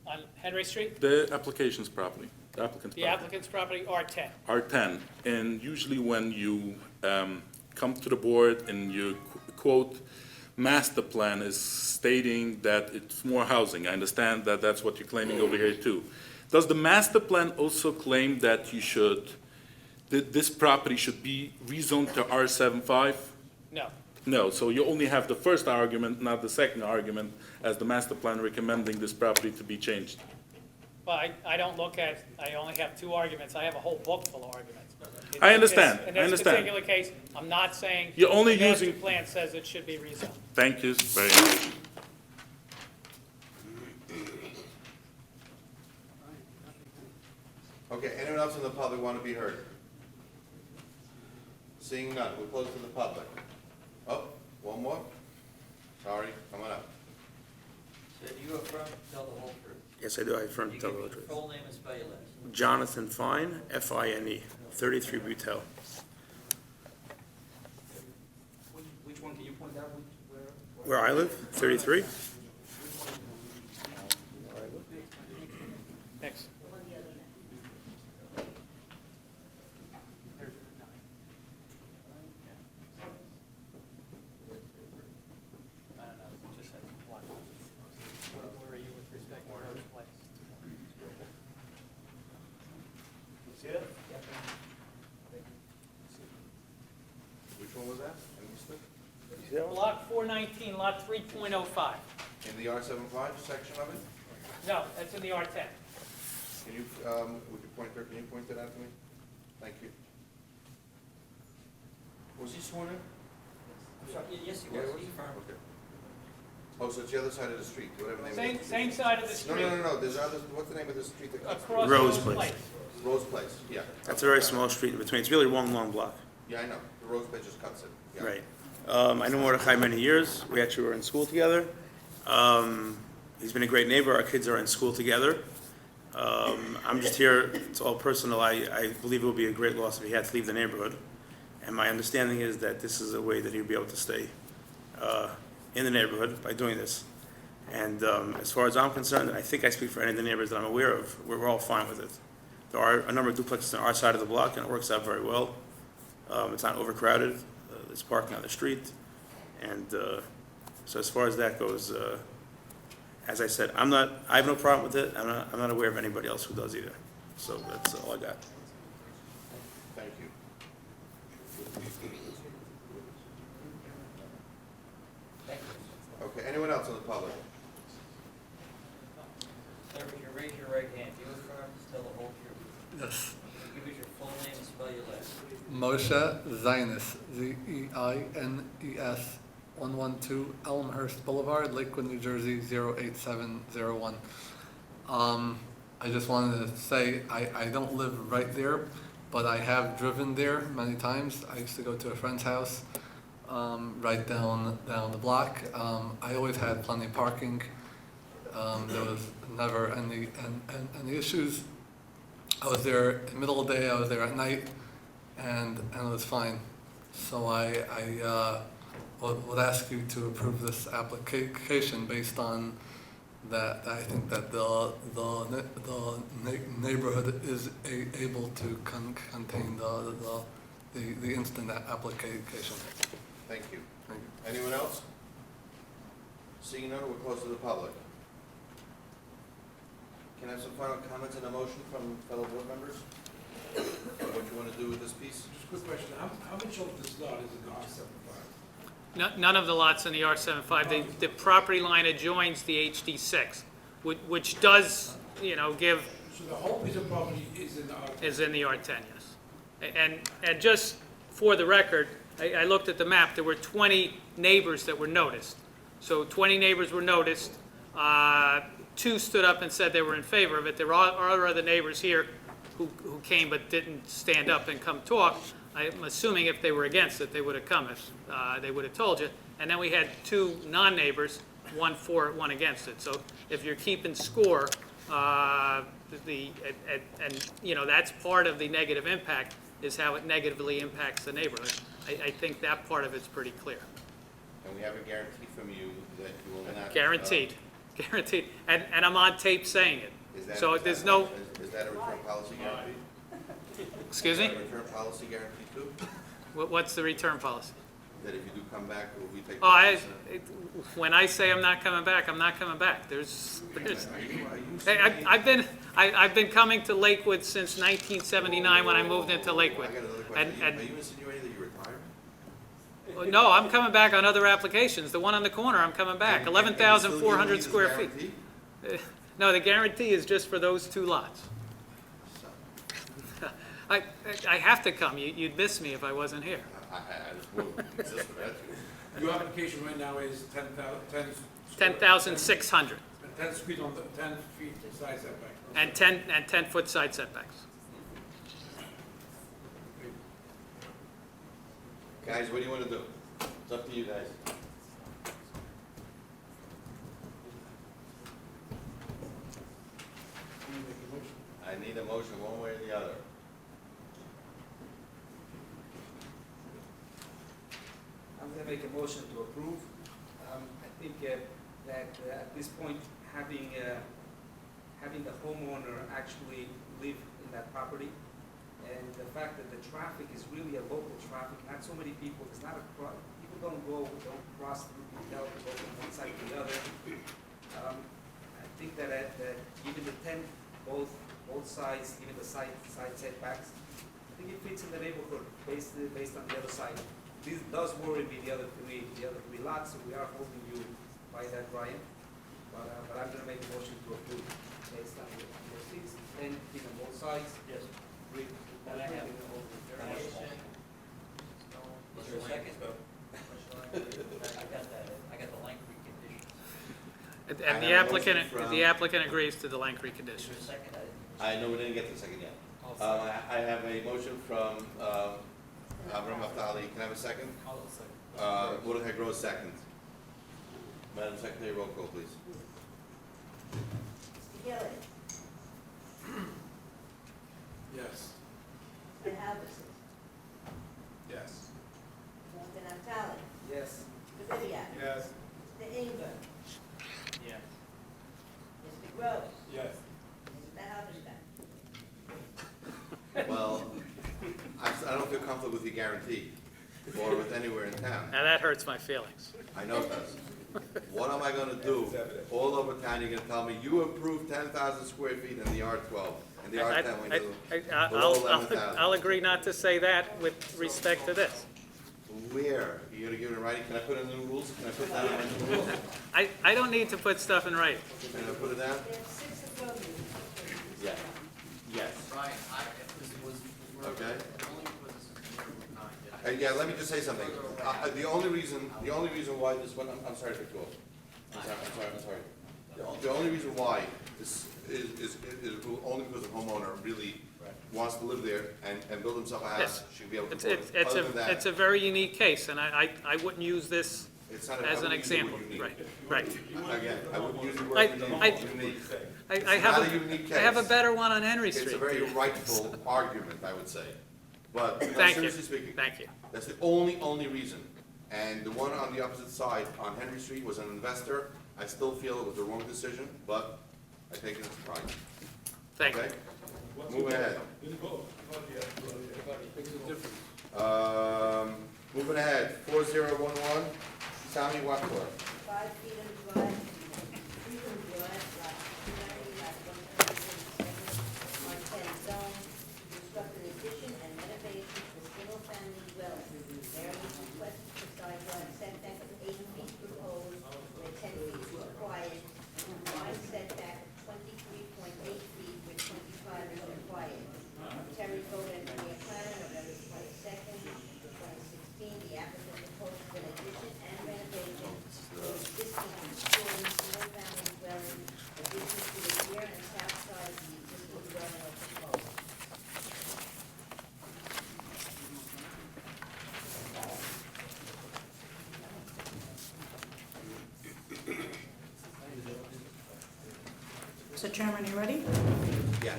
On Henry Street, The application's property, the applicant's the property. applicant's property, R10. R10, and usually when you come to the board and you quote, master plan is stating that it's more housing. I understand that that's what you're claiming over here too. Does the master plan also claim that this property should be rezoned to R75? No. No, so you only have the first argument, not the second argument, as the master plan recommending this property to be changed. Well, I don't look at, I only have 2 arguments. I have a whole book full of arguments. I understand, In I this understand. particular case, I'm not saying You're only the master using- plan says it should be rezoned. Thank you very much. Okay, anyone else in the public want to be heard? Seeing none, we're closed to the public. Oh, one more? Sorry, come on up. So do you affirm to tell the whole truth? Yes, I do. I affirm to You tell give the me truth. your full name and spell your last name. Jonathan Fine, F-I-N-E, 33 Butel. Which one can you point out, Where I live, 33? Next. I don't know, just have one. Where are you with respect to Rose Place? Which one was that? I missed it. Block 419, lot 3.05. In the R75 section of it? No, that's in the R10. Can you, with your pointer, can you point that out to me? Thank you. Was he sworn in? Yes, he Yeah, was. was He he? affirmed. Okay. Oh, so it's the other side of the street, whatever the name of Same it. side of the street. No, there's other, what's the name of the street that cuts? Across Rose Rose Place. Place. Rose Place, yeah. That's a very small street in between. It's really one long block. Yeah, I know, the Rose Place just cuts it, yeah. Right. I know Mordechai many years. We actually were in school together. He's been a great neighbor. Our kids are in school together. I'm just here, it's all personal. I believe it would be a great loss if he had to leave the neighborhood. And my understanding is that this is a way that he'll be able to stay in the neighborhood by doing this. And as far as I'm concerned, and I think I speak for any of the neighbors that I'm aware of, we're all fine with it. There are a number of duplexes on our side of the block, and it works out very well. It's not overcrowded. There's parking on the street. And so as far as that goes, as I said, I have no problem with it. I'm not aware of anybody else who does either. So that's all I got. Thank you. Okay, anyone else in the public? Sir, would you raise your right hand? Do you affirm to tell the whole truth? Yes. Give us your full name and spell your last. Moshe Zainis, Zeines, 112 Elmhurst Boulevard, Lakewood, New Jersey, 08701. I just wanted to say, I don't live right there, but I have driven there many times. I used to go to a friend's house right down the block. I always had plenty of parking. There was never any issues. I was there in the middle of the day, I was there at night, and it was fine. So I would ask you to approve this application based on that. I think that the neighborhood is able to contain the instant application. Thank you. Anyone else? Seeing none, we're close to the public. Can I have some final comments and a motion from fellow board members? What you want to do with this piece? Just a quick question, how much of this lot is in R75? None of the lots in the R75. The property line adjoins the HD6, which does, give, So the whole piece of property is in the R? is in the R10, yes. And just for the record, I looked at the map, there were 20 neighbors that were noticed. So 20 neighbors were noticed, 2 stood up and said they were in favor of it. There are other neighbors here who came but didn't stand up and come talk. I'm assuming if they were against it, they would have come, if they would have told you. And then we had 2 non-neighbors, 1 for it, 1 against it. So if you're keeping score, that's part of the negative impact, is how it negatively impacts the neighborhood. I think that part of it's pretty clear. And we have a guarantee from you that you will not. Guaranteed, guaranteed. And I'm on tape saying it. Is that- So is there's that- no, Is that a return policy guarantee? excuse me? Is that a return policy guarantee too? What's the return policy? That if you do come back, will we take? Oh, 5%? when I say I'm not coming back, I'm not coming back. Are you Hey, I've been coming to Lakewood since 1979 when I moved into Lakewood. I got another question. And, Are you insinuating that you're retired? no, I'm coming back on other applications. The one on the corner, I'm coming back. 11,400 square feet. No, the guarantee is just for those 2 lots. I have to come. You'd miss me if I wasn't here. I just won't insist on that. Your application right now is 10,000. 10,600 And 10 feet on the, 10 feet side setback. and 10-foot side setbacks. Guys, what do you want to do? It's up to you guys. I need a motion one way or the other. I'm gonna make a motion to approve. I think that at this point, having the homeowner actually live in that property, and the fact that the traffic is really a local traffic, not so many people, it's not people don't cross through Bethel to go from one side to the other. I think that given the 10, both sides, given the side setbacks, I think it fits in the neighborhood based on the other side. This does worry me, the other three lots, so we are holding you by that, Brian. But I'm gonna make a motion to approve based on those things, 10 feet on both sides. Yes. Brick, And I have- determination. Is there a second? I got that. I got the lengthy conditions. And I the have a motion applicant, from- the applicant agrees to the Langley Is there conditions. a second? I know we didn't get to the second yet. I have a motion from Avram Naftali. Can I have a second? Mordechai Gross, second. Madam Secretary, roll call, please. Mr. Gillis. Yes. Mr. Halverson. Yes. Mr. Naftali. Yes. Mr. Ribbiat. Yes. Mr. Inger. Yes. Mr. Gross. Yes. Mr. Halverson. Well, I don't feel comfortable with your guarantee, or with anywhere in town. Now, that hurts my feelings. I know it does. What am I gonna do? All over town, you're gonna tell me, you approved 10,000 square feet in the R12, and the R10 when you below 11,000. I'll agree not to say that with respect to this. Where? You gonna give it in writing? Can I put in the new rules? Can I put that in the rules? I don't need to put stuff in writing. Can I put it down? There's 6 of those. Yeah. Yes. Brian, because it was, Okay. only because this is number 9, did I? Yeah, let me just say something. The only reason why this one, I'm sorry for you. I'm sorry. The only reason why this is only because the homeowner really wants to live there and build himself a house, Yes. should be able to. It's Other than that, it's a very unique case, and I wouldn't use this it's not as an I wouldn't use the word example. unique. Right. Again, I wouldn't use the I- word I- unique. I It's have not a unique I have a case. better one on Henry It's Street. a very rightful argument, I would say. But no, Thank you. seriously speaking. Thank you. That's the only reason. And the one on the opposite side on Henry Street was an investor. I still feel it was the wrong decision, but I take it as pride. Thank you. Okay? Move ahead. Moving ahead, 4011, Sammy Wackler. 5 feet of drive, 3 room drive, lot 290, lot 137, R10 zone, to construct an addition and renovation to a single-family dwelling. Variance requested for side yard setback of 8 feet proposed, where 10 feet is required, and combined setback of 23.8 feet, where 25 is required. Terry Gold, engineer planner, November 22nd, 2016, the applicant proposed an addition and renovation to an existing two-story single-family dwelling, addition to the rear and south side of the existing dwelling are proposed. Mr. Chairman, you ready? Yeah.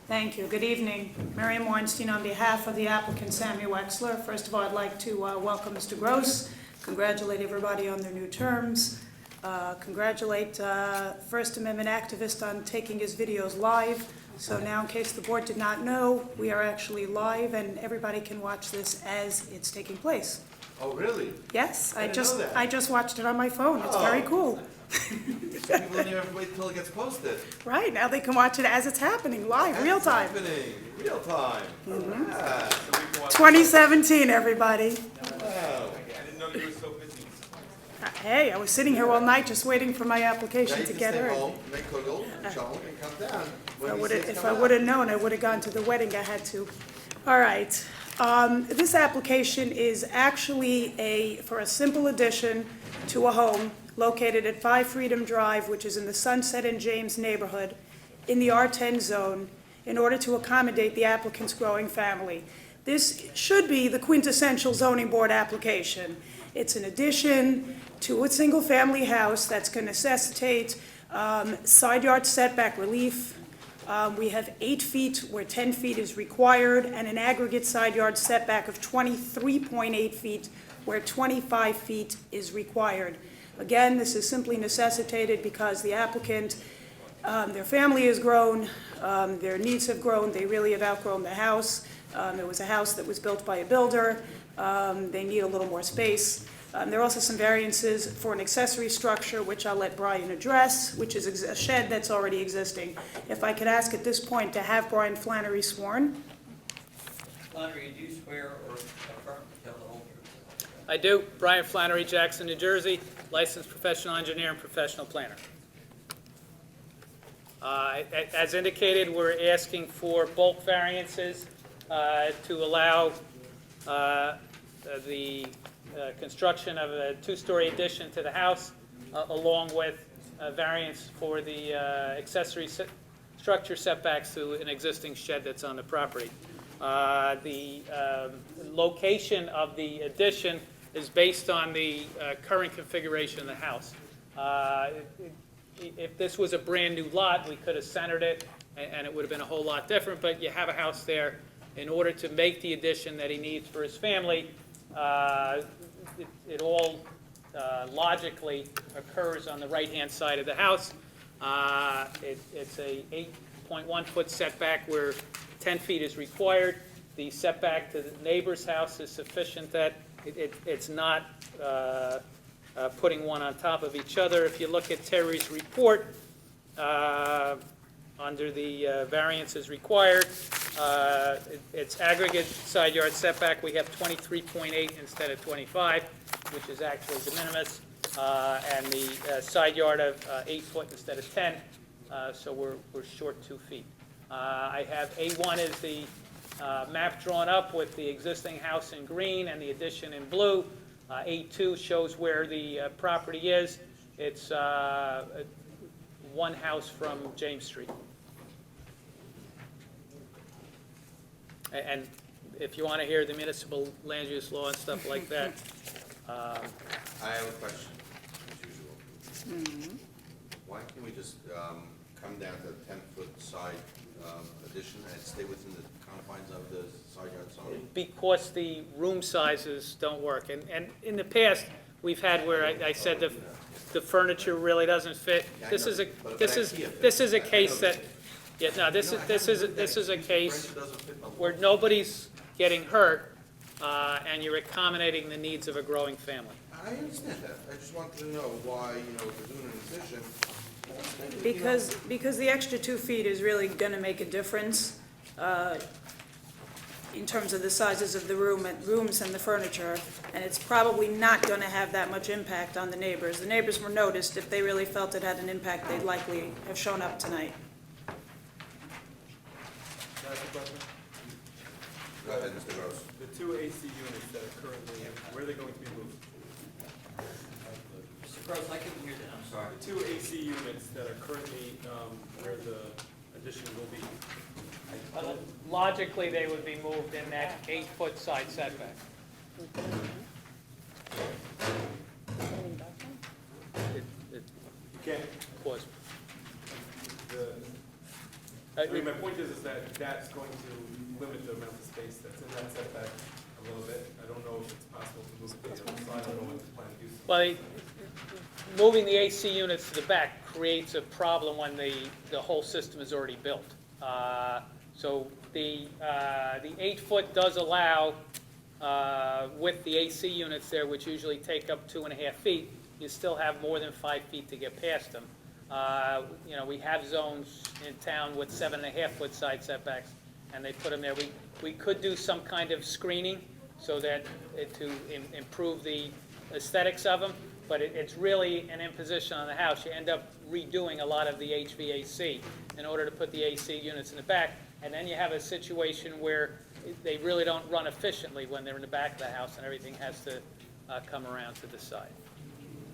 Thank you. Good evening. Miriam Weinstein on behalf of the applicant Samuel Wexler. First of all, I'd like to welcome Mr. Gross, congratulate everybody on their new terms, congratulate First Amendment activist on taking his videos live. So now, in case the board did not know, we are actually live and everybody can watch this as it's taking place. Oh, really? Yes, I didn't know that. I just watched it on my phone. It's very Oh. cool. People don't even wait till it gets posted. Right, now they can watch it as it's happening, live, real time. It's happening, real time. Yeah. 2017, everybody. Wow. I didn't know you were so busy. Hey, I was sitting here all night just waiting for my application Now to you get can stay heard. home, make cookies, chocolate, and come down. If I would have known, I would have gone to the wedding I had to. All right. This application is actually for a simple addition to a home located at 5 Freedom Drive, which is in the Sunset and James neighborhood in the R10 zone, in order to accommodate the applicant's growing family. This should be the quintessential zoning board application. It's an addition to a single-family house that's going to necessitate side yard setback relief. We have 8 feet where 10 feet is required, and an aggregate side yard setback of 23.8 feet where 25 feet is required. Again, this is simply necessitated because the applicant, their family has grown, their needs have grown, they really have outgrown the house. It was a house that was built by a builder. They need a little more space. There are also some variances for an accessory structure, which I'll let Brian address, which is a shed that's already existing. If I could ask at this point to have Brian Flannery sworn. Flannery, do you swear or affirm to tell the whole truth? I do. Brian Flannery, Jackson, New Jersey, licensed professional engineer and professional planner. As indicated, we're asking for bulk variances to allow the construction of a 2-story addition to the house, along with a variance for the accessory structure setbacks to an existing shed that's on the property. The location of the addition is based on the current configuration of the house. If this was a brand-new lot, we could have centered it, and it would have been a whole lot different, but you have a house there. In order to make the addition that he needs for his family, it all logically occurs on the right-hand side of the house. It's a 8.1-foot setback where 10 feet is required. the setback to the neighbor's house is sufficient that it's not putting one on top of each other. If you look at Terry's report, under the variances required, it's aggregate side yard setback, we have 23.8 instead of 25, which is actually de minimis, and the side yard of 8 foot instead of 10, so we're short 2 feet. I have A1 is the map drawn up with the existing house in green and the addition in blue. A2 shows where the property is. It's one house from James Street. And if you want to hear the municipal land use law and stuff like that. I have a question, as usual. Why can't we just come down to a 10-foot side addition and stay within the confines of the side yard zone? Because the room sizes don't work. And in the past, we've had where I said the furniture really doesn't fit. This is a case that, yeah, no, this is a case where nobody's getting hurt, and you're accommodating the needs of a growing family. I understand that. I just wanted to know why, if we're doing an addition. Because the extra 2 feet is really going to make a difference in terms of the sizes of the rooms and the furniture, and it's probably not going to have that much impact on the neighbors. The neighbors were noticed. If they really felt it had an impact, they'd likely have shown up tonight. Can I ask a question? Go ahead, Mr. Gross. The 2 AC units that are currently, where are they going to be moved? Mr. Gross, I couldn't hear that, I'm sorry. The 2 AC units that are currently where the addition will be. Logically, they would be moved in that 8-foot side setback. You can't. Pause. I mean, my point is that that's going to limit the amount of space that's in that setback a little bit. I don't know if it's possible to move it to the other side. I don't know what the plan is. Well, moving the AC units to the back creates a problem when the whole system is already built. So the 8-foot does allow, with the AC units there, which usually take up 2.5 feet, you still have more than 5 feet to get past them. We have zones in town with 7.5-foot side setbacks, and they put them there. We could do some kind of screening so that to improve the aesthetics of them, but it's really an imposition on the house. You end up redoing a lot of the HVAC in order to put the AC units in the back, and then you have a situation where they really don't run efficiently when they're in the back of the house and everything has to come around to the side.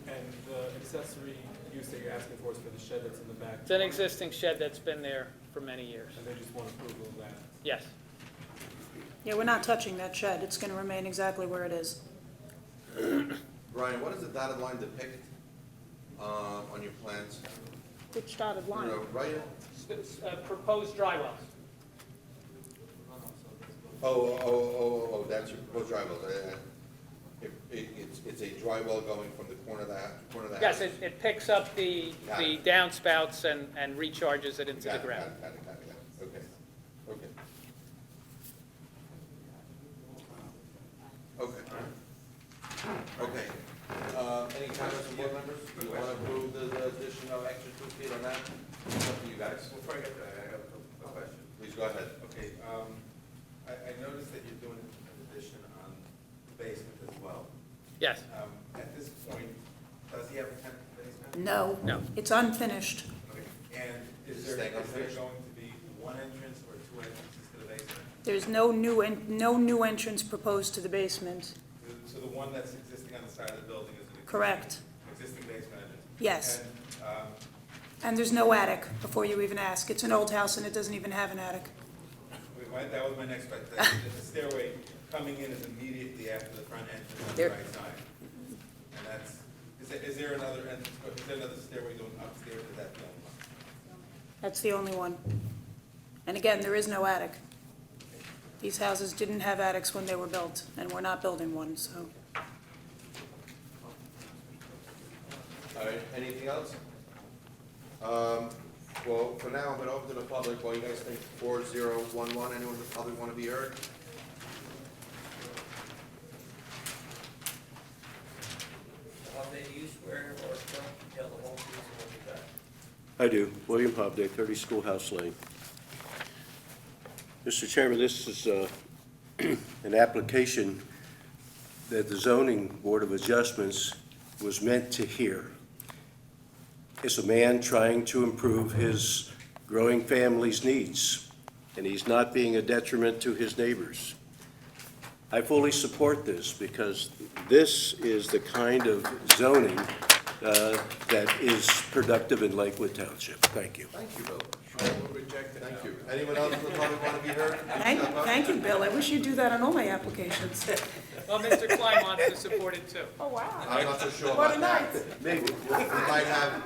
And the accessory use that you're asking for is for the shed that's in the back? It's an existing shed that's been there for many years. And they just want approval of that? Yes. Yeah, we're not touching that shed. It's going to remain exactly where it is. Brian, what does the dotted line depict on your plans? Which dotted line? Right? Proposed dry wells. Oh, that's your proposed dry well. It's a dry well going from the corner of the house? Yes, it picks up the Got it. downspouts and recharges it into the ground. Got it. Okay. Any comments from board members? Do you want to approve the addition of extra 2 feet on that? It's up to you guys. Before I get there, I have a question. Please go ahead. Okay, I noticed that you're doing an addition on the basement as well. Yes. At this point, does he have a 10th basement? No. No. It's unfinished. Okay, and is there going to be one entrance or 2 entrances to the basement? There's no new entrance proposed to the basement. So the one that's existing on the side of the building is an Correct. existing basement entrance? Yes. And, And there's no attic, before you even ask. It's an old house and it doesn't even have an attic. that was my next question. The stairway coming in is immediately after the front entrance on the There- right side. And that's, is there another entrance, is there another stairway going upstairs to that building? That's the only one. And again, there is no attic. These houses didn't have attics when they were built, and we're not building one, so. All right, anything else? Well, for now, I'm going to open to the public. What do you guys think? 4011, anyone in the public want to be heard? Holiday, do you swear or affirm to tell the whole truth and nothing but the truth? I do. William Hobday, 30 Schoolhouse Lane. Mr. Chairman, this is an application that the Zoning Board of Adjustments was meant to hear. It's a man trying to improve his growing family's needs, and he's not being a detriment to his neighbors. I fully support this because this is the kind of zoning that is productive in Lakewood Township. Thank you. Thank you, Bill. Thank you. Anyone else from the public want to be heard? Thank you, Bill. I wish you'd do that on all my applications. Well, Mr. Klein wants to support it too. Oh, wow. I'm not so sure What about a that. night. Maybe.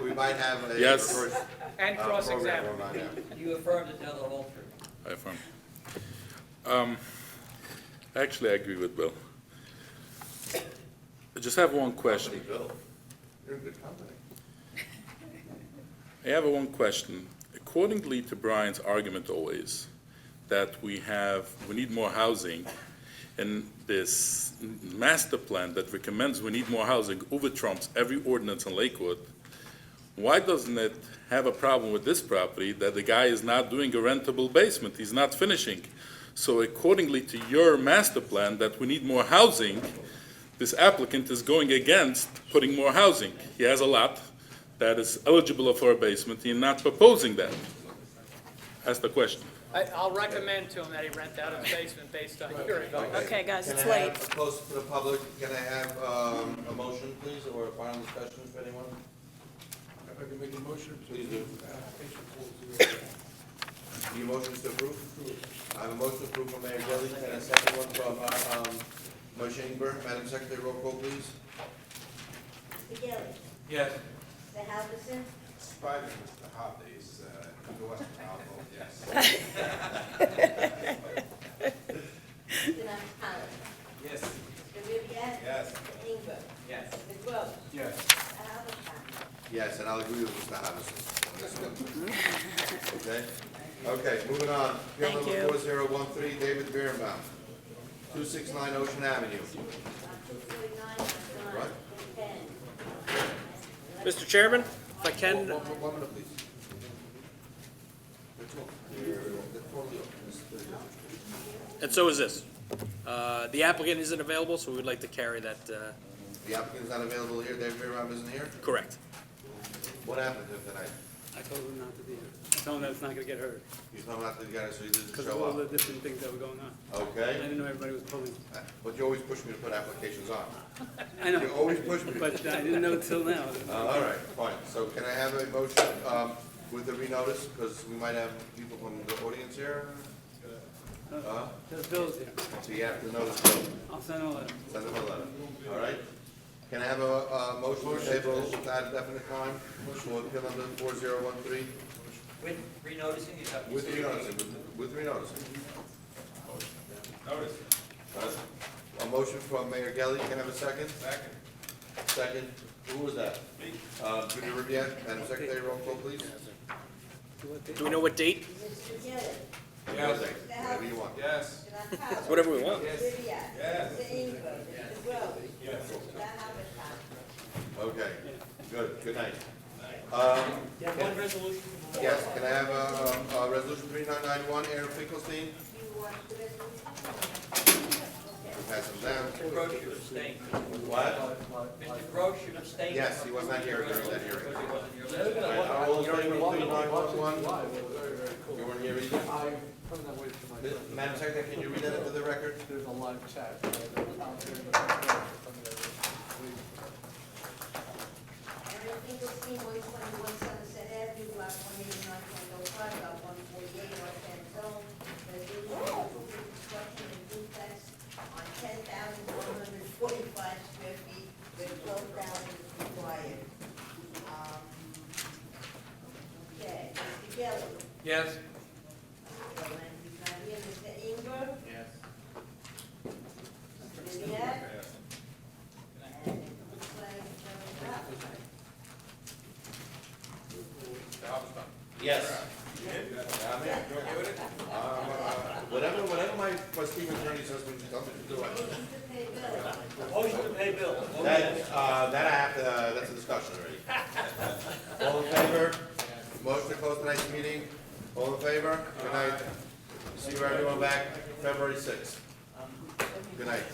We might have a Yes. reverse, And program cross-examine. on that. You affirm to tell the whole truth? I affirm. Actually, I agree with Bill. I just have one question. Bill, you're in good company. I have one question. Accordingly to Brian's argument always, that we need more housing, and this master plan that recommends we need more housing over trumps every ordinance in Lakewood, why doesn't it have a problem with this property that the guy is not doing a rentable basement, he's not finishing? So accordingly to your master plan that we need more housing, this applicant is going against putting more housing. He has a lot that is eligible for a basement, he's not proposing that. That's the question. I'll recommend to him that he rent out his basement based on your advice. Okay, guys, it's Can I late. have, close to the public, can I have a motion, please, or a final discussion for anyone? If I can make a motion to Please do. approve application 408. Any motions to approve? I have a motion to approve from Mayor Gelli, and a second one from Moshe Ingber. Madam Secretary, roll call, please. Mr. Gilli, Yes. Mr. Halverson, Spite of Mr. Hobday's endorsement, I'll vote yes. Mr. Napolitano, Yes. Mr. Ribbiat. Yes. Mr. Inger. Yes. Mr. Gross. Yes. Mr. Halverson. Yes, and I'll agree with Mr. Havison on this one. Okay? Okay, moving on. Appeal Thank number you. 4013, David Birnbaum, 269 Ocean Avenue. Right? Mr. Chairman, if I can, One minute, please. They're totally open. and so is this. The applicant isn't available, so we would like to carry that, The applicant's not available here, David Birnbaum isn't here? correct. What happened to him tonight? I told him not to be here. I told him that it's not gonna get heard, He's not out together, so he doesn't because of show all the up. different things that were going on. I Okay? didn't know everybody was pulling. But you always push me to put applications on. I know. You always push me. But I didn't know till now. All right, fine. So can I have a motion with the renotice, because we might have people from the audience here? There's bills here. So you have to notice, Bill. I'll send all that. Send them a letter. All right? Can I have a motion to table without definite time for appeal number 4013? With renoticing, is that? With renoticing, with renoticing. Notice. A motion from Mayor Gelli, can I have a second? Second. Second, who was that? Me. Judy Ribbiat, Madam Secretary, roll call, please. Do we know what date? Mr. Gilli, Yes. Whatever you want. Yes. Mr. Napolitano. Whatever we want. Mr. Ribbiat. Yes. Mr. Inger. Mr. Gross. Yes. Mr. Halverson. Okay, good night. You have one resolution? Yes, can I have a resolution 3991, Aaron Finkelstein? You want the resolution? Pass them down. Mr. Gross should abstain. What? Mr. Gross should abstain. Yes, he was not here during that hearing. Because he wasn't your list. All right, all in favor of 3911? You weren't here either? I put that way to my friend. Madam Secretary, can you read that into the record? There's a live chat. Aaron Finkelstein, 121 Somerset Avenue, block 189.05, lot 148, North End Zone. Resolution to approve the construction and duplex on 10,145 square feet, where 12,000 is required. Okay, Mr. Gelli. Yes. Mr. Inger. Yes. Mr. Ribbiat. And it looks like, Yes. Whatever my Stephen Attorney says when you tell me to do it. Motion to pay bills. That I have to, that's a discussion already. All in favor? Motion to close tonight's meeting. All in favor? Good night. See you everyone back February 6th. Good night.